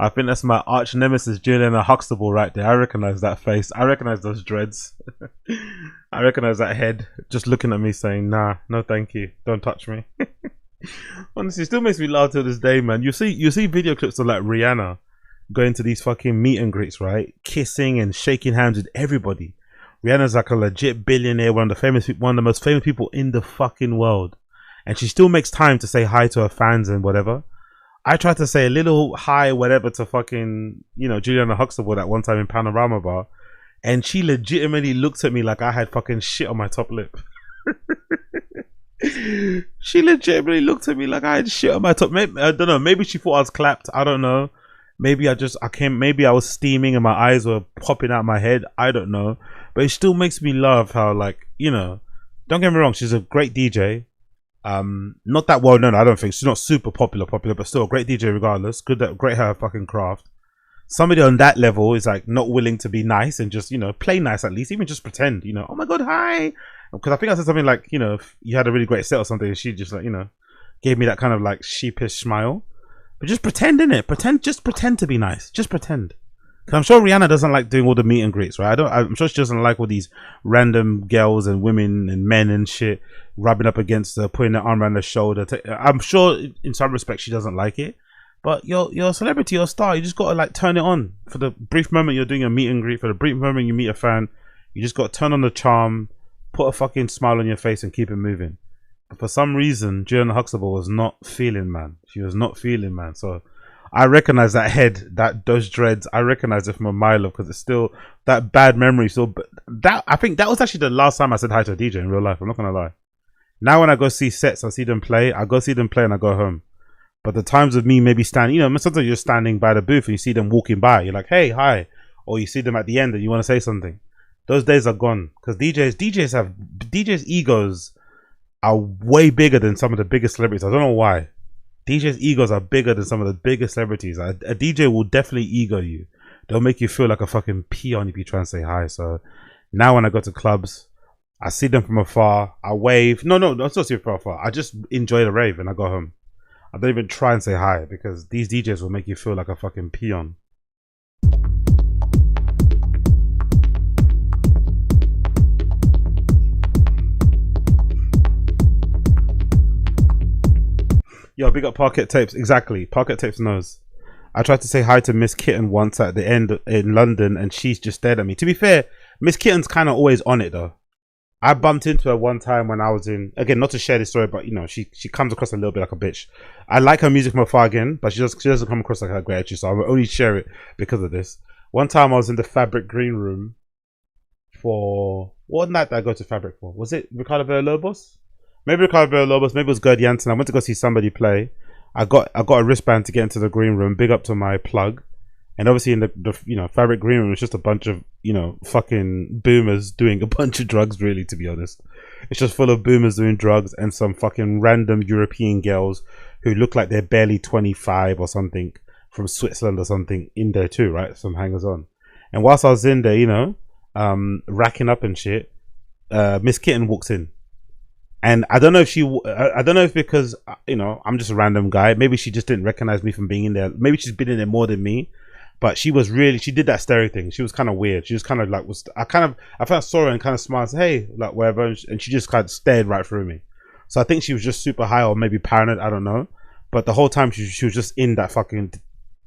I think that's my arch nemesis, Juliana Huxtable, right there. I recognize that face. I recognize those dreads. I recognize that head. Just looking at me saying, nah, no thank you. Don't touch me. Honestly, it still makes me laugh to this day, man. You see video clips of like Rihanna going to these fucking meet and greets, right? Kissing and shaking hands with everybody. Rihanna's like a legit billionaire, one of the most famous people in the fucking world, and she still makes time to say hi to her fans and whatever. I tried to say a little hi, whatever, to fucking, you know, Juliana Huxtable that one time in Panorama Bar, and she legitimately looked at me like I had fucking shit on my top lip. She legitimately looked at me like I had shit on my top. Maybe, I don't know. Maybe she thought I was clapped. I don't know. Maybe maybe I was steaming and my eyes were popping out my head. I don't know. But it still makes me laugh how, like, you know, don't get me wrong. She's a great DJ. Not that well known. I don't think she's not super popular, but still a great DJ regardless. Great at her fucking craft. Somebody on that level is like not willing to be nice and just, you know, play nice at least, even just pretend, you know, oh my god, hi. Because I think I said something like, you know, if you had a really great set or something, and she just like, you know, gave me that kind of like sheepish smile. But just pretend, innit? Just pretend to be nice. Just pretend. Because I'm sure Rihanna doesn't like doing all the meet and greets, right? I'm sure she doesn't like all these random girls and women and men and shit rubbing up against her, putting their arm around her shoulder. I'm sure in some respects she doesn't like it. But you're a celebrity, you're a star. You just got to like turn it on. For the brief moment you're doing a meet and greet, for the brief moment you meet a fan, you just got to turn on the charm, put a fucking smile on your face and keep it moving. But for some reason, Juliana Huxtable was not feeling, man. She was not feeling, man. So I recognize that head, those dreads. I recognize it from a mile off because it's still that bad memory. So I think that was actually the last time I said hi to a DJ in real life. I'm not going to lie. Now when I go see sets, I see them play. I go see them play and I go home. But the times of me maybe standing, you know, sometimes you're standing by the booth and you see them walking by. You're like, hey, hi. Or you see them at the end and you want to say something. Those days are gone. Because DJs' egos are way bigger than some of the biggest celebrities. I don't know why. DJs' egos are bigger than some of the biggest celebrities. A DJ will definitely ego you. They'll make you feel like a fucking peon if you try and say hi. So now when I go to clubs, I see them from afar. I wave. No, I don't see them from afar. I just enjoy the rave and I go home. I don't even try and say hi because these DJs will make you feel like a fucking peon. Yo, big up Parquet Tapes. Exactly. Parquet Tapes knows. I tried to say hi to Miss Kitten once at the end in London and she's just stared at me. To be fair, Miss Kitten's kind of always on it though. I bumped into her one time when I was in, again, not to share this story, but you know, she comes across a little bit like a bitch. I like her music from afar again, but she doesn't come across like a great actress, so I will only share it because of this. One time I was in the Fabric Green Room for, what night did I go to Fabric for? Was it Ricardo Villalobos? Maybe Ricardo Villalobos, maybe it was Gerd Jansen. I went to go see somebody play. I got a wristband to get into the green room, big up to my plug. And obviously in the you know, Fabric Green Room, it's just a bunch of, you know, fucking boomers doing a bunch of drugs, really, to be honest. It's just full of boomers doing drugs and some fucking random European girls who look like they're barely 25 or something, from Switzerland or something, in there too, right? Some hangers on. And whilst I was in there, you know, racking up and shit, Miss Kitten walks in. And I don't know if I don't know if because, you know, I'm just a random guy. Maybe she just didn't recognize me from being in there. Maybe she's been in there more than me. But she did that stare thing. She was kind of weird. She just kind of like I first saw her and kind of smiled, and said, hey, like wherever, and she just kind of stared right through me. So I think she was just super high or maybe paranoid. I don't know. But the whole time she was just in that fucking.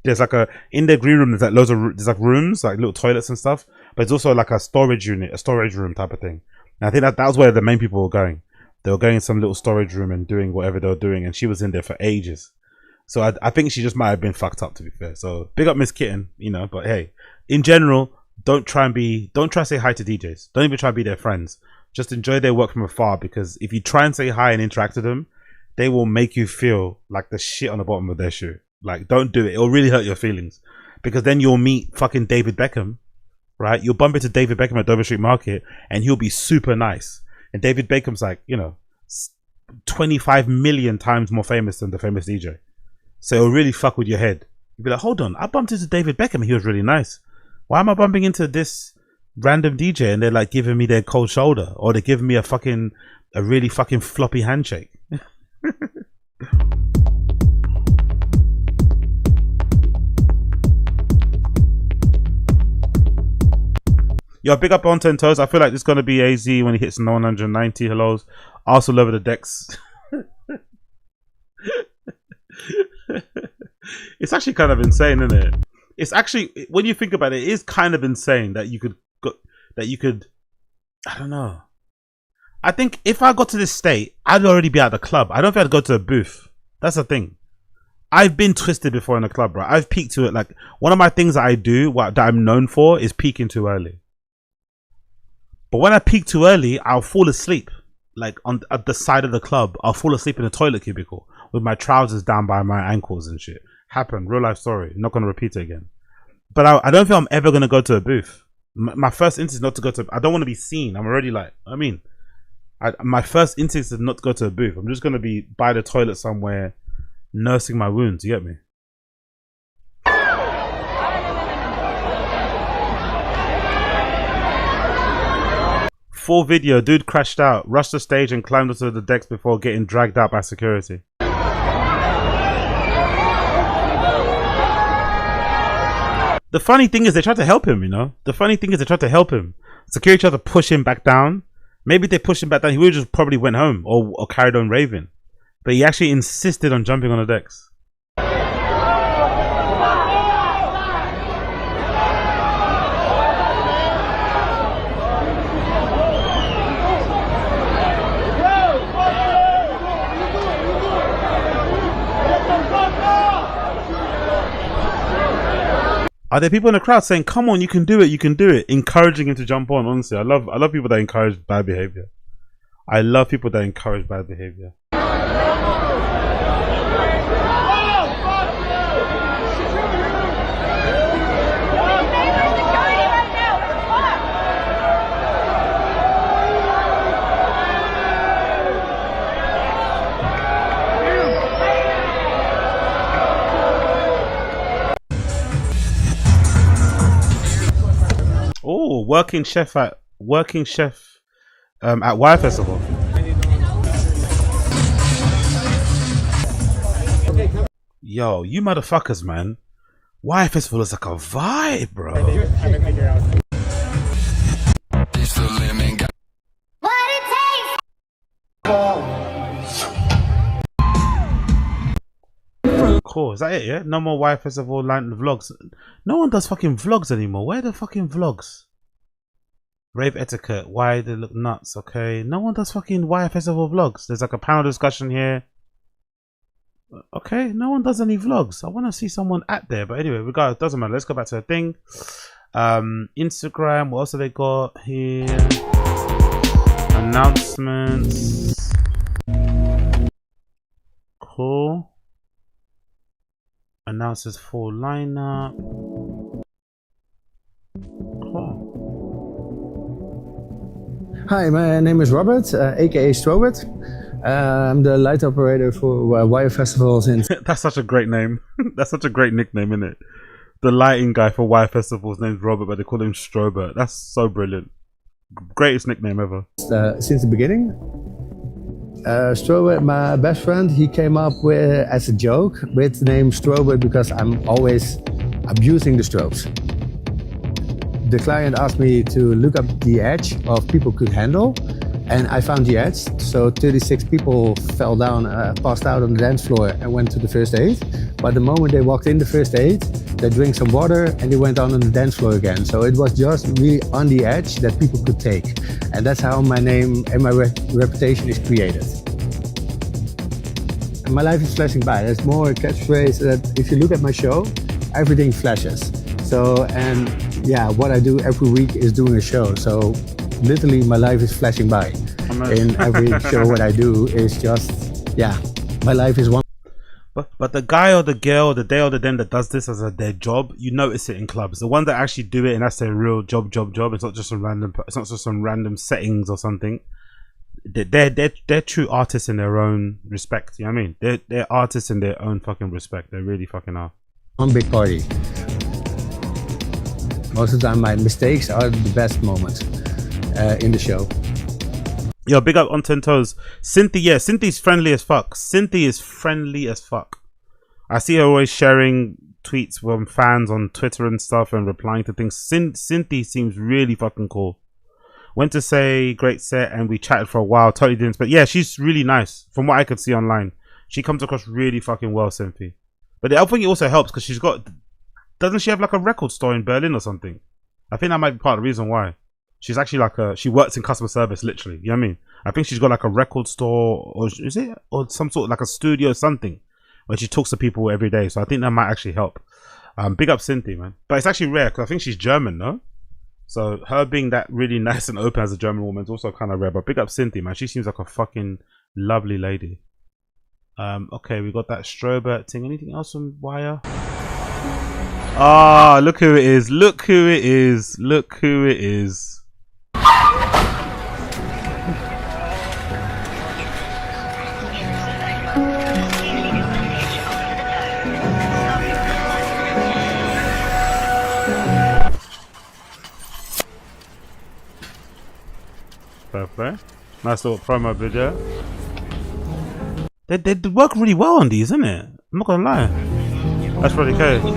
There's like in the green room. There's like there's like rooms, like little toilets and stuff. But it's also like a storage unit, a storage room type of thing. And I think that was where the main people were going. They were going in some little storage room and doing whatever they were doing, and she was in there for ages. So I think she just might have been fucked up, to be fair. So big up Miss Kitten, you know. But hey, in general, don't try to say hi to DJs. Don't even try to be their friends. Just enjoy their work from afar, because if you try and say hi and interact with them, they will make you feel like the shit on the bottom of their shoe. Like, don't do it. It'll really hurt your feelings, because then you'll meet fucking David Beckham, right? You'll bump into David Beckham at Dover Street Market, and he'll be super nice. And David Beckham's like, you know, 25 million times more famous than the famous DJ. So it'll really fuck with your head. You'll be like, hold on, I bumped into David Beckham and he was really nice. Why am I bumping into this random DJ and they're like giving me their cold shoulder, or they're giving me a really fucking floppy handshake? Yo, big up on 10 toes. I feel like it's going to be AZ when he hits the 190. Hellos. Also over the decks. It's actually kind of insane, isn't it? It's actually, when you think about it, it is kind of insane that you could I don't know. I think if I got to this state, I'd already be at the club. I don't think I'd go to a booth. That's the thing. I've been twisted before in a club, right? I've peaked to it. Like, one of my things that I do, that I'm known for, is peaking too early. But when I peak too early, I'll fall asleep. Like, at the side of the club, I'll fall asleep in a toilet cubicle with my trousers down by my ankles and shit. Happened, real life story. I'm not going to repeat it again. But I don't think I'm ever going to go to a booth. My first instinct is not to go to. I don't want to be seen. I'm already like. I mean, my first instinct is not to go to a booth. I'm just going to be by the toilet somewhere, nursing my wounds. You get me? Full video. Dude crashed out, rushed the stage, and climbed onto the decks before getting dragged out by security. The funny thing is they tried to help him, you know? The funny thing is they tried to help him. Security tried to push him back down. Maybe they pushed him back down. He would have just probably went home or carried on raving. But he actually insisted on jumping on the decks. Are there people in the crowd saying, come on, you can do it, you can do it, encouraging him to jump on? Honestly, I love people that encourage bad behavior. I love people that encourage bad behavior. Oh, working chef at WIFI Festival. Yo, you motherfuckers, man. WIFI Festival is like a vibe, bro. Cool. Is that it? Yeah. No more WIFI Festival line vlogs. No one does fucking vlogs anymore. Where are the fucking vlogs? Rave etiquette. Why they look nuts? Okay, no one does fucking Wire Festival vlogs. There's like a panel discussion here. Okay, no one does any vlogs. I want to see someone at there, but anyway, regardless, doesn't matter. Let's go back to the thing. Instagram. What else have they got here? Announcements. Cool. Announces full lineup. Cool. Hi, my name is Robert, aka Strobert. I'm the light operator for Wire Festivals in. That's such a great name. That's such a great nickname, isn't it? The lighting guy for Wire Festivals named Robert, but they call him Strobert. That's so brilliant. Greatest nickname ever. Since the beginning. Strobert, my best friend, he came up with as a joke with the name Strobert because I'm always abusing the strobes. The client asked me to look up the edge of people could handle, and I found the edge. So 36 people fell down, passed out on the dance floor and went to the first aid. But the moment they walked in the first aid, they drank some water and they went on the dance floor again. So it was just really on the edge that people could take. And that's how my name and my reputation is created. And my life is flashing by. There's more a catchphrase that if you look at my show, everything flashes. So, and yeah, what I do every week is doing a show. So literally my life is flashing by. In every show what I do is just, yeah, my life is one. But the guy or the girl or the they or the them that does this as their job, you notice it in clubs. The ones that actually do it and that's their real job. It's not just some random. It's not just some random settings or something. They're true artists in their own respect. You know what I mean? They're artists in their own fucking respect. They really fucking are. One big party. Most of the time, my mistakes are the best moments in the show. Yo, big up on 10 Toes. Cynthia, yeah, Cynthia's friendly as fuck. Cynthia is friendly as fuck. I see her always sharing tweets from fans on Twitter and stuff and replying to things. Cynthia seems really fucking cool. Went to say great set and we chatted for a while. Totally didn't, but yeah, she's really nice from what I could see online. She comes across really fucking well, Cynthia. But I think it also helps because she's got. Doesn't she have like a record store in Berlin or something? I think that might be part of the reason why. She's actually like she works in customer service, literally. You know what I mean? I think she's got like a record store, or is it? Or some sort of like a studio or something, where she talks to people every day. So I think that might actually help. Big up Cynthia, man. But it's actually rare because I think she's German, no? So her being that really nice and open as a German woman is also kind of rare. But big up Cynthia, man. She seems like a fucking lovely lady. Okay, we got that Strobert thing. Anything else from Wire? Ah, look who it is. Look who it is. Look who it is. Perfect. Nice little promo video. They work really well on these, isn't it? I'm not gonna lie. That's pretty cool.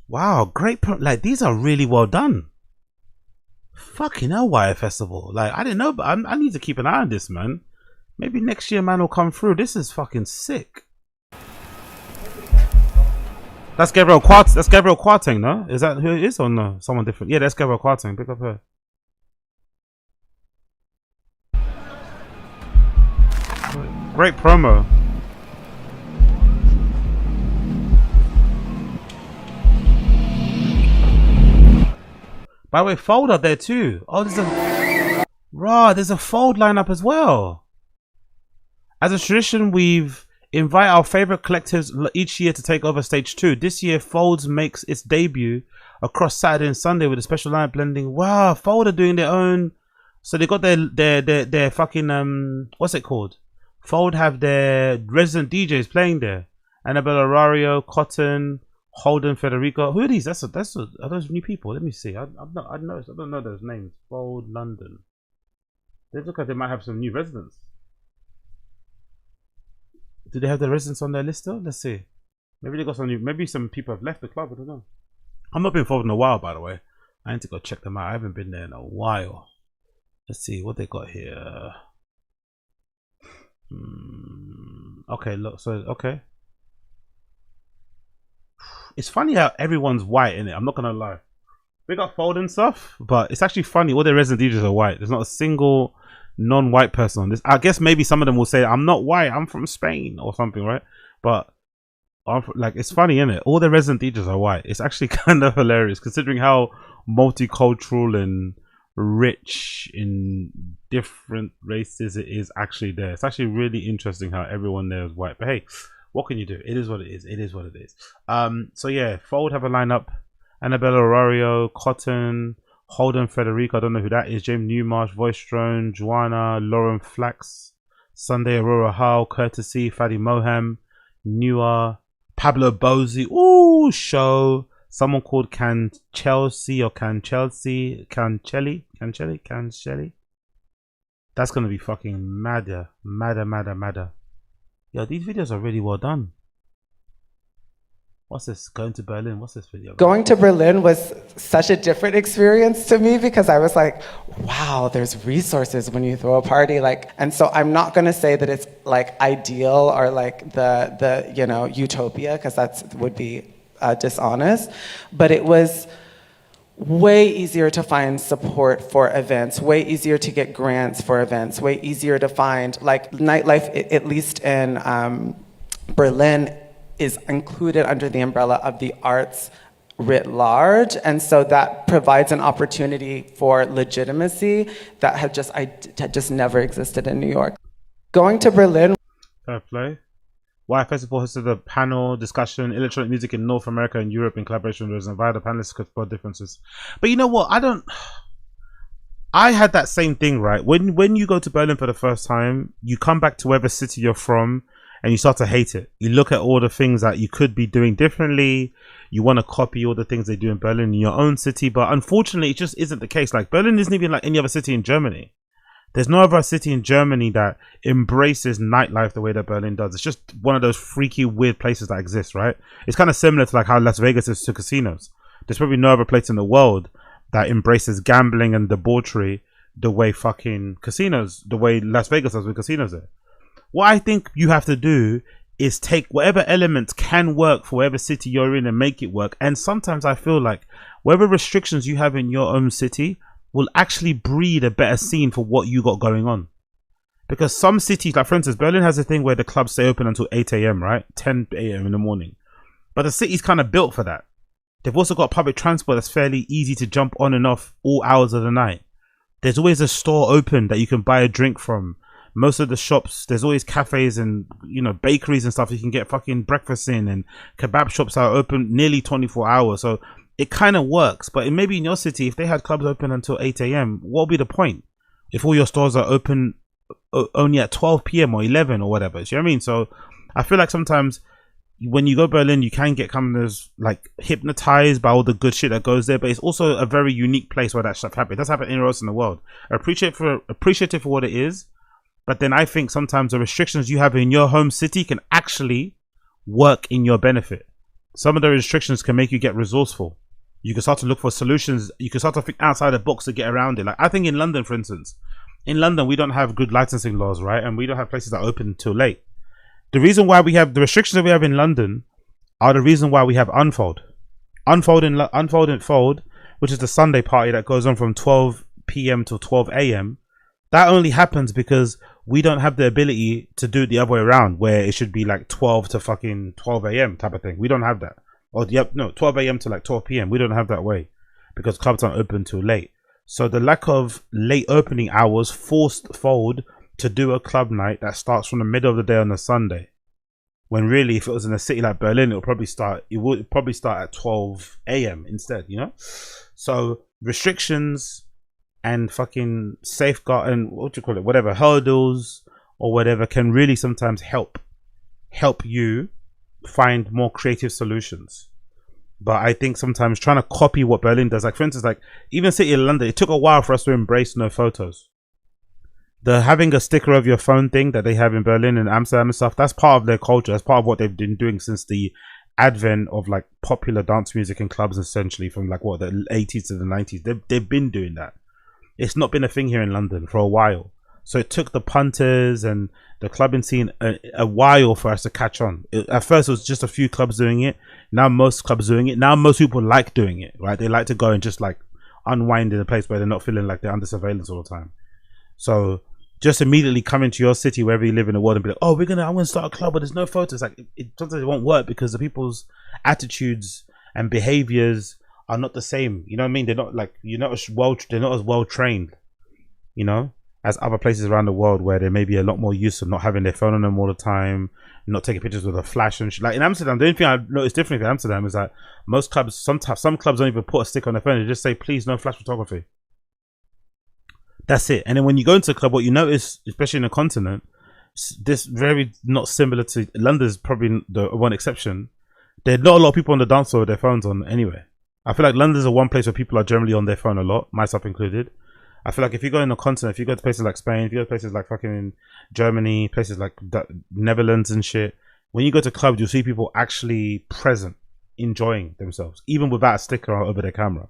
Wow, great! Like these are really well done. Fucking hell, Wire Festival. Like I didn't know, but I need to keep an eye on this, man. Maybe next year, man, will come through. This is fucking sick. That's Gabriel Quarteng, no? Is that who it is or no? Someone different? Yeah, that's Gabriel Quarteng. Pick up her. Great promo. By the way, Fold up there too. Oh, there's a Fold lineup as well. As a tradition, we've invite our favorite collectives each year to take over stage 2. This year, Folds makes its debut across Saturday and Sunday with a special lineup blending. Wow, Fold are doing their own. So they got their fucking what's it called? Fold have their resident DJs playing there. Annabella Rario, Cotton, Holden, Federico. Who are these? Are those new people? Let me see. I don't know those names. Fold London. They look like they might have some new residents. Do they have the residents on their list though? Let's see. Maybe they got some new. Maybe some people have left the club. I don't know. I'm not been involved in a while, by the way. I need to go check them out. I haven't been there in a while. Let's see what they got here. Okay, look, so okay. It's funny how everyone's white in it. I'm not gonna lie. We got Fold and stuff, but it's actually funny. All the resident DJs are white. There's not a single non-white person on this. I guess maybe some of them will say, "I'm not white. I'm from Spain" or something, right? But like, it's funny, isn't it? All the resident DJs are white. It's actually kind of hilarious considering how multicultural and rich in different races it is actually there. It's actually really interesting how everyone there is white. But hey, what can you do? It is what it is. It is what it is. So yeah, Fold have a lineup: Annabella Orario, Cotton, Holden Federico, I don't know who that is, James Newmarsh, Voice Drone, Joanna, Lauren Flax, Sunday Aurora Hull, Courtesy, Fadi Moham, Newer, Pablo Bozy, ooh, Show, someone called Can Chelsea or Can Chelsea, Cancelli. That's gonna be fucking madder. Yo, these videos are really well done. What's this? Going to Berlin? What's this video? Going to Berlin was such a different experience to me because I was like, wow, there's resources when you throw a party. Like, and so I'm not going to say that it's like ideal or like the you know, utopia, because that would be dishonest. But it was way easier to find support for events, way easier to get grants for events, way easier to find, like, nightlife, at least in Berlin, is included under the umbrella of the arts writ large, and so that provides an opportunity for legitimacy that had just never existed in New York. Going to Berlin. Fair play. Why Festival hosted a panel discussion, electronic music in North America and Europe in collaboration with Nevada. The panelists could spot differences. But you know what? I had that same thing, right? When you go to Berlin for the first time, you come back to whatever city you're from, and you start to hate it. You look at all the things that you could be doing differently. You want to copy all the things they do in Berlin in your own city. But unfortunately, it just isn't the case. Like, Berlin isn't even like any other city in Germany. There's no other city in Germany that embraces nightlife the way that Berlin does. It's just one of those freaky, weird places that exist, right? It's kind of similar to like how Las Vegas is to casinos. There's probably no other place in the world that embraces gambling and debauchery the way fucking casinos, the way Las Vegas does with casinos there. What I think you have to do is take whatever elements can work for whatever city you're in and make it work. And sometimes I feel like whatever restrictions you have in your own city will actually breed a better scene for what you got going on. Because some cities, like for instance, Berlin has a thing where the clubs stay open until 8 a.m., right? 10 a.m. in the morning. But the city's kind of built for that. They've also got public transport that's fairly easy to jump on and off all hours of the night. There's always a store open that you can buy a drink from. Most of the shops, there's always cafes and, you know, bakeries and stuff you can get fucking breakfast in, and kebab shops are open nearly 24 hours. So it kind of works. But maybe in your city, if they had clubs open until 8 a.m., what would be the point? If all your stores are open only at 12 p.m. or 11 or whatever. Do you know what I mean? So I feel like sometimes when you go to Berlin, you can get kind of like hypnotized by all the good shit that goes there. But it's also a very unique place where that stuff happens. It does happen anywhere else in the world. Appreciate it for what it is. But then I think sometimes the restrictions you have in your home city can actually work in your benefit. Some of the restrictions can make you get resourceful. You can start to look for solutions. You can start to think outside the box to get around it. Like, I think in London, for instance, in London, we don't have good licensing laws, right? And we don't have places that open until late. The reason why we have the restrictions that we have in London are the reason why we have Unfold. Unfold and Fold, which is the Sunday party that goes on from 12 p.m. till 12 a.m. That only happens because we don't have the ability to do it the other way around, where it should be like 12 to fucking 12 a.m. type of thing. We don't have that. Or 12 a.m. to like 12 p.m. We don't have that way because clubs aren't open till late. So the lack of late opening hours forced Fold to do a club night that starts from the middle of the day on a Sunday. When really, if it was in a city like Berlin, it would probably start at 12 a.m. instead, you know? So restrictions and fucking safeguard and whatever hurdles or whatever can really sometimes help you find more creative solutions. But I think sometimes trying to copy what Berlin does, like for instance, like even city of London, it took a while for us to embrace no photos. The having a sticker of your phone thing that they have in Berlin and Amsterdam and stuff, that's part of their culture. That's part of what they've been doing since the advent of like popular dance music and clubs, essentially from like the 80s to the 90s. They've been doing that. It's not been a thing here in London for a while. So it took the punters and the clubbing scene a while for us to catch on. At first, it was just a few clubs doing it. Now most clubs doing it. Now most people like doing it, right? They like to go and just like unwind in a place where they're not feeling like they're under surveillance all the time. So just immediately come into your city, wherever you live in the world, and be like, oh, I'm gonna start a club, but there's no photos. Like sometimes it won't work because the people's attitudes and behaviors are not the same. You know what I mean? They're not like they're not as well trained, you know, as other places around the world where they may be a lot more used to not having their phone on them all the time, not taking pictures with a flash and shit. Like in Amsterdam, the only thing I noticed differently in Amsterdam is that most clubs, some clubs don't even put a stick on their phone. They just say, please, no flash photography. That's it. And then when you go into a club, what you notice, especially in the continent, this very not similar to London's probably the one exception. There's not a lot of people on the dance floor with their phones on anyway. I feel like London's the one place where people are generally on their phone a lot, myself included. I feel like if you go in the continent, if you go to places like Spain, if you go to places like fucking Germany, places like the Netherlands and shit, when you go to clubs, you'll see people actually present, enjoying themselves, even without a sticker over their camera.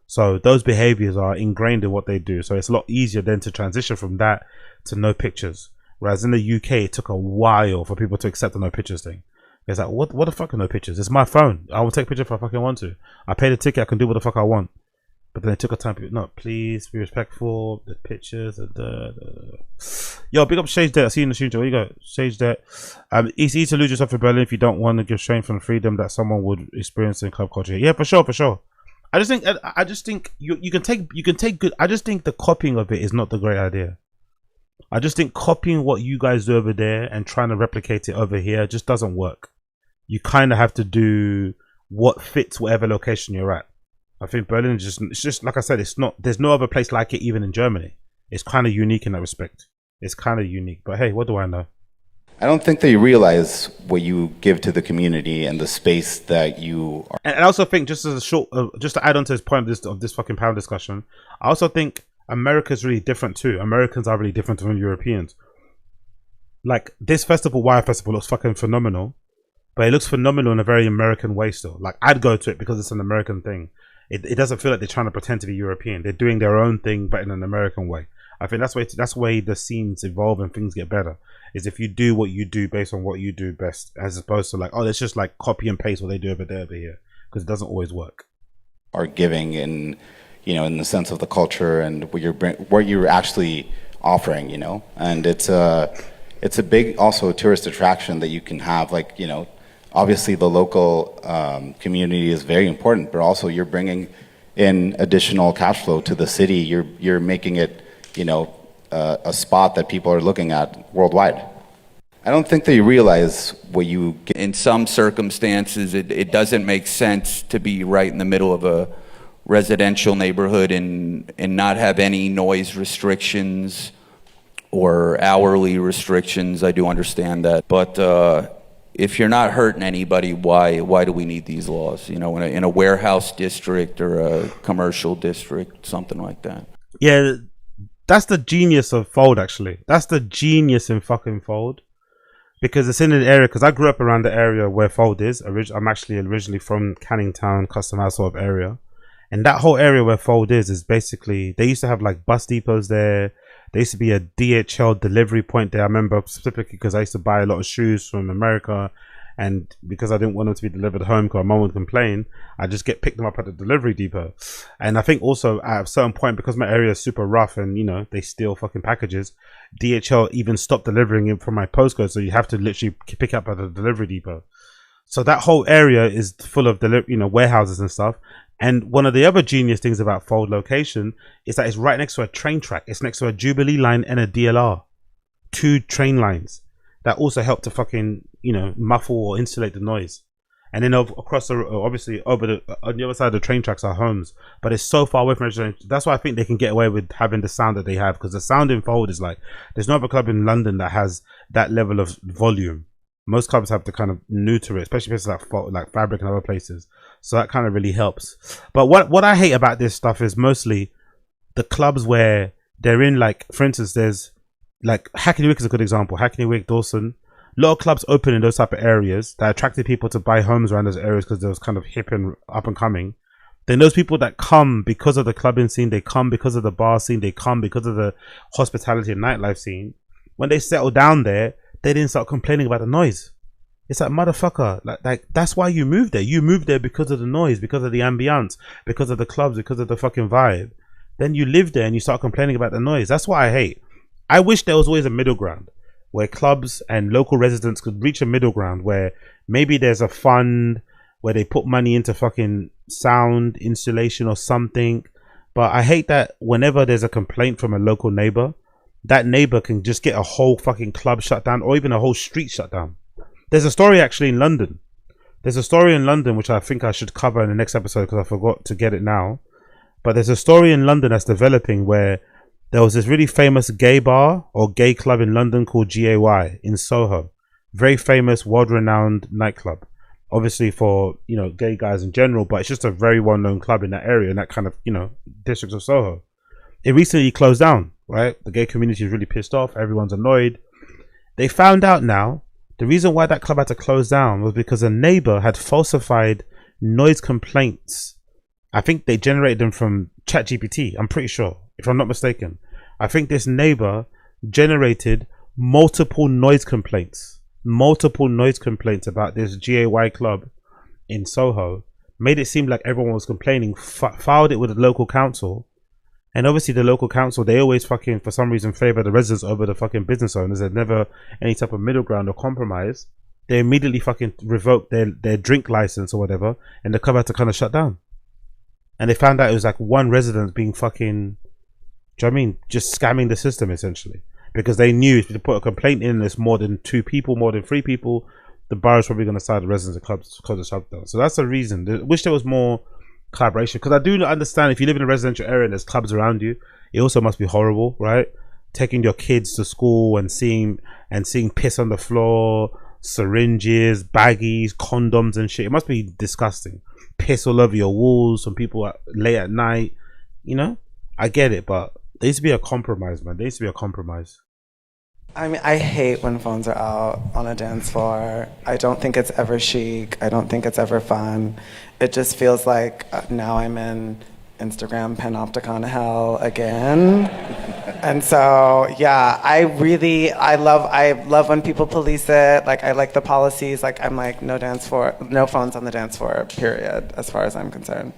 So those behaviors are ingrained in what they do. So it's a lot easier then to transition from that to no pictures. Whereas in the UK, it took a while for people to accept the no pictures thing. It's like, what the fuck are no pictures? It's my phone. I will take a picture if I fucking want to. I paid a ticket. I can do what the fuck I want. But then it took a time. No, please be respectful. The pictures. Yo, big up Shage Debt. I see you in the studio. Where you go? Shage Debt. It's easy to lose yourself in Berlin if you don't want to give shame from the freedom that someone would experience in club culture. Yeah, for sure. I just think you can take good. I just think the copying of it is not the great idea. I just think copying what you guys do over there and trying to replicate it over here just doesn't work. You kind of have to do what fits whatever location you're at. I think Berlin is it's just like I said, there's no other place like it even in Germany. It's kind of unique in that respect. It's kind of unique, but hey, what do I know? I don't think they realize what you give to the community and the space that you are. And I also think, just as a short, just to add on to his point of this fucking power discussion, I also think America's really different too. Americans are really different from Europeans. Like this festival, Wire Festival, looks fucking phenomenal, but it looks phenomenal in a very American way still. Like I'd go to it because it's an American thing. It doesn't feel like they're trying to pretend to be European. They're doing their own thing, but in an American way. I think that's why the scenes evolve and things get better. Is if you do what you do based on what you do best, as opposed to like, oh, let's just like copy and paste what they do over here, because it doesn't always work. Are giving in, in the sense of the culture and what you're actually offering, and it's a big also tourist attraction that you can have. Like, obviously the local community is very important, but also you're bringing in additional cash flow to the city. You're making it, a spot that people are looking at worldwide. I don't think they realize what you get. In some circumstances, it doesn't make sense to be right in the middle of a residential neighborhood and not have any noise restrictions or hourly restrictions. I do understand that, but if you're not hurting anybody, why do we need these laws? In a warehouse district or a commercial district, something like that. Yeah, that's the genius of Fold. Actually, that's the genius in fucking Fold, because it's in an area. Because I grew up around the area where Fold is. I'm actually originally from Canning Town, Custom House sort of area, and that whole area where Fold is basically, they used to have like bus depots there. There used to be a DHL delivery point there. I remember specifically because I used to buy a lot of shoes from America, and because I didn't want them to be delivered home because my mom would complain, I just pick them up at the delivery depot. And I think also at a certain point, because my area is super rough and they steal fucking packages, DHL even stopped delivering it from my postcode, so you have to literally pick up at the delivery depot. So that whole area is full of warehouses and stuff. And one of the other genius things about Fold location is that it's right next to a train track. It's next to a Jubilee line and a DLR. 2 train lines that also help to fucking, muffle or insulate the noise. And then across obviously on the other side of the train tracks are homes. But it's so far away from everything. That's why I think they can get away with having the sound that they have. Because the sound in Fold is like, there's no other club in London that has that level of volume. Most clubs have to kind of neuter it, especially places like Fabric and other places. So that kind of really helps. But what I hate about this stuff is mostly the clubs where they're in, like, for instance, there's like Hackney Wick is a good example. Hackney Wick, Dawson. A lot of clubs open in those type of areas that attracted people to buy homes around those areas because they was kind of hip and up and coming. Then those people that come because of the clubbing scene, they come because of the bar scene, they come because of the hospitality and nightlife scene. When they settle down there, they didn't start complaining about the noise. It's like, motherfucker, like that's why you moved there. You moved there because of the noise, because of the ambience, because of the clubs, because of the fucking vibe. Then you live there and you start complaining about the noise. That's what I hate. I wish there was always a middle ground where clubs and local residents could reach a middle ground where maybe there's a fund where they put money into fucking sound installation or something. But I hate that whenever there's a complaint from a local neighbor, that neighbor can just get a whole fucking club shut down or even a whole street shut down. There's a story actually in London. There's a story in London which I think I should cover in the next episode because I forgot to get it now. But there's a story in London that's developing where there was this really famous gay bar or gay club in London called GAY in Soho. Very famous, world-renowned nightclub. Obviously for, you know, gay guys in general, but it's just a very well-known club in that area, in that kind of, you know, districts of Soho. It recently closed down, right? The gay community is really pissed off. Everyone's annoyed. They found out now the reason why that club had to close down was because a neighbor had falsified noise complaints. I think they generated them from ChatGPT. I'm pretty sure, if I'm not mistaken. I think this neighbor generated multiple noise complaints about this GAY club in Soho, made it seem like everyone was complaining, filed it with the local council. And obviously the local council, they always fucking, for some reason, favor the residents over the fucking business owners. There's never any type of middle ground or compromise. They immediately fucking revoked their drink license or whatever, and the club had to kind of shut down. And they found out it was like one resident being fucking, do you know what I mean, just scamming the system essentially. Because they knew if you put a complaint in, there's more than 2 people, more than 3 people, the bar is probably going to side the residents of clubs close the shut down. So that's the reason. I wish there was more collaboration, because I do understand if you live in a residential area and there's clubs around you, it also must be horrible, right? Taking your kids to school and seeing piss on the floor, syringes, baggies, condoms and shit. It must be disgusting. Piss all over your walls from people late at night, you know? I get it, but there needs to be a compromise, man. There needs to be a compromise. I mean, I hate when phones are out on a dance floor. I don't think it's ever chic. I don't think it's ever fun. It just feels like now I'm in Instagram panopticon hell again. And so, yeah, I love when people police it. Like, I like the policies. Like, I'm like, no phones on the dance floor, period, as far as I'm concerned.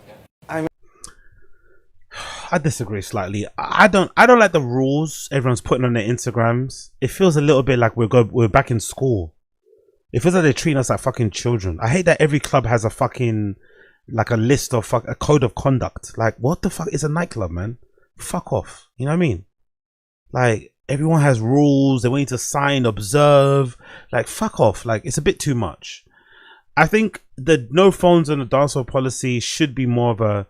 I disagree slightly. I don't like the rules everyone's putting on their Instagrams. It feels a little bit like we're back in school. It feels like they're treating us like fucking children. I hate that every club has a fucking, like a list of a code of conduct. Like, what the fuck is a nightclub, man? Fuck off. You know what I mean? Like, everyone has rules. They want you to sign, observe. Like, fuck off. Like, it's a bit too much. I think the no phones on the dance floor policy should be more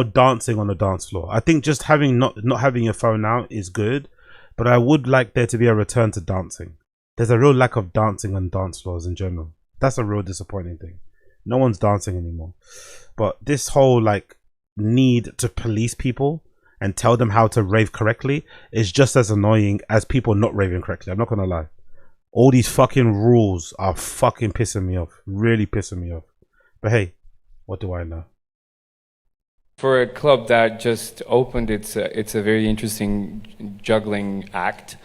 dancing on the dance floor. I think just having not having your phone out is good, but I would like there to be a return to dancing. There's a real lack of dancing on dance floors in general. That's a real disappointing thing. No one's dancing anymore. But this whole like need to police people and tell them how to rave correctly is just as annoying as people not raving correctly. I'm not gonna lie. All these fucking rules are fucking pissing me off. Really pissing me off. But hey, what do I know? For a club that just opened, it's a very interesting juggling act,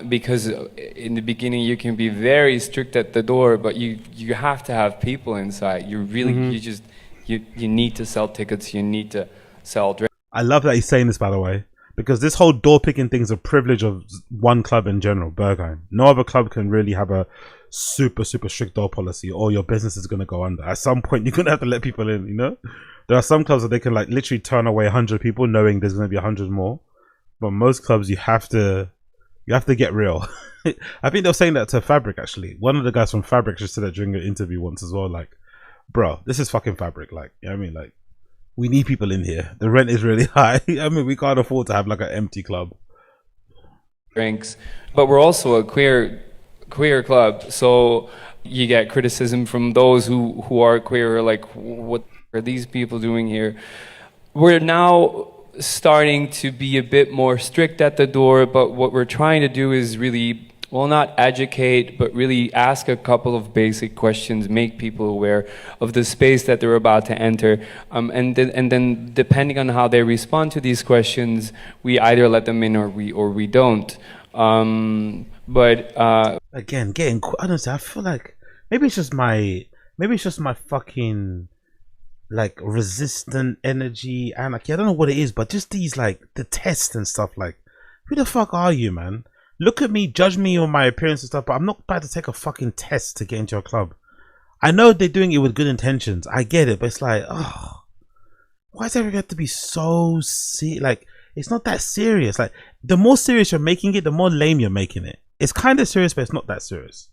because in the beginning you can be very strict at the door, but you have to have people inside. You really you need to sell tickets. You need to sell drinks. I love that he's saying this, by the way, because this whole door picking thing is a privilege of one club in general, Berghain. No other club can really have a super strict door policy, or your business is going to go under. At some point, you're going to have to let people in, you know? There are some clubs that they can like literally turn away 100 people knowing there's going to be 100 more. But most clubs, you have to get real. I think they were saying that to Fabric, actually. One of the guys from Fabric just said that during an interview once as well. Like, bro, this is fucking Fabric. Like, you know what I mean? Like, we need people in here. The rent is really high. I mean, we can't afford to have like an empty club. Drinks. But we're also a queer club. So you get criticism from those who are queer, like, what are these people doing here? We're now starting to be a bit more strict at the door, but what we're trying to do is really well, not educate, but really ask a couple of basic questions, make people aware of the space that they're about to enter, and then depending on how they respond to these questions, we either let them in or we don't. Again, I don't know. I feel like maybe it's just my fucking like resistant energy, anarchy. I don't know what it is, but just these like the tests and stuff. Like, who the fuck are you, man? Look at me, judge me on my appearance and stuff, but I'm not about to take a fucking test to get into a club. I know they're doing it with good intentions. I get it, but it's like, oh, why does everything have to be so like, it's not that serious. Like, the more serious you're making it, the more lame you're making it. It's kind of serious, but it's not that serious.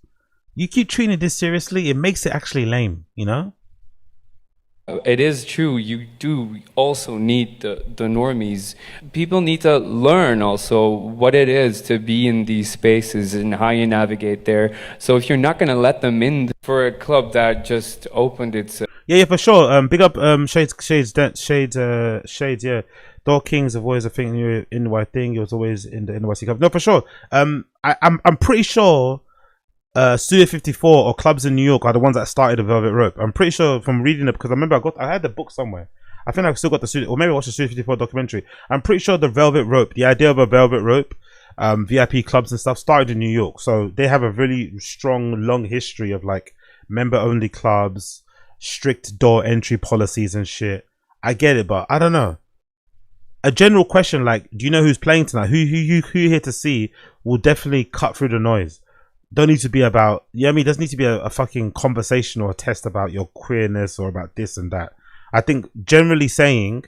You keep treating this seriously, it makes it actually lame, you know? It is true. You do also need the normies. People need to learn also what it is to be in these spaces and how you navigate there. So if you're not going to let them in for a club that just opened its... Yeah, for sure. Big up Shades. Yeah, Dog Kings have always a thing in the thing. He was always in the NYC club. No, for sure. I'm pretty sure. Studio 54 or clubs in New York are the ones that started the Velvet Rope. I'm pretty sure from reading it, because I remember I had the book somewhere. I think I still got the studio, or maybe I watched the Studio 54 documentary. I'm pretty sure the Velvet Rope, the idea of a Velvet Rope, VIP clubs and stuff started in New York. So they have a really strong, long history of like member only clubs, strict door entry policies and shit. I get it, but I don't know. A general question like, do you know who's playing tonight? Who you here to see will definitely cut through the noise. Don't need to be about, yeah, I mean, it doesn't need to be a fucking conversation or a test about your queerness or about this and that. I think generally saying,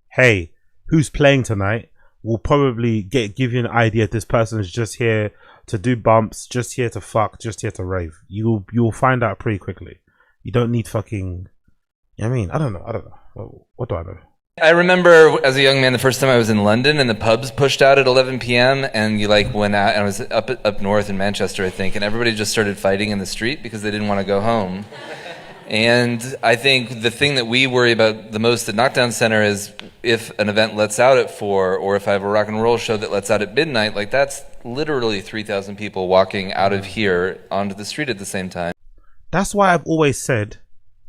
hey, who's playing tonight will probably give you an idea if this person is just here to do bumps, just here to fuck, just here to rave. You'll find out pretty quickly. You don't need fucking, I mean, I don't know. What do I know? I remember as a young man the first time I was in London and the pubs pushed out at 11 p.m. and you like went out, and I was up north in Manchester, I think, and everybody just started fighting in the street because they didn't want to go home. And I think the thing that we worry about the most at Knockdown Center is if an event lets out at 4, or if I have a rock and roll show that lets out at midnight, like that's literally 3,000 people walking out of here onto the street at the same time. That's why I've always said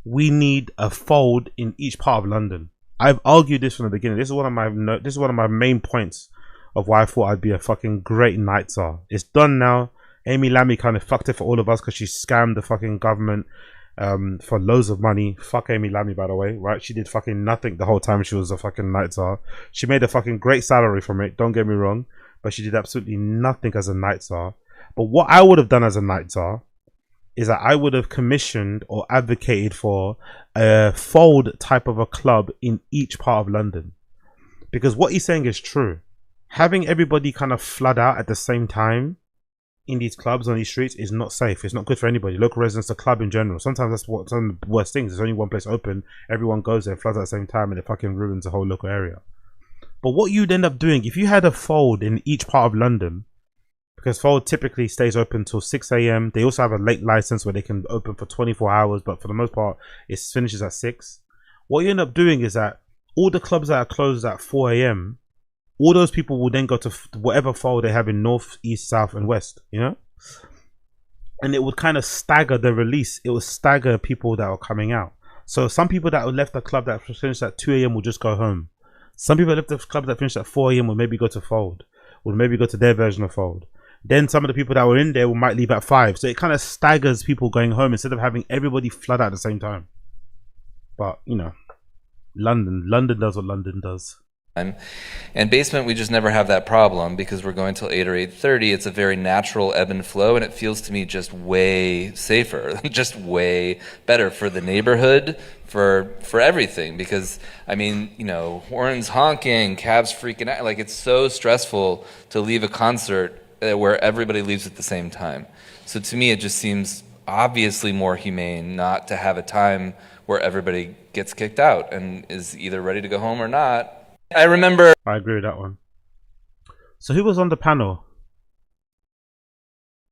we need a fold in each part of London. I've argued this from the beginning. This is one of my main points of why I thought I'd be a fucking great night czar. It's done now. Amy Lammy kind of fucked it for all of us because she scammed the fucking government for loads of money. Fuck Amy Lammy, by the way, right? She did fucking nothing the whole time she was a fucking night czar. She made a fucking great salary from it, don't get me wrong, but she did absolutely nothing as a night czar. But what I would have done as a night czar is that I would have commissioned or advocated for a fold type of a club in each part of London. Because what he's saying is true. Having everybody kind of flood out at the same time in these clubs on these streets is not safe. It's not good for anybody. Local residents, the club in general. Sometimes that's what some of the worst things. There's only one place open. Everyone goes there, floods at the same time, and it fucking ruins the whole local area. But what you'd end up doing, if you had a fold in each part of London, because Fold typically stays open till 6 a.m. They also have a late license where they can open for 24 hours, but for the most part, it finishes at 6. What you end up doing is that all the clubs that are closed at 4 a.m., all those people will then go to whatever Fold they have in North, East, South, and West, you know? And it would kind of stagger the release. It would stagger people that are coming out. So some people that left the club that finished at 2 a.m. will just go home. Some people that left the club that finished at 4 a.m. will maybe go to Fold, will maybe go to their version of Fold. Then some of the people that were in there might leave at 5. So it kind of staggers people going home instead of having everybody flood out at the same time. But, you know, London does what London does. And Basement, we just never have that problem because we're going till 8 or 8:30. It's a very natural ebb and flow, and it feels to me just way safer, just way better for the neighborhood, for everything. Because, I mean, you know, horns honking, cabs freaking out. Like, it's so stressful to leave a concert where everybody leaves at the same time. So to me, it just seems obviously more humane not to have a time where everybody gets kicked out and is either ready to go home or not. I remember... I agree with that one. So who was on the panel?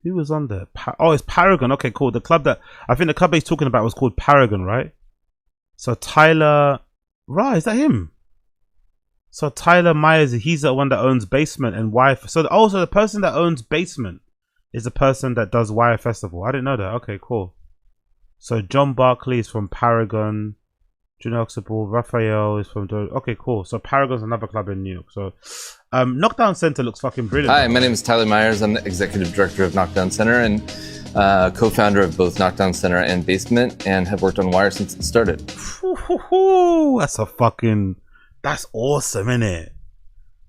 Who was on there? Oh, it's Paragon. Okay, cool. The club that... I think the club he's talking about was called Paragon, right? So Tyler... Right, is that him? So Tyler Myers, he's the one that owns Basement and Wire. So also the person that owns Basement is the person that does Wire Festival. I didn't know that. Okay, cool. So John Barkley is from Paragon. Junior Oxable, Raphael is from... Okay, cool. So Paragon's another club in New York. So Knockdown Center looks fucking brilliant. Hi, my name is Tyler Myers. I'm the executive director of Knockdown Center and co-founder of both Knockdown Center and Basement, and have worked on Wire since it started. That's a fucking... That's awesome, innit?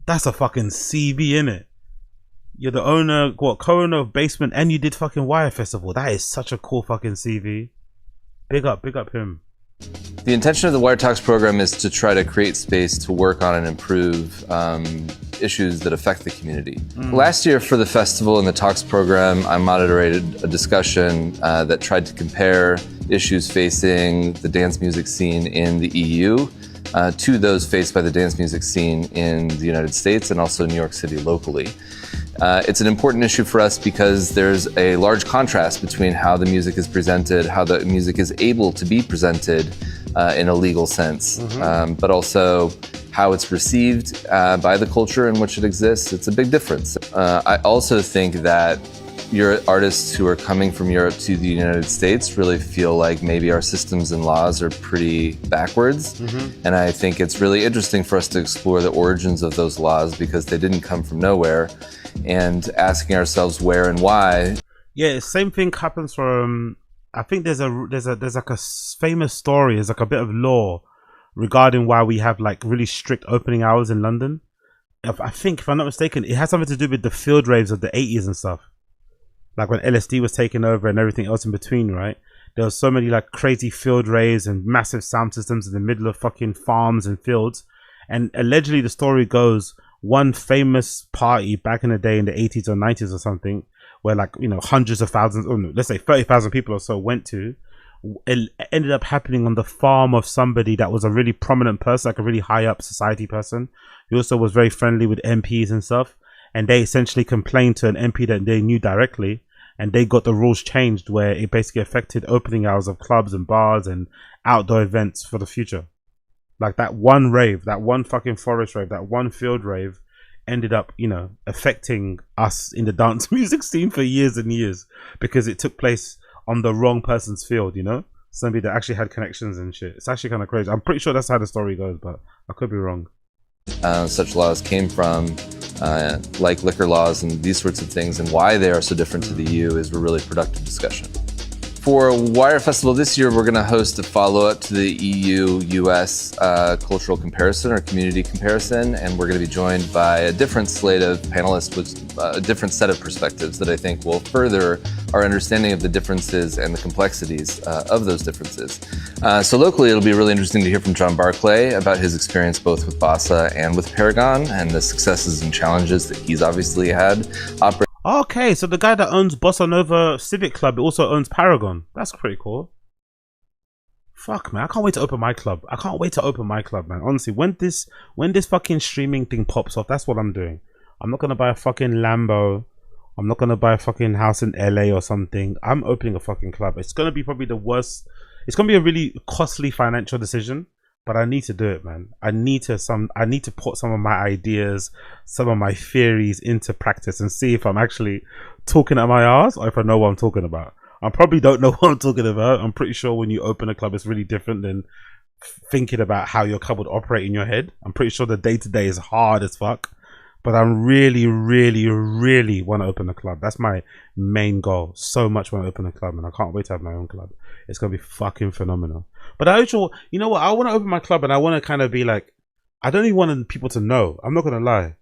That's a fucking CV, innit? You're the owner, co-owner of Basement, and you did fucking Wire Festival. That is such a cool fucking CV. Big up him. The intention of the Wire Talks program is to try to create space to work on and improve issues that affect the community. Last year for the festival and the Talks program, I moderated a discussion that tried to compare issues facing the dance music scene in the EU to those faced by the dance music scene in the United States and also New York City locally. It's an important issue for us because there's a large contrast between how the music is presented, how the music is able to be presented in a legal sense, but also how it's received by the culture in which it exists. It's a big difference. I also think that artists who are coming from Europe to the United States really feel like maybe our systems and laws are pretty backwards. And I think it's really interesting for us to explore the origins of those laws because they didn't come from nowhere, and asking ourselves where and why. Yeah, same thing happens from... I think there's like a famous story, there's like a bit of law regarding why we have like really strict opening hours in London. I think, if I'm not mistaken, it has something to do with the field raves of the 80s and stuff. Like when LSD was taken over and everything else in between, right? There was so many like crazy field raves and massive sound systems in the middle of fucking farms and fields. And allegedly the story goes, one famous party back in the day in the 80s or 90s or something, where like, you know, hundreds of thousands, or no, let's say 30,000 people or so went to, it ended up happening on the farm of somebody that was a really prominent person, like a really high up society person. He also was very friendly with MPs and stuff. And they essentially complained to an MP that they knew directly, and they got the rules changed where it basically affected opening hours of clubs and bars and outdoor events for the future. Like that one rave, that one fucking forest rave, that one field rave ended up, you know, affecting us in the dance music scene for years and years because it took place on the wrong person's field, you know? Somebody that actually had connections and shit. It's actually kind of crazy. I'm pretty sure that's how the story goes, but I could be wrong. Such laws came from, like liquor laws and these sorts of things, and why they are so different to the EU is a really productive discussion. For Wire Festival this year, we're going to host a follow-up to the EU-US cultural comparison or community comparison, and we're going to be joined by a different slate of panelists with a different set of perspectives that I think will further our understanding of the differences and the complexities of those differences. So locally, it'll be really interesting to hear from John Barclay about his experience both with Bossa and with Paragon, and the successes and challenges that he's obviously had operating. Okay, so the guy that owns Bossa Nova Civic Club also owns Paragon. That's pretty cool. Fuck, man, I can't wait to open my club. I can't wait to open my club, man. Honestly, when this fucking streaming thing pops off, that's what I'm doing. I'm not gonna buy a fucking Lambo. I'm not gonna buy a fucking house in LA or something. I'm opening a fucking club. It's gonna be probably the worst. It's gonna be a really costly financial decision, but I need to do it, man. I need to put some of my ideas, some of my theories into practice and see if I'm actually talking at my ass or if I know what I'm talking about. I probably don't know what I'm talking about. I'm pretty sure when you open a club, it's really different than thinking about how your club would operate in your head. I'm pretty sure the day-to-day is hard as fuck, but I really, really, really want to open a club. That's my main goal. So much want to open a club, and I can't wait to have my own club. It's going to be fucking phenomenal. But I actually, you know what? I want to open my club, and I want to kind of be like, I don't even want people to know. I'm not going to lie.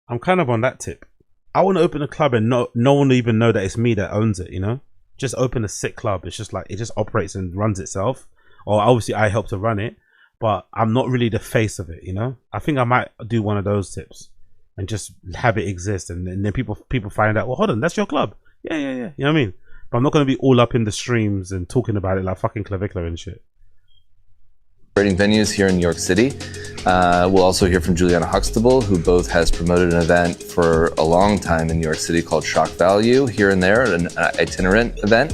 I'm kind of on that tip. I want to open a club and no one will even know that it's me that owns it, you know? Just open a sick club. It's just like, it just operates and runs itself. Or obviously I help to run it, but I'm not really the face of it, you know? I think I might do one of those tips and just have it exist. And then people find out, well, hold on, that's your club. Yeah. You know what I mean? But I'm not going to be all up in the streams and talking about it like fucking Clavicular and shit. Operating venues here in New York City. We'll also hear from Juliana Huxtable, who both has promoted an event for a long time in New York City called Shock Value, here and there, an itinerant event.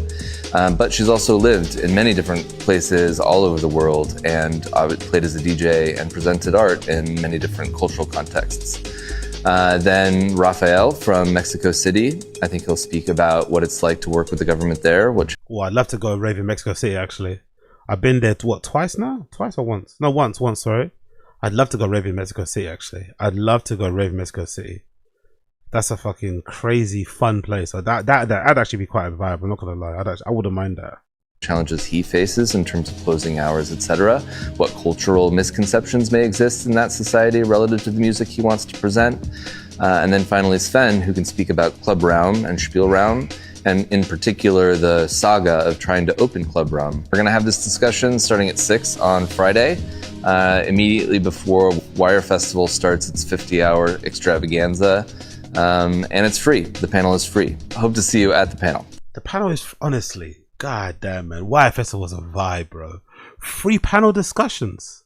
But she's also lived in many different places all over the world and played as a DJ and presented art in many different cultural contexts. Then Rafael from Mexico City. I think he'll speak about what it's like to work with the government there. Well, I'd love to go rave in Mexico City, actually. I've been there, twice now? Twice or once? No, once, sorry. I'd love to go rave in Mexico City, actually. I'd love to go rave in Mexico City. That's a fucking crazy, fun place. So that'd actually be quite a vibe, I'm not gonna lie. I wouldn't mind that. Challenges he faces in terms of closing hours, etc. What cultural misconceptions may exist in that society relative to the music he wants to present. And then finally Sven, who can speak about Club Raum and Spielraum, and in particular the saga of trying to open Club Raum. We're gonna have this discussion starting at 6 on Friday, immediately before Wire Festival starts its 50-hour extravaganza. And it's free. The panel is free. I hope to see you at the panel. The panel is, honestly, god damn, man. Wire Festival was a vibe, bro. Free panel discussions.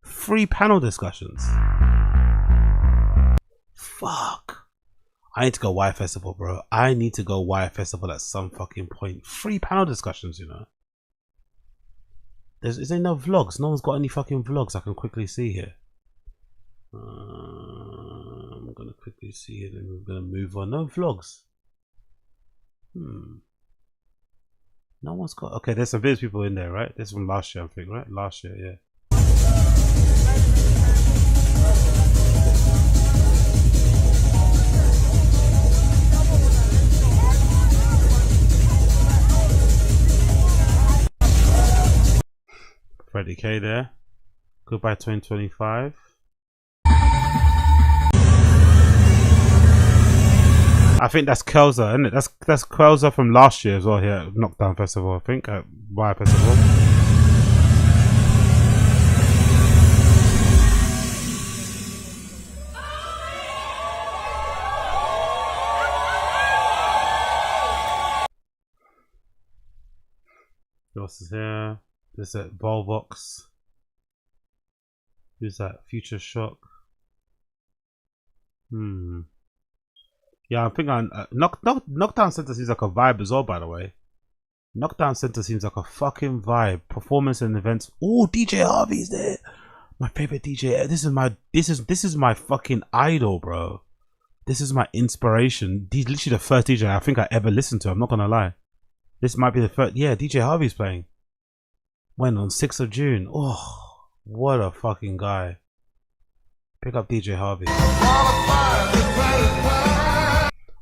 Free panel discussions. Fuck. I need to go Wire Festival, bro. I need to go Wire Festival at some fucking point. Free panel discussions, you know. Is there no vlogs? No one's got any fucking vlogs I can quickly see here. I'm gonna quickly see it and we're gonna move on. No vlogs. No one's got. Okay, there's some videos people in there, right? This is from last year, I think, right? Last year, yeah. Freddie K there. Goodbye 2025. I think that's Kelza, isn't it? That's Kelza from last year as well here at Knockdown Festival, I think, at Wire Festival. Who else is here? There's that Volvox. Who's that? Future Shock. Yeah, I think Knockdown Center seems like a vibe as well, by the way. Knockdown Center seems like a fucking vibe. Performance and events. Oh, DJ Harvey's there. My favorite DJ. This is my fucking idol, bro. This is my inspiration. He's literally the first DJ I think I ever listened to. I'm not gonna lie. This might be the first. Yeah, DJ Harvey's playing. When on 6th of June. Oh, what a fucking guy. Pick up DJ Harvey.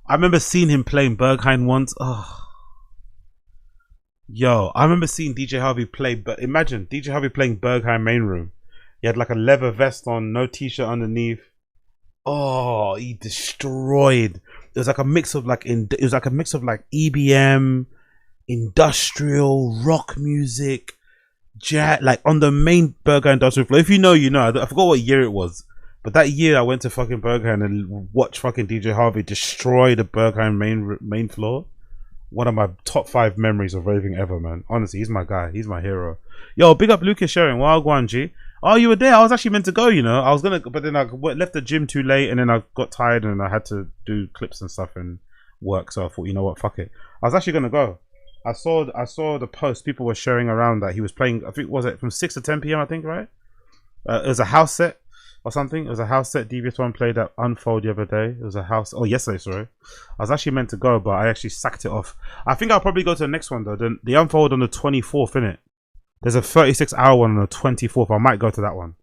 I remember seeing him playing Berghain once. Oh. Yo, I remember seeing DJ Harvey play, but imagine DJ Harvey playing Berghain Main Room. He had like a leather vest on, no t-shirt underneath. Oh, he destroyed. It was like a mix of like EBM, industrial, rock music, jazz, like on the main Berghain industrial floor. If you know, you know. I forgot what year it was. But that year I went to fucking Berghain and watched fucking DJ Harvey destroy the Berghain main floor. One of my top 5 memories of raving ever, man. Honestly, he's my guy. He's my hero. Yo, big up Lucas sharing. Wow, Guanji. Oh, you were there. I was actually meant to go, you know. I was gonna, but then I left the gym too late and then I got tired and I had to do clips and stuff and work. So I thought, you know what, fuck it. I was actually gonna go. I saw the post. People were sharing around that he was playing, I think, was it from 6 to 10 p.m. I think, right? It was a house set. Or something. It was a house set. DBS1 played at Unfold the other day. It was a house. Oh, yesterday, sorry. I was actually meant to go, but I actually sacked it off. I think I'll probably go to the next one though. The Unfold on the 24th, innit? There's a 36-hour one on the 24th. I might go to that one.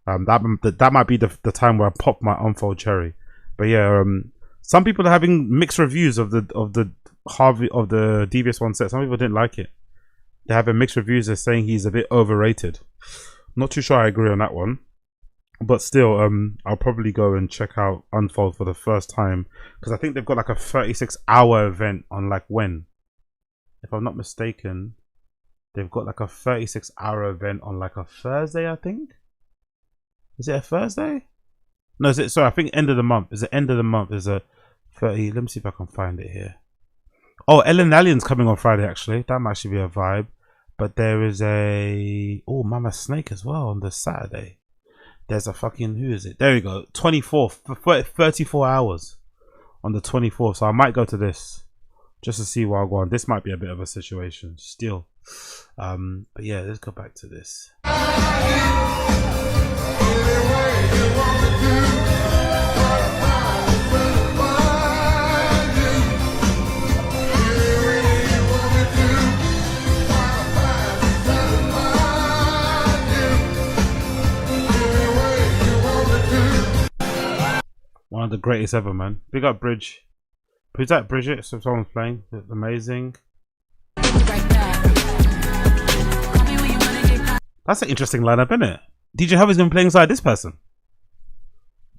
That might be the time where I pop my Unfold cherry. But yeah, some people are having mixed reviews of the DBS1 set. Some people didn't like it. They're having mixed reviews. They're saying he's a bit overrated. Not too sure I agree on that one. But still, I'll probably go and check out Unfold for the first time because I think they've got like a 36-hour event on like when, if I'm not mistaken, they've got like a 36-hour event on like a Thursday. I think. Is it a Thursday? No, is it? Sorry, I think end of the month. Is it end of the month? Is a 30? Let me see if I can find it here. Oh, Ellen Allion's coming on Friday. Actually, that might actually be a vibe. But there is a Mama Snake as well on the Saturday. There's a fucking, who is it? There you go. 24th, 34 hours on the 24th. So I might go to this just to see where I go on. This might be a bit of a situation still. But yeah, let's go back to this. One of the greatest ever, man. Big up Bridge. Who's that, Bridget? So someone's playing. Amazing. That's an interesting lineup, isn't it? DJ Hubby's gonna be playing inside this person.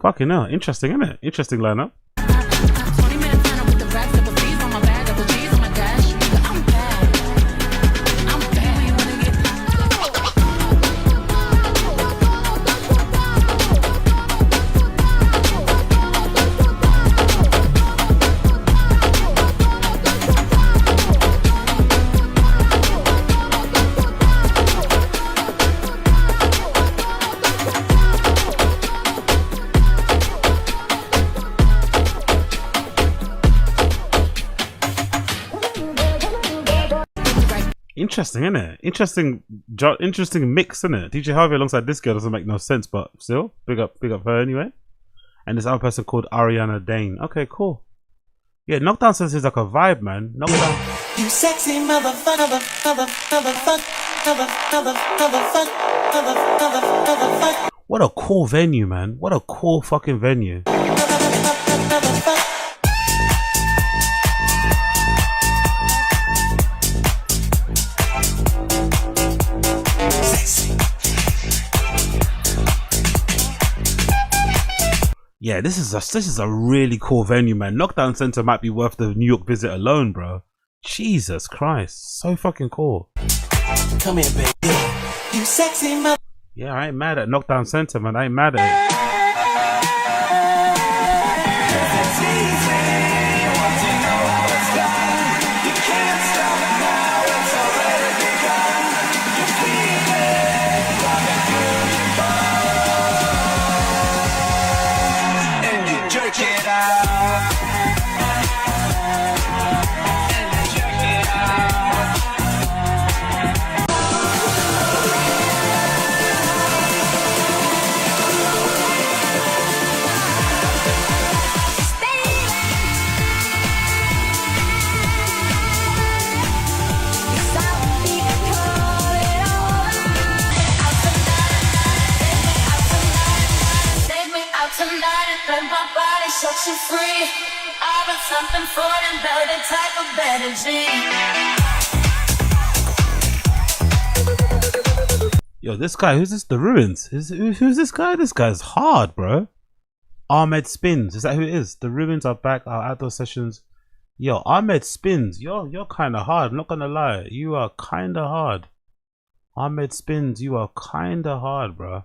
Fucking hell, interesting, isn't it? Interesting lineup. Interesting, isn't it? Interesting mix, isn't it? DJ Harvey alongside this girl doesn't make no sense, but still, big up her anyway. And this other person called Ariana Dane. Okay, cool. Yeah, Knockdown says it's like a vibe, man. Knockdown. You sexy motherfucker. What a cool venue, man. What a cool fucking venue. Yeah, this is a really cool venue, man. Knockdown Center might be worth the New York visit alone, bro. Jesus Christ, so fucking cool. Come here, baby. You sexy mother. Yeah, I ain't mad at Knockdown Center, man. I ain't mad at it. Set you free. I've been something for them, better type of energy. Yo, this guy, who's this? The Ruins. Who's this guy? This guy's hard, bro. Ahmed Spins. Is that who it is? The Ruins are back. Our outdoor sessions. Yo, Ahmed Spins. You're kind of hard. I'm not gonna lie. You are kind of hard. Ahmed Spins. You are kind of hard, bro.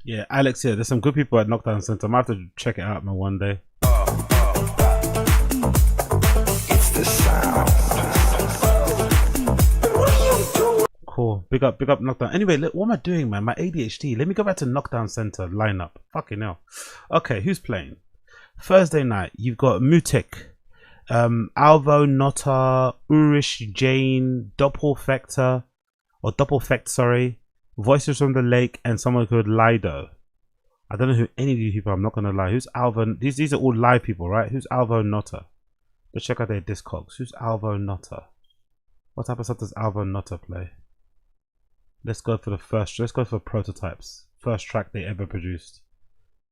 Yeah, Alex, yeah, there's some good people at Knockdown Center. I might have to check it out, man, one day. up Knockdown. Anyway, look, what am I doing, man? My ADHD. Let me go back to Knockdown Center lineup. Fucking hell. Okay, who's playing? Thursday night, you've got Mutik, Alvo, Nota, Urish, Jane, Doppelfector, sorry, Voices from the Lake, and someone called Lido. I don't know who any of these people. I'm not gonna lie. Who's Alvo? These are all live people, right? Who's Alvo Nota? Let's check out their Discogs. Who's Alvo Nota? What type of stuff does Alvo Nota play? Let's go for the first. Let's go for prototypes. First track they ever produced.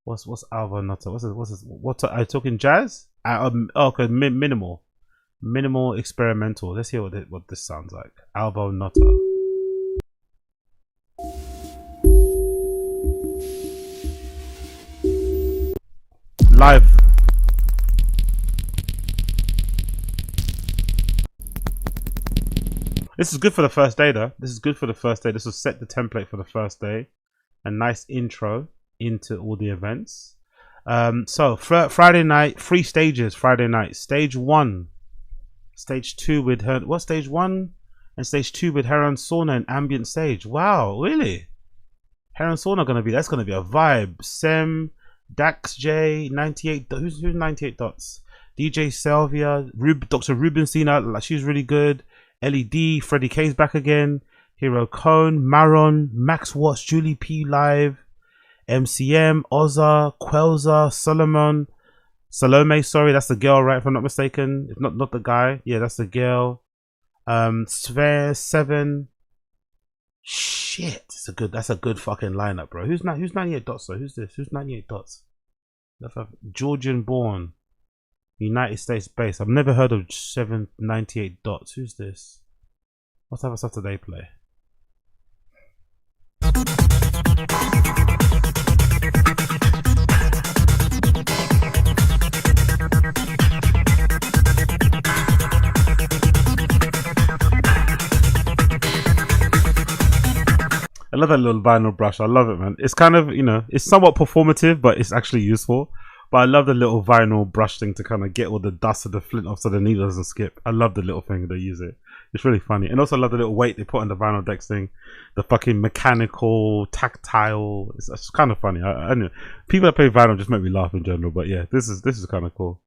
What's Alvo Nota? What are you talking jazz? Okay, minimal experimental. Let's hear what this sounds like. Alvo Nota. Live. This is good for the first day though. This is good for the first day. This will set the template for the first day. A nice intro into all the events. So Friday night, 3 stages. Friday night, stage 1, stage 2 with her. What stage 1 and stage 2 with Heron Sauna and ambient stage. Wow, really? Heron Sauna that's gonna be a vibe. Sem, Dax J, 98. Who's 98 dots? DJ Selvia, Dr. Rubenstein. Like she's really good. LED, Freddie K's back again. Hero Cone, Maron, Max Watts, Julie P live. MCM, Ozza, Quelza, Salome, sorry, that's the girl, right? If I'm not mistaken. If not the guy. Yeah, that's the girl. Sphere 7. Shit. That's a good fucking lineup, bro. Who's 98 dots though? Who's this? Who's 98 dots? That's a Georgian born. United States based. I've never heard of 798 dots. Who's this? What type of stuff do they play? I love that little vinyl brush. I love it, man. It's kind of, it's somewhat performative, but it's actually useful. But I love the little vinyl brush thing to kind of get all the dust of the flint off so the needle doesn't skip. I love the little thing they use it. It's really funny. And also I love the little weight they put on the vinyl decks thing. The fucking mechanical, tactile. It's kind of funny. I know. People that play vinyl just make me laugh in general. But yeah, this is kind of cool.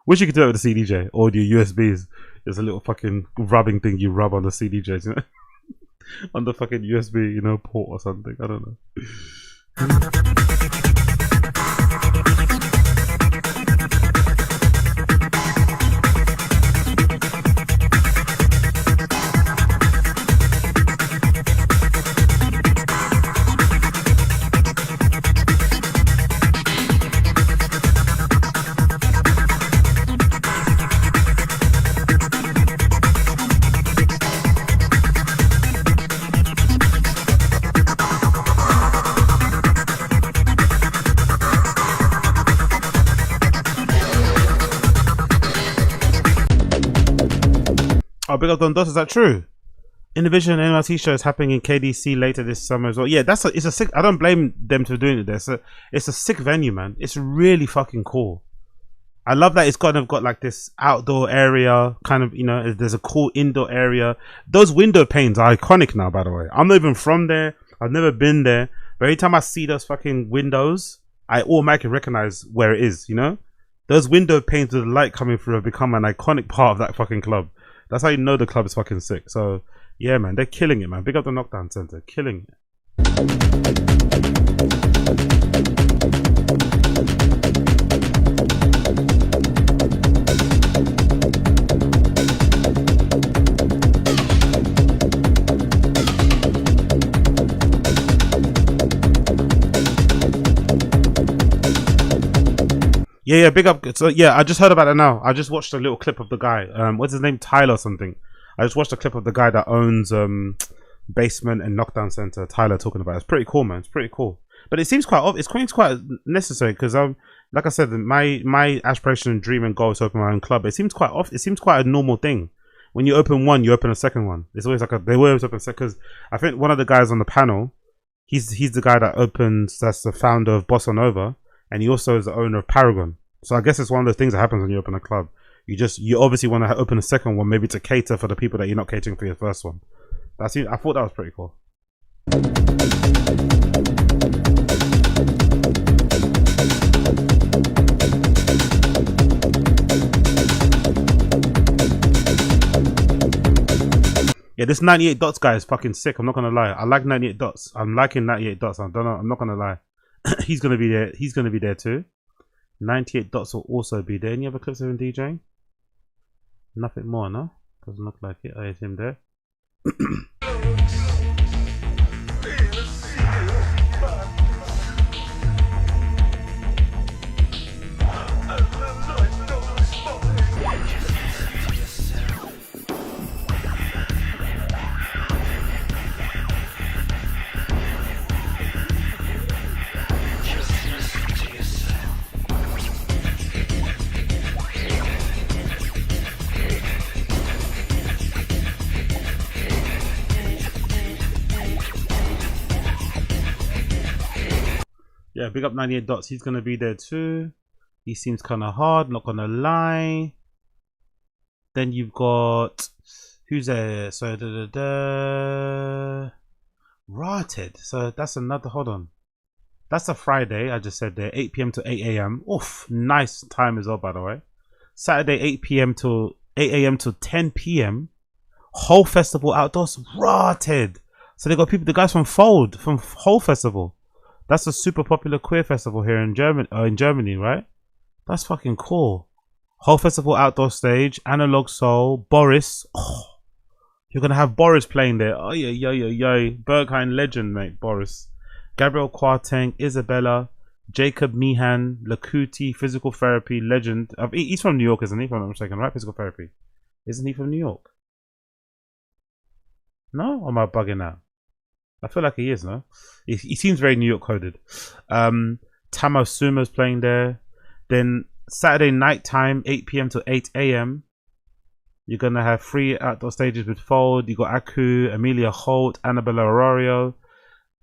Wish you could do it with the CDJ or your USBs. There's a little fucking rubbing thing you rub on the CDJs, on the fucking USB, port or something. I don't know. Oh, big up Don Dos, is that true? Innovision NYT show is happening in KDC later this summer as well. Yeah, it's a sick. I don't blame them for doing it there. It's a sick venue, man. It's really fucking cool. I love that it's kind of got like this outdoor area, kind of, there's a cool indoor area. Those window panes are iconic now, by the way. I'm not even from there. I've never been there. But every time I see those fucking windows, I automatically recognize where it is, Those window panes with the light coming through have become an iconic part of that fucking club. That's how you know the club is fucking sick. So, yeah, man, they're killing it, man. Big up the Knockdown Center. Killing it. Yeah, big up. So yeah, I just heard about it now. I just watched a little clip of the guy. What's his name? Tyler or something. I just watched a clip of the guy that owns Basement and Knockdown Center. Tyler talking about it. It's pretty cool, man. It's pretty cool. But it seems quite necessary because like I said, my aspiration and dream and goal is to open my own club. It seems quite a normal thing. When you open one, you open a second one. It's always they always open second. Because I think one of the guys on the panel, he's the guy that's the founder of Bossa Nova. And he also is the owner of Paragon. So I guess it's one of those things that happens when you open a club. You obviously want to open a second one, maybe to cater for the people that you're not catering for your first one. I thought that was pretty cool. Yeah, this 98 dots guy is fucking sick. I'm not gonna lie. I like 98 dots. I'm liking 98 dots. I don't know. I'm not gonna lie. He's gonna be there. He's gonna be there too. 98 dots will also be there. Any other clips of him DJing? Nothing more, no? Doesn't look like it. I him there. Yeah, big up 98 dots. He's gonna be there too. He seems kind of hard, not gonna lie. Then you've got who's there? So Rotted. So that's another. Hold on. That's a Friday. I just said there, 8 p.m. to 8 a.m. Oof, nice time as well, by the way. Saturday, 8 p.m. to 8 a.m. to 10 p.m. Whole festival outdoors. Rotted. So they got people, the guys from Fold, from Whole Festival. That's a super popular queer festival here in Germany, right? That's fucking cool. Whole festival outdoor stage, Analog Soul, Boris. Oh, you're gonna have Boris playing there. Oh yeah. Berghain legend, mate. Boris, Gabriel Quarteng, Isabella, Jacob Meehan, Lakuti, Physical Therapy legend. He's from New York, isn't he? If I'm not mistaken, right? Physical Therapy. Isn't he from New York? No, or am I bugging out? I feel like he is, no? He seems very New York coded. Tamo Sumo's playing there. Then Saturday night time, 8 p.m. to 8 a.m. You're going to have 3 outdoor stages with Fold. You got Aku, Amelia Holt, Annabella Arorio,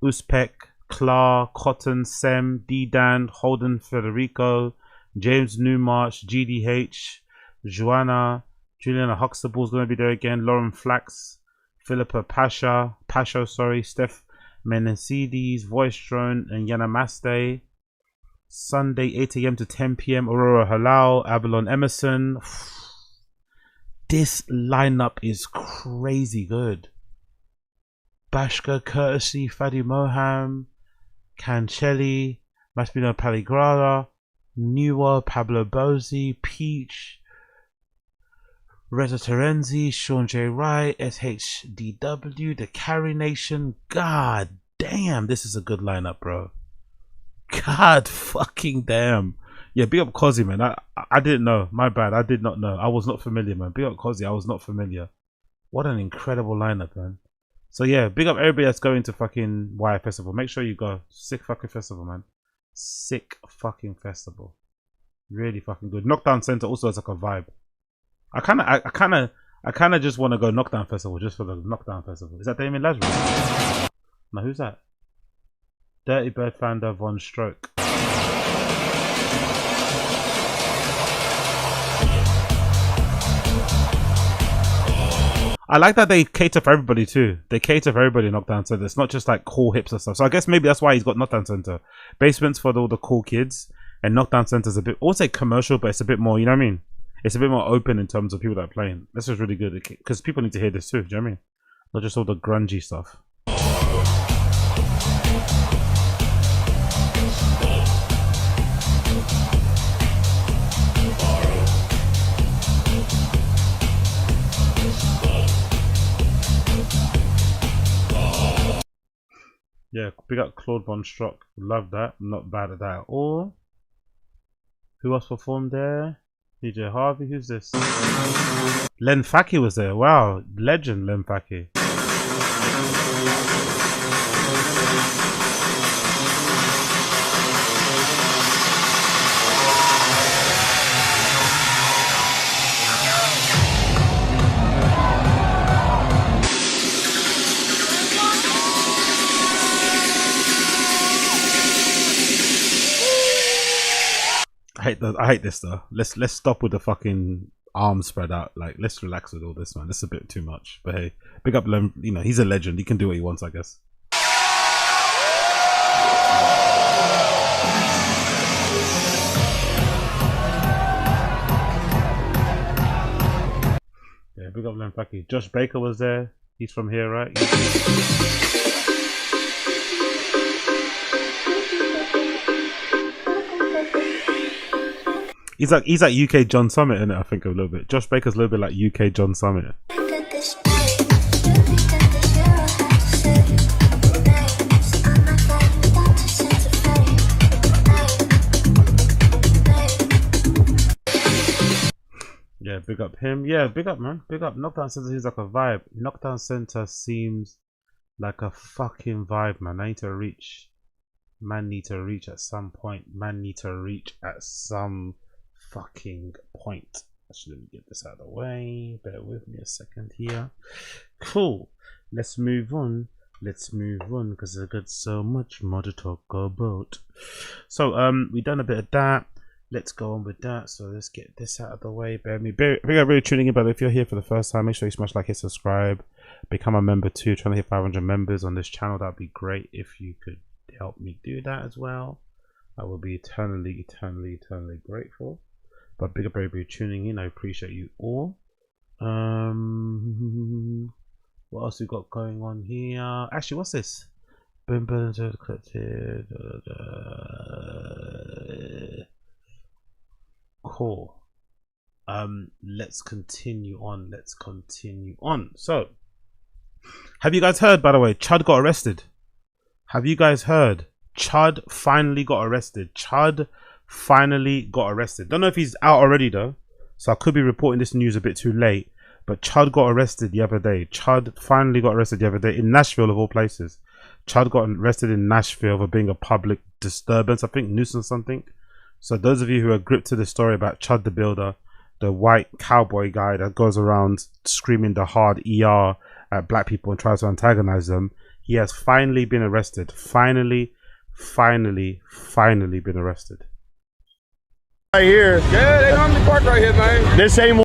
Uspek, Klar, Cotton, Sem, D-Dan, Holden Federico, James Newmarch, GDH, Joanna, Juliana Huxtable's going to be there again, Lauren Flax, Philippa Pasho, Steph Menesides, Voice Drone, and Yana Maste. Sunday, 8 a.m. to 10 p.m. Aurora Halal, Avalon Emerson. This lineup is crazy good. Bashka, Courtesy, Fadi Moham, Cancelli, Massimino Paligrada, Newer, Pablo Bozzi, Peach, Reza Terenzi, Sean J. Wright, SHDW, The Carry Nation. God damn, this is a good lineup, bro. God fucking damn. Yeah, big up Cozy, man. I didn't know. My bad. I did not know. I was not familiar, man. Big up Cozy. I was not familiar. What an incredible lineup, man. So yeah, big up everybody that's going to fucking Wire Festival. Make sure you go. Sick fucking festival, man. Sick fucking festival. Really fucking good. Knockdown Center also has like a vibe. I kind of just want to go Knockdown Festival just for the Knockdown Festival. Is that Damien Lazarus? No, who's that? Dirty Bird founder Von Stroke. I like that they cater for everybody too. They cater for everybody in Knockdown Center. It's not just like cool hipster stuff. So I guess maybe that's why he's got Knockdown Center. Basement's for all the cool kids, and Knockdown Center's a bit, I won't say commercial, but it's a bit more, you know what I mean? It's a bit more open in terms of people that are playing. This is really good because people need to hear this too. Do you know what I mean? Not just all the grungy stuff. Yeah, big up Claude Von Strock. Love that. Not bad at that at all. Who else performed there? DJ Harvey. Who's this? Len Faki was there. Wow, legend Len Faki. I hate this though. Let's stop with the fucking arms spread out. Like, let's relax with all this, man. This is a bit too much. But hey, big up Lem. You know, he's a legend. He can do what he wants, I guess. Yeah, big up Len Faki. Josh Baker was there. He's from here, right? He's like UK John Summit, innit? I think a little bit. Josh Baker's a little bit like UK John Summit. Yeah, big up him. Yeah, big up, man. Big up. Knockdown Center seems like a vibe. Knockdown Center seems like a fucking vibe, man. I need to reach. Man need to reach at some point. Man need to reach at some fucking point. Actually, let me get this out of the way. Bear with me a second here. Cool. Let's move on. Let's move on because I've got so much more to talk about. So, we done a bit of that. Let's go on with that. So let's get this out of the way. Bear with me. Really tuning in, but if you're here for the first time, make sure you smash like, hit subscribe, become a member too. Trying to hit 500 members on this channel. That'd be great if you could help me do that as well. I will be eternally grateful. But big up everybody tuning in. I appreciate you all. What else we got going on here? Actually, what's this? Cool. Let's continue on. So, have you guys heard, by the way, Chud got arrested? Have you guys heard? Chud finally got arrested. Chud finally got arrested. Don't know if he's out already though, so I could be reporting this news a bit too late. But Chud got arrested the other day. Chud finally got arrested the other day in Nashville of all places. Chud got arrested in Nashville for being a public disturbance, I think, nuisance something. So those of you who are gripped to the story about ChudTheBuilder, the white cowboy guy that goes around screaming the hard ER at black people and tries to antagonize them, he has finally been arrested. Finally been arrested. Right here. Yeah, they normally park right here, man. This ain't